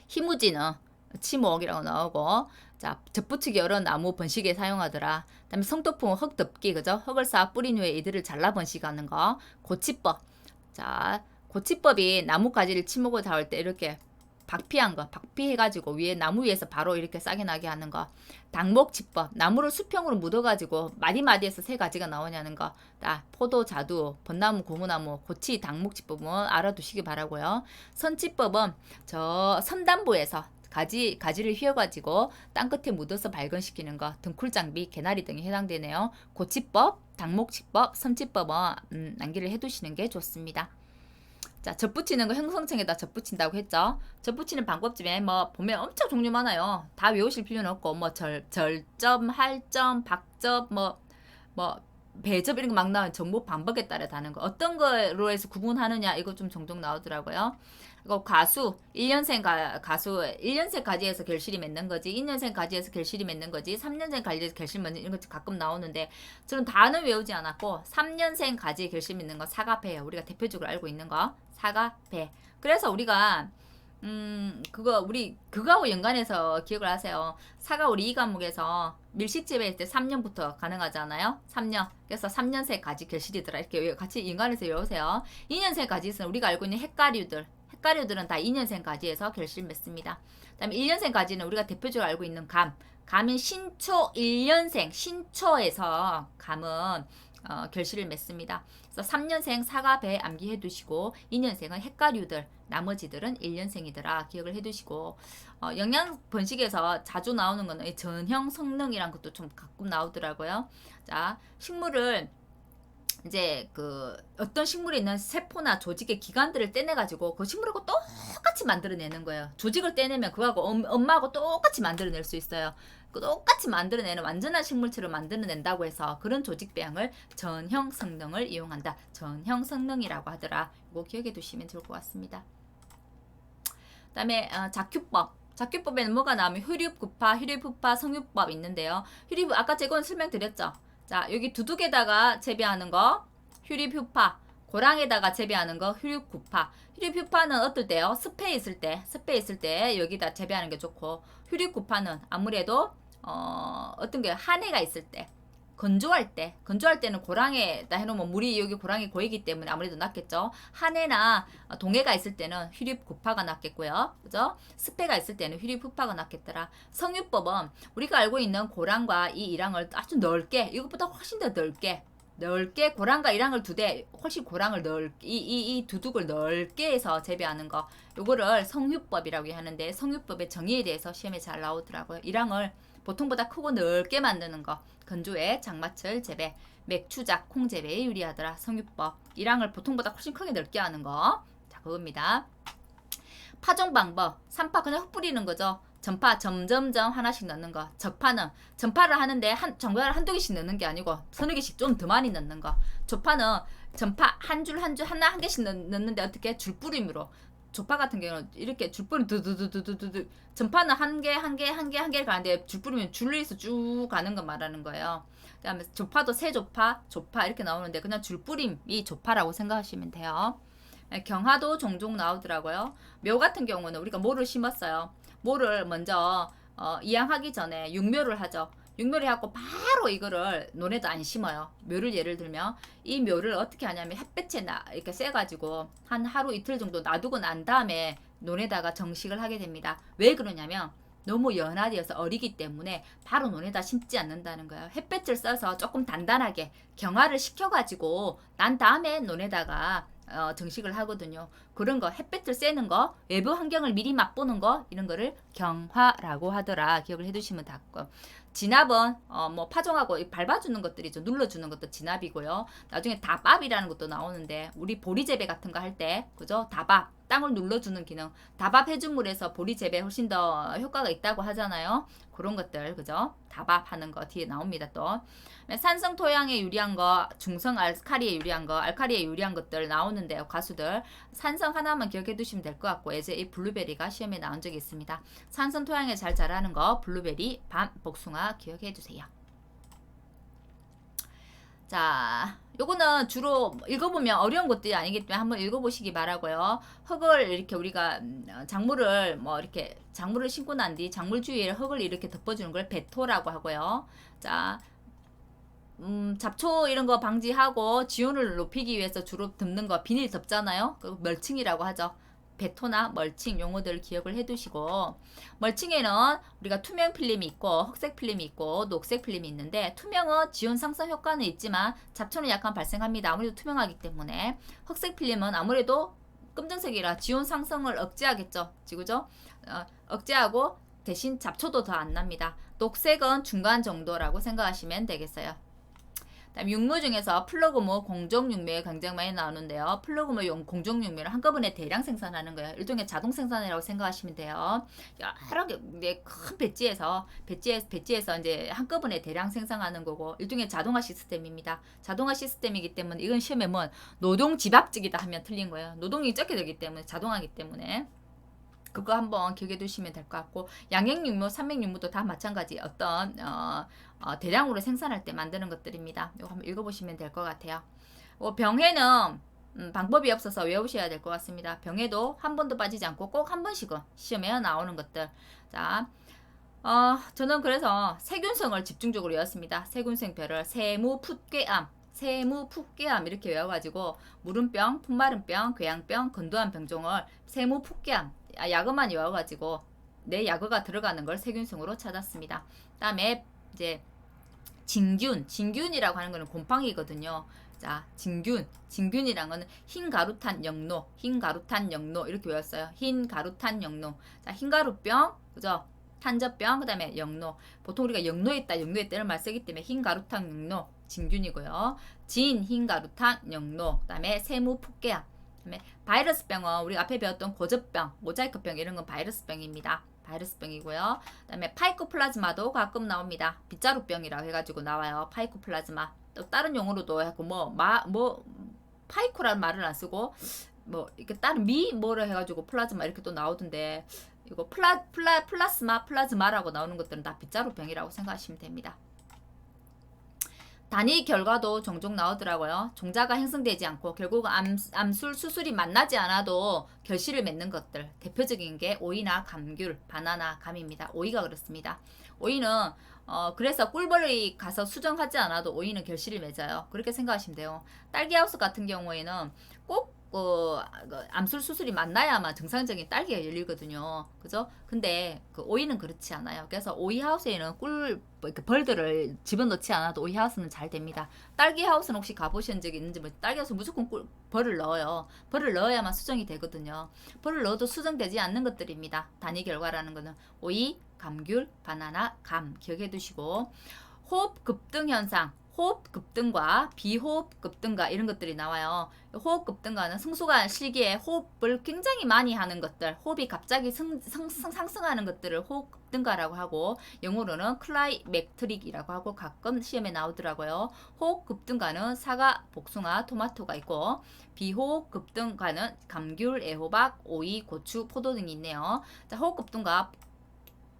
희무지는 치목이라고 나오고, 자, 접붙이기 어려운 나무 번식에 사용하더라. 그다음에 성토풍은 흙 덮기, 그죠? 흙을 쌓아 뿌린 후에 이들을 잘라 번식하는 거. 고치법. 자, 고치법이 나무 가지를 치목을 닿을 때 이렇게 박피해가지고 위에 나무 위에서 바로 이렇게 싹이 나게 하는 거. 당목치법, 나무를 수평으로 묻어가지고 마디마디에서 세 가지가 나오냐는 거. 포도, 자두, 벚나무, 고무나무, 고치, 당목치법은 알아두시기 바라고요. 선치법은 저 선단부에서 가지를 휘어가지고 땅끝에 묻어서 발근시키는 거. 등쿨 장비, 개나리 등이 해당되네요. 고치법, 당목치법, 선치법은 암기를 해두시는 게 좋습니다. 자, 접붙이는 거 형성층에다 접붙인다고 했죠. 접붙이는 방법 중에 뭐 보면 엄청 종류 많아요. 다 외우실 필요는 없고 뭐 절점, 할점, 박접, 뭐 배접 이런 거 막 나와요. 정보 방법에 따라 다른 거. 어떤 거로 해서 구분하느냐 이거 좀 종종 나오더라고요. 그리고 가수, 1년생 가수 1년생 가지에서 결실이 맺는 거지, 2년생 가지에서 결실이 맺는 거지, 3년생 가지에서 결실 맺는 이런 거 가끔 나오는데 저는 다는 외우지 않았고 3년생 가지에 결실 맺는 거 사과배예요. 우리가 대표적으로 알고 있는 거 사과배. 그래서 우리가 그거하고 연관해서 기억을 하세요. 사과 우리 이 과목에서 밀식재배일 때 3년부터 가능하잖아요. 3년. 그래서 3년생 가지 결실이더라. 이렇게 같이 연관해서 외우세요. 2년생 가지는 우리가 알고 있는 햇가류들은 다 2년생 가지에서 결실 맺습니다. 그다음에 1년생 가지는 우리가 대표적으로 알고 있는 감은 신초 1년생, 신초에서 감은 결실을 맺습니다. 그래서 3년생 사과, 배 암기해 두시고 2년생은 햇가류들, 나머지들은 1년생이더라 기억을 해 두시고, 영양 번식에서 자주 나오는 거는 전형 성능이란 것도 좀 가끔 나오더라고요. 자, 식물을 이제 어떤 식물에 있는 세포나 조직의 기관들을 떼내가지고 그 식물하고 똑같이 만들어내는 거예요. 조직을 떼내면 그거하고 엄마하고 똑같이 만들어낼 수 있어요. 똑같이 만들어내는 완전한 식물체를 만들어낸다고 해서 그런 조직 배양을 전형 성능을 이용한다. 전형 성능이라고 하더라. 이거 기억해 두시면 좋을 것 같습니다. 그 다음에 자큐법에는 뭐가 나오면 휴립구파, 휴립후파, 성유법 있는데요. 아까 제가 설명드렸죠. 자, 여기 두둑에다가 재배하는 거 휴립휴파, 고랑에다가 재배하는 거 휴립구파. 휴립휴파는 어떨 때요? 습해 있을 때 여기다 재배하는 게 좋고, 휴립구파는 아무래도 어떤 게 한 해가 있을 때, 건조할 때는 고랑에다 해놓으면 물이 여기 고랑에 고이기 때문에 아무래도 낫겠죠. 한해나 동해가 있을 때는 휘립구파가 낫겠고요. 그죠? 습해가 있을 때는 휘립후파가 낫겠더라. 성유법은 우리가 알고 있는 고랑과 이 이랑을 아주 넓게, 이것보다 훨씬 더 넓게 고랑과 이랑을 훨씬 고랑을 이 두둑을 넓게 해서 재배하는 거, 요거를 성유법이라고 하는데, 성유법의 정의에 대해서 시험에 잘 나오더라고요. 이랑을 보통보다 크고 넓게 만드는 거, 건조에 장마철 재배, 맥추작, 콩 재배에 유리하더라. 성유법. 이랑을 보통보다 훨씬 크게 넓게 하는 거. 자, 그겁니다. 파종 방법. 산파 그냥 흙 뿌리는 거죠. 전파 점점점 하나씩 넣는 거. 전파를 하는데 정말 한두 개씩 넣는 게 아니고 서너 개씩 좀 더 많이 넣는 거. 조파는 전파 한 줄 한 개씩 넣는데 어떻게 줄뿌림으로. 조파 같은 경우는 이렇게 줄뿌림 두두두두두두. 전파는 한 개를 가는데 줄뿌리면 줄리서 쭉 가는 거 말하는 거예요. 그다음에 조파도 세조파, 조파 이렇게 나오는데 그냥 줄뿌림이 조파라고 생각하시면 돼요. 경화도 종종 나오더라고요. 묘 같은 경우는 우리가 모를 심었어요. 모를 먼저 이양하기 전에 육묘를 하죠. 육묘를 해갖고 바로 이거를 논에도 안 심어요. 묘를 예를 들면 이 묘를 어떻게 하냐면 햇볕에 이렇게 쐬가지고 한 하루 이틀 정도 놔두고 난 다음에 논에다가 정식을 하게 됩니다. 왜 그러냐면 너무 연화되어서 어리기 때문에 바로 논에다 심지 않는다는 거예요. 햇볕을 써서 조금 단단하게 경화를 시켜가지고 난 다음에 논에다가 정식을 하거든요. 그런 거 햇볕을 쐬는 거, 외부 환경을 미리 맛보는 거, 이런 거를 경화라고 하더라. 기억을 해두시면 닿고. 진압은 뭐 파종하고 밟아주는 것들이죠. 눌러주는 것도 진압이고요. 나중에 다밥이라는 것도 나오는데 우리 보리 재배 같은 거 할 때 그죠? 다밥 땅을 눌러주는 기능. 다밥 해준물에서 보리 재배 훨씬 더 효과가 있다고 하잖아요. 그런 것들 그죠? 다밥하는 거 뒤에 나옵니다 또. 산성 토양에 유리한 거, 중성 알카리에 유리한 거, 알카리에 유리한 것들 나오는데요. 가수들 산성 하나만 기억해 두시면 될 것 같고, 예제 이 블루베리가 시험에 나온 적이 있습니다. 산성 토양에 잘 자라는 거 블루베리, 밤, 복숭아 기억해 두세요. 자, 요거는 주로 읽어보면 어려운 것들이 아니기 때문에 한번 읽어보시기 바라고요. 흙을 이렇게 우리가 작물을 이렇게 작물을 심고 난 뒤 작물 주위에 흙을 이렇게 덮어주는 걸 배토라고 하고요. 자, 잡초 이런 거 방지하고 지온을 높이기 위해서 주로 덮는 거 비닐 덮잖아요. 그 멀칭이라고 하죠. 배토나 멀칭 용어들 기억을 해두시고, 멀칭에는 우리가 투명 필름이 있고 흑색 필름이 있고 녹색 필름이 있는데, 투명은 지온 상승 효과는 있지만 잡초는 약간 발생합니다. 아무래도 투명하기 때문에. 흑색 필름은 아무래도 검정색이라 지온 상승을 억제하겠죠. 그죠? 억제하고 대신 잡초도 더 안 납니다. 녹색은 중간 정도라고 생각하시면 되겠어요. 다음 육묘 중에서 플러그모 공정육묘에 굉장히 많이 나오는데요. 플러그모 공정육묘를 한꺼번에 대량 생산하는 거예요. 일종의 자동 생산이라고 생각하시면 돼요. 여러 개 큰 배지에서 이제 한꺼번에 대량 생산하는 거고, 일종의 자동화 시스템입니다. 자동화 시스템이기 때문에 이건 시험에 노동 집합직이다 하면 틀린 거예요. 노동이 적게 되기 때문에, 자동화기 때문에. 그거 한번 기억해 두시면 될 것 같고, 양행육묘, 삼행육묘도 다 마찬가지 어떤 대량으로 생산할 때 만드는 것들입니다. 이거 한번 읽어보시면 될 것 같아요. 병해는 방법이 없어서 외우셔야 될 것 같습니다. 병해도 한 번도 빠지지 않고 꼭 한 번씩은 시험에 나오는 것들. 자, 저는 그래서 세균성을 집중적으로 외웠습니다. 세균성별을 세무, 풋괴암, 이렇게 외워가지고 무름병, 풋마른병, 궤양병, 건조한 병종을 세무, 풋괴암 약어만 외워가지고 내 약어가 들어가는 걸 세균성으로 찾았습니다. 다음에 이제 진균이라고 하는 거는 곰팡이거든요. 자, 진균이란 거는 흰가루탄 영로 이렇게 외웠어요. 흰가루탄 영로. 자, 흰가루병, 그죠? 탄저병, 그 다음에 영로. 보통 우리가 영로에 있다 이런 말 쓰기 때문에 흰가루탄 영로 진균이고요. 흰가루탄 영로. 그 다음에 세무폭개암. 그다음에 바이러스병은 우리가 앞에 배웠던 고저병, 모자이크병 이런 건 바이러스병입니다. 바이러스병이고요. 그다음에 파이코플라즈마도 가끔 나옵니다. 빗자루병이라고 해가지고 나와요. 파이코플라즈마. 또 다른 용어로도 해갖고 파이코라는 말을 안 쓰고 이렇게 다른 뭐를 해가지고 플라즈마 이렇게 또 나오던데, 이거 플라즈마라고 나오는 것들은 다 빗자루병이라고 생각하시면 됩니다. 단위 결과도 종종 나오더라고요. 종자가 형성되지 않고 결국 암술 수술이 만나지 않아도 결실을 맺는 것들, 대표적인 게 오이나 감귤, 바나나, 감입니다. 오이가 그렇습니다. 오이는 그래서 꿀벌이 가서 수정하지 않아도 오이는 결실을 맺어요. 그렇게 생각하시면 돼요. 딸기하우스 같은 경우에는 꼭 암술 수술이 만나야만 정상적인 딸기가 열리거든요. 그죠? 근데 그 오이는 그렇지 않아요. 그래서 오이 하우스에는 벌들을 집어넣지 않아도 오이 하우스는 잘 됩니다. 딸기 하우스는 혹시 가보신 적이 있는지 딸기 하우스 무조건 벌을 넣어요. 벌을 넣어야만 수정이 되거든요. 벌을 넣어도 수정되지 않는 것들입니다. 단위 결과라는 거는 오이, 감귤, 바나나, 감 기억해 두시고 호흡 급등 현상 호흡 급등과 비호흡 급등가 이런 것들이 나와요. 호흡 급등가는 성수가 시기에 호흡을 굉장히 많이 하는 것들, 호흡이 갑자기 상승하는 것들을 호흡 급등가라고 하고 영어로는 클라이맥트릭이라고 하고 가끔 시험에 나오더라고요. 호흡 급등가는 사과, 복숭아, 토마토가 있고 비호흡 급등가는 감귤, 애호박, 오이, 고추, 포도 등이 있네요. 자, 호흡 급등가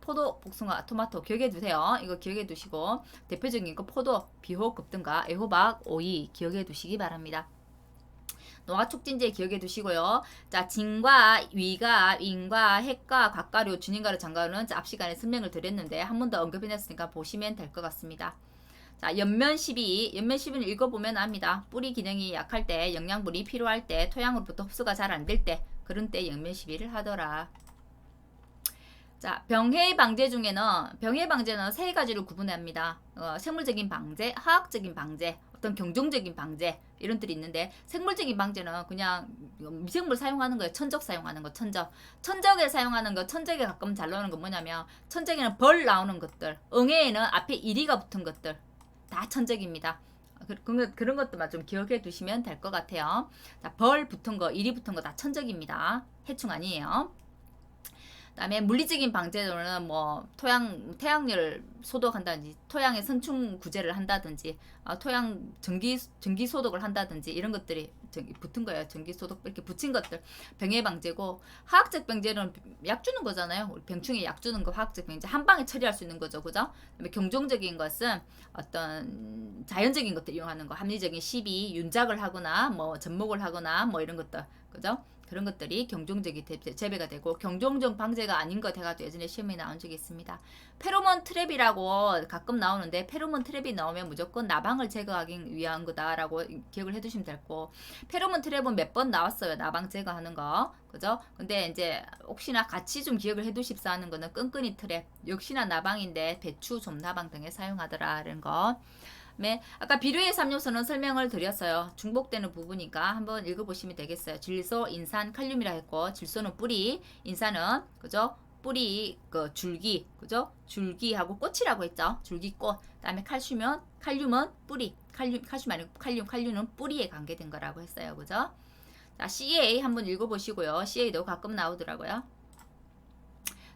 포도, 복숭아, 토마토 기억해 두세요. 이거 기억해 두시고 대표적인 거 포도, 비호흡 급등가, 애호박, 오이 기억해 두시기 바랍니다. 노화 촉진제 기억해 두시고요. 자, 진과 위가, 인과, 핵과, 곽가류, 준인가루, 장가루는 앞 시간에 설명을 드렸는데 한 번 더 언급해놨으니까 보시면 될 것 같습니다. 자, 연면 12. 연면 12는 읽어보면 압니다. 뿌리 기능이 약할 때, 영양분이 필요할 때, 토양으로부터 흡수가 잘 안 될 때, 그런 때 연면 12를 하더라. 자, 병해 방제 중에는 병해 방제는 세 가지로 구분합니다. 생물적인 방제, 화학적인 방제, 어떤 경종적인 방제 이런 들이 있는데 생물적인 방제는 그냥 미생물 사용하는 거예요. 천적 사용하는 거, 천적. 천적에 사용하는 거, 천적에 가끔 잘 나오는 거 뭐냐면 천적에는 벌 나오는 것들, 응애에는 앞에 이리가 붙은 것들 다 천적입니다. 그런 것들만 좀 기억해 두시면 될 것 같아요. 자, 벌 붙은 거, 이리 붙은 거 다 천적입니다. 해충 아니에요. 그다음에 물리적인 방제로는 뭐 태양열 소독한다든지 토양의 선충 구제를 한다든지 토양 전기 소독을 한다든지 이런 것들이 붙은 거예요. 전기 소독 이렇게 붙인 것들 병해 방제고 화학적 방제는 약 주는 거잖아요. 우리 병충해 약 주는 거 화학적 방제 한 방에 처리할 수 있는 거죠, 그죠? 그다음에 경종적인 것은 어떤 자연적인 것들 이용하는 거 합리적인 시비 윤작을 하거나 뭐 접목을 하거나 뭐 이런 것들 그죠? 그런 것들이 경종적이 재배가 되고 경종적 방제가 아닌 것 해가지고 예전에 시험에 나온 적이 있습니다. 페로몬 트랩이라고 가끔 나오는데 페로몬 트랩이 나오면 무조건 나방을 제거하기 위한 거다라고 기억을 해두시면 될 거고 페로몬 트랩은 몇 번 나왔어요. 나방 제거하는 거 그죠? 근데 이제 혹시나 같이 좀 기억을 해두십사 하는 거는 끈끈이 트랩 역시나 나방인데 배추, 좀나방 등에 사용하더라라는 거. 네, 아까 비료의 3요소는 설명을 드렸어요. 중복되는 부분이니까 한번 읽어보시면 되겠어요. 질소, 인산, 칼륨이라 했고 질소는 뿌리, 인산은 그죠? 뿌리, 줄기, 그죠? 줄기하고 꽃이라고 했죠. 줄기꽃. 그다음에 칼륨은 뿌리. 칼슘 아니고 칼륨은 뿌리에 관계된 거라고 했어요. 그죠? 자, CA 한번 읽어보시고요. CA도 가끔 나오더라고요.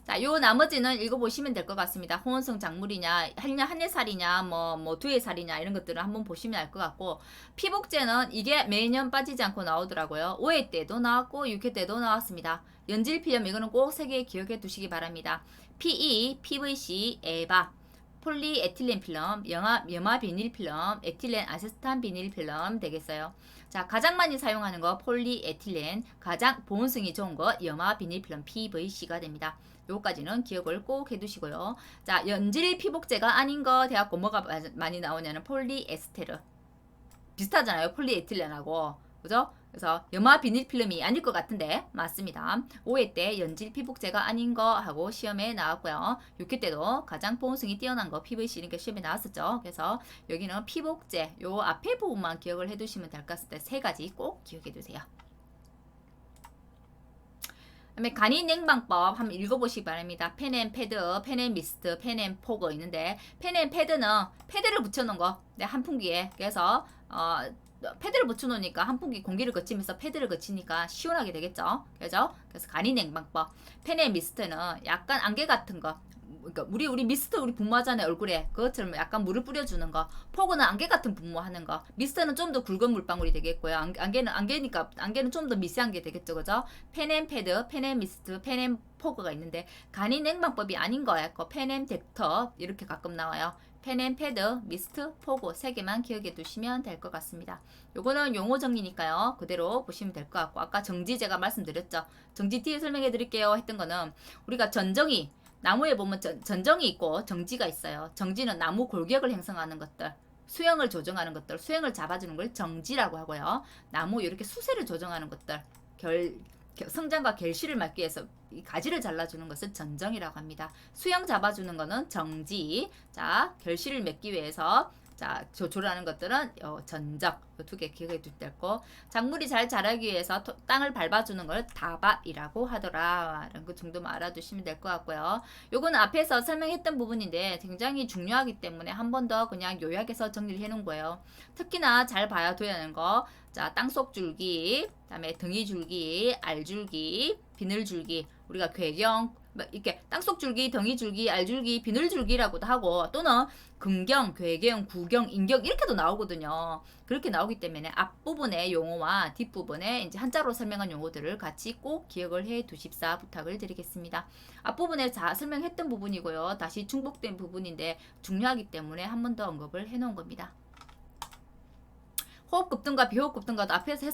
자, 요 나머지는 읽어보시면 될 것 같습니다. 호원성 작물이냐, 한 해살이냐, 뭐 두 해살이냐 이런 것들을 한번 보시면 알 것 같고 피복제는 이게 매년 빠지지 않고 나오더라고요. 5회 때도 나왔고 6회 때도 나왔습니다. 연질필름 이거는 꼭 3개 기억해 두시기 바랍니다. PE, PVC, 에바, 폴리에틸렌 필름, 염화 비닐 필름, 에틸렌 아세탄 비닐 필름 되겠어요. 자, 가장 많이 사용하는 거 폴리에틸렌, 가장 보온성이 좋은 거 염화 비닐 필름 PVC가 됩니다. 요까지는 기억을 꼭 해두시고요. 자, 연질 피복제가 아닌 거 돼갖고 뭐가 많이 나오냐는 폴리에스테르 비슷하잖아요. 폴리에틸렌하고 그죠? 그래서 염화 비닐 필름이 아닐 것 같은데 맞습니다. 5회 때 연질 피복제가 아닌 거 하고 시험에 나왔고요. 6회 때도 가장 보온성이 뛰어난 거 PVC 이런 게 시험에 나왔었죠. 그래서 여기는 피복제 요 앞에 부분만 기억을 해두시면 될 것 같을 때 3가지 꼭 기억해 두세요. 그다음에 간이 냉방법 한번 읽어보시기 바랍니다. 펜앤 패드, 펜앤 미스트, 펜앤 포그 있는데 펜앤 패드는 패드를 붙여놓은 거 한풍기에 그래서 패드를 붙여놓으니까 한풍기 공기를 거치면서 패드를 거치니까 시원하게 되겠죠. 그죠? 그래서 간이 냉방법. 펜앤 미스트는 약간 안개 같은 거 그러니까 우리 미스트 우리 분무하잖아요. 얼굴에 그것처럼 약간 물을 뿌려주는 거. 포그는 안개 같은 분무하는 거. 미스트는 좀 더 굵은 물방울이 되겠고요. 안개니까 안개는 좀 더 미세한 게 되겠죠, 그죠? 펜앤 패드, 펜앤 미스트, 펜앤 포그가 있는데 간이 냉방법이 아닌 거예요. 펜앤 덱터 이렇게 가끔 나와요. 펜앤 패드, 미스트, 포그 3개만 기억해 두시면 될 것 같습니다. 요거는 용어 정리니까요. 그대로 보시면 될 것 같고 아까 정지 제가 말씀드렸죠. 정지 뒤에 설명해 드릴게요 했던 거는 우리가 전정이 나무에 보면 전정이 있고 정지가 있어요. 정지는 나무 골격을 형성하는 것들, 수영을 조정하는 것들, 수영을 잡아주는 걸 정지라고 하고요. 나무 이렇게 수세를 조정하는 것들, 성장과 결실을 막기 위해서 이 가지를 잘라주는 것은 전정이라고 합니다. 수영 잡아주는 거는 정지. 자, 결실을 맺기 위해서 자, 조절하는 것들은 전적. 두 개 기억해 둘 때 있고, 작물이 잘 자라기 위해서 땅을 밟아주는 걸 다밭이라고 하더라. 이런 그 정도만 알아두시면 될 것 같고요. 요거는 앞에서 설명했던 부분인데 굉장히 중요하기 때문에 한 번 더 그냥 요약해서 정리를 해 놓은 거예요. 특히나 잘 봐야 되는 거. 자, 땅속 줄기, 그다음에 등이 줄기, 알 줄기, 비늘 줄기. 우리가 궤경 이렇게 땅속 줄기, 덩이 줄기, 알 줄기, 비늘 줄기라고도 하고 또는 근경, 궤경, 구경, 인경 이렇게도 나오거든요. 그렇게 나오기 때문에 앞부분의 용어와 뒷부분에 이제 한자로 설명한 용어들을 같이 꼭 기억을 해 두십사 부탁을 드리겠습니다. 앞부분에 다 설명했던 부분이고요. 다시 중복된 부분인데 중요하기 때문에 한 번 더 언급을 해 놓은 겁니다. 호흡 급등과 비호흡 급등과도 앞에서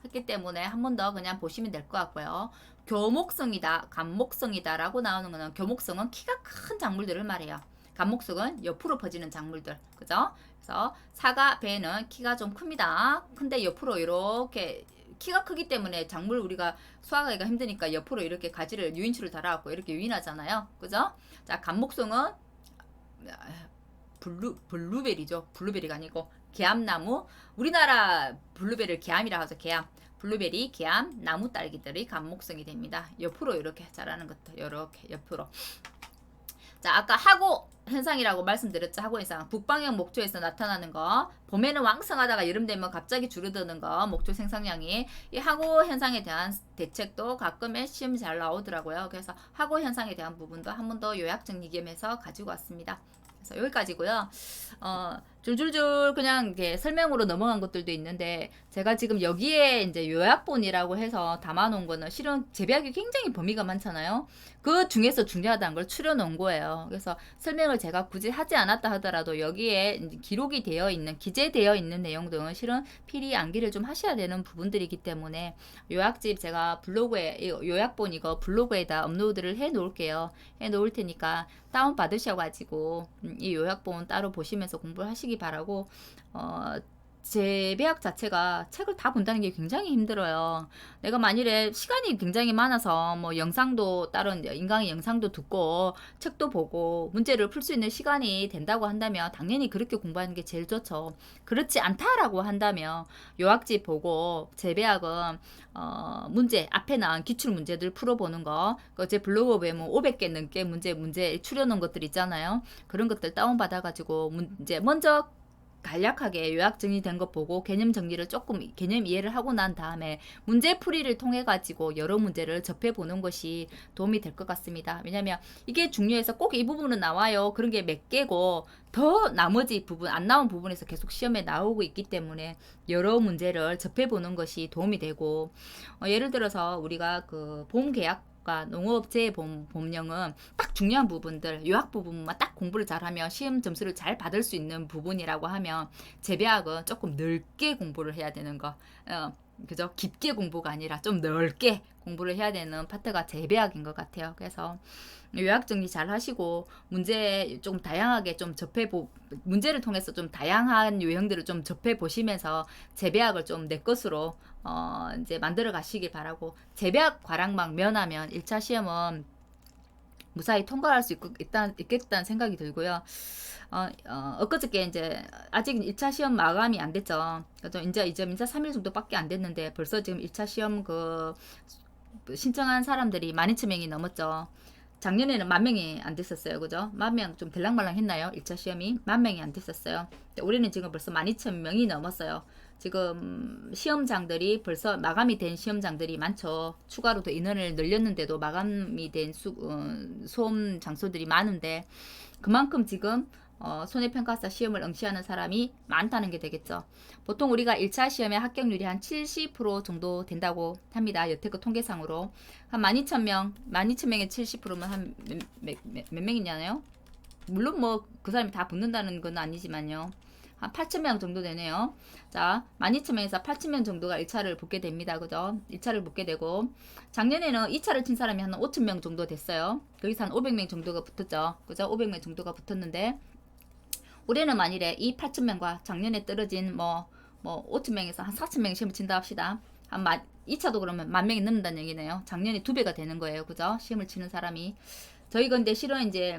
했기 때문에 한 번 더 그냥 보시면 될 것 같고요. 교목성이다, 간목성이다 라고 나오는 거는 교목성은 키가 큰 작물들을 말해요. 간목성은 옆으로 퍼지는 작물들. 그죠? 그래서 사과, 배는 키가 좀 큽니다. 근데 옆으로 이렇게 키가 크기 때문에 작물 우리가 수확하기가 힘드니까 옆으로 이렇게 가지를 유인추를 달아갖고 이렇게 유인하잖아요. 그죠? 자, 간목성은 블루베리죠. 블루베리가 아니고 계암나무. 우리나라 블루베리를 계암이라 하죠. 계암. 블루베리, 계암, 나무 딸기들이 간목성이 됩니다. 옆으로 이렇게 자라는 것도 이렇게 옆으로. 자, 아까 하고 현상이라고 말씀드렸죠. 하고 현상. 북방향 목초에서 나타나는 거. 봄에는 왕성하다가 여름 되면 갑자기 줄어드는 거. 목초 생산량이. 이 하고 현상에 대한 대책도 가끔의 시험이 잘 나오더라고요. 그래서 하고 현상에 대한 부분도 한 번 더 요약 정리 겸해서 가지고 왔습니다. 그래서 여기까지고요. 줄줄줄 그냥 이렇게 설명으로 넘어간 것들도 있는데 제가 지금 여기에 이제 요약본이라고 해서 담아놓은 거는 실은 재배하기 굉장히 범위가 많잖아요. 그 중에서 중요하다는 걸 추려놓은 거예요. 그래서 설명을 제가 굳이 하지 않았다 하더라도 여기에 이제 기록이 되어 있는 기재되어 있는 내용들은 실은 필히 암기를 좀 하셔야 되는 부분들이기 때문에 요약집 제가 블로그에 요약본 이거 블로그에다 업로드를 해 놓을게요. 해 놓을 테니까 다운 받으셔가지고 이 요약본 따로 보시면서 공부를 하시기 바라고. 재배학 자체가 책을 다 본다는 게 굉장히 힘들어요. 내가 만일에 시간이 굉장히 많아서 뭐 영상도 다른 인강의 영상도 듣고 책도 보고 문제를 풀 수 있는 시간이 된다고 한다면 당연히 그렇게 공부하는 게 제일 좋죠. 그렇지 않다라고 한다면 요약집 보고 재배학은 문제 앞에 나온 기출 문제들 풀어보는 거. 제 블로그에 뭐 500개 넘게 문제 추려놓은 것들 있잖아요. 그런 것들 다운받아가지고 문제 먼저 간략하게 요약 정리된 것 보고 개념 정리를 조금 개념 이해를 하고 난 다음에 문제 풀이를 통해 가지고 여러 문제를 접해 보는 것이 도움이 될 것 같습니다. 왜냐면 이게 중요해서 꼭 이 부분은 나와요. 그런 게 몇 개고 더 나머지 부분 안 나온 부분에서 계속 시험에 나오고 있기 때문에 여러 문제를 접해 보는 것이 도움이 되고 예를 들어서 우리가 그 보험 계약 농업재해 법령은 딱 중요한 부분들 요약 부분만 딱 공부를 잘하면 시험 점수를 잘 받을 수 있는 부분이라고 하면 재배학은 조금 넓게 공부를 해야 되는 거 그죠? 깊게 공부가 아니라 좀 넓게 공부를 해야 되는 파트가 재배학인 것 같아요. 그래서 요약 정리 잘 하시고 문제 좀 다양하게 좀 문제를 통해서 좀 다양한 유형들을 좀 접해 보시면서 재배학을 좀 내 것으로 이제 만들어 가시길 바라고. 재배학 과락막 면하면 1차 시험은 무사히 통과할 수 있겠다는 생각이 들고요. 엊그저께 이제 아직 1차 시험 마감이 안 됐죠. 그래서 이제 인사 3일 정도밖에 안 됐는데 벌써 지금 1차 시험 신청한 사람들이 12,000명이 넘었죠. 작년에는 10,000명이 안 됐었어요. 그죠? 10,000명 좀 들락말락 했나요? 1차 시험이 10,000명이 안 됐었어요. 올해는 지금 벌써 12,000명이 넘었어요. 지금 시험장들이 벌써 마감이 된 시험장들이 많죠. 추가로 더 인원을 늘렸는데도 마감이 된 수험 장소들이 많은데 그만큼 지금 손해평가사 시험을 응시하는 사람이 많다는 게 되겠죠. 보통 우리가 1차 시험의 합격률이 한 70% 정도 된다고 합니다. 여태껏 통계상으로. 한 12,000명에 70%면 한 몇 명이냐요? 물론 뭐 그 사람이 다 붙는다는 건 아니지만요. 한 8,000명 정도 되네요. 자, 12,000명에서 8,000명 정도가 1차를 붙게 됩니다. 그죠? 1차를 붙게 되고, 작년에는 2차를 친 사람이 한 5,000명 정도 됐어요. 거기서 한 500명 정도가 붙었죠. 그죠? 500명 정도가 붙었는데, 올해는 만일에 이 8,000명과 작년에 떨어진 5,000명에서 한 4,000명이 시험을 친다 합시다. 2차도 그러면 10,000명이 넘는다는 얘기네요. 작년에 2배가 되는 거예요. 그죠? 시험을 치는 사람이. 저희 근데 실은 이제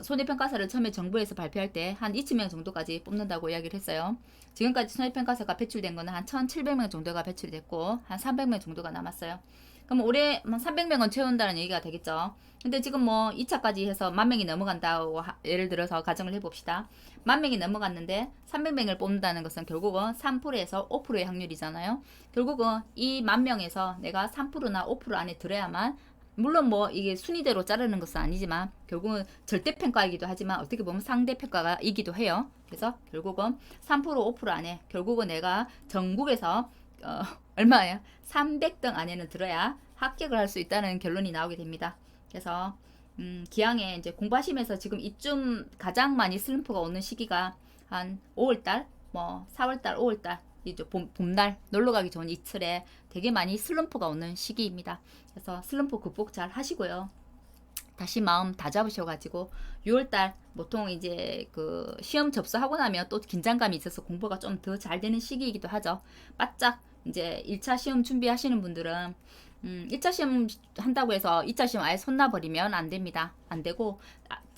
손해평가사를 처음에 정부에서 발표할 때 한 2,000명 정도까지 뽑는다고 이야기를 했어요. 지금까지 손해평가사가 배출된 거는 한 1,700명 정도가 배출이 됐고 한 300명 정도가 남았어요. 그럼 올해 300명은 채운다는 얘기가 되겠죠. 근데 지금 2차까지 해서 10,000명이 넘어간다고 예를 들어서 가정을 해봅시다. 10,000명이 넘어갔는데 300명을 뽑는다는 것은 결국은 3%에서 5%의 확률이잖아요. 결국은 이 10,000명에서 내가 3%나 5% 안에 들어야만, 물론 이게 순위대로 자르는 것은 아니지만 결국은 절대평가이기도 하지만 어떻게 보면 상대평가이기도 해요. 그래서 결국은 3% 5% 안에 결국은 내가 전국에서 얼마예요? 300등 안에는 들어야 합격을 할 수 있다는 결론이 나오게 됩니다. 그래서 기왕에 이제 공부하시면서 지금 이쯤 가장 많이 슬럼프가 오는 시기가 한 5월달, 4월달, 5월달 이제 봄날 놀러가기 좋은 이틀에 되게 많이 슬럼프가 오는 시기입니다. 그래서 슬럼프 극복 잘 하시고요. 다시 마음 다 잡으셔가지고 6월달 보통 이제 그 시험 접수하고 나면 또 긴장감이 있어서 공부가 좀 더 잘 되는 시기이기도 하죠. 바짝 이제 1차 시험 준비하시는 분들은 1차 시험 한다고 해서 2차 시험 아예 손 놔버리면 안 됩니다. 안 되고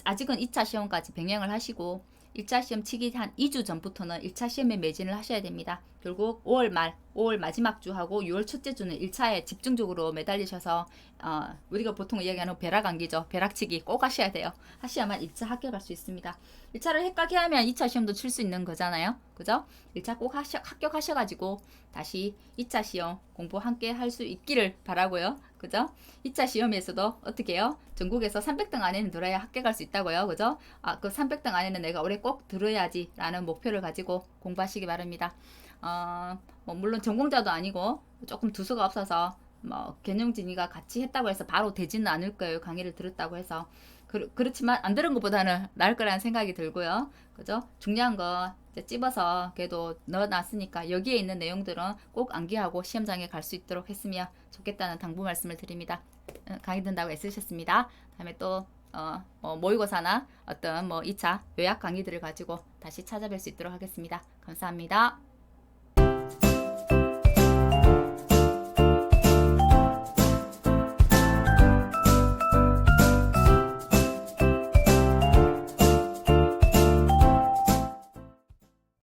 아직은 2차 시험까지 병행을 하시고 1차 시험 치기 한 2주 전부터는 1차 시험에 매진을 하셔야 됩니다. 결국 5월 마지막 주하고 6월 첫째 주는 1차에 집중적으로 매달리셔서 우리가 보통 이야기하는 벼락안기죠. 벼락치기 꼭 하셔야 돼요. 하셔야만 1차 합격할 수 있습니다. 1차를 헷갈게 하면 2차 시험도 칠 수 있는 거잖아요. 그죠? 1차 꼭 합격하셔가지고 다시 2차 시험 공부 함께 할 수 있기를 바라고요. 그죠? 2차 시험에서도 어떻게 해요? 전국에서 300등 안에는 들어야 합격할 수 있다고요. 그죠? 그 300등 안에는 내가 올해 꼭 들어야지 라는 목표를 가지고 공부하시기 바랍니다. 물론 전공자도 아니고 조금 두수가 없어서 견용진이가 같이 했다고 해서 바로 되지는 않을 거예요. 강의를 들었다고 해서. 그렇지만 안 들은 것보다는 나을 거라는 생각이 들고요. 그죠? 중요한 거 찝어서 그래도 넣어놨으니까 여기에 있는 내용들은 꼭 암기하고 시험장에 갈 수 있도록 했으면 좋겠다는 당부 말씀을 드립니다. 강의 듣는다고 애쓰셨습니다. 다음에 또 모의고사나 어떤 2차 요약 강의들을 가지고 다시 찾아뵐 수 있도록 하겠습니다. 감사합니다.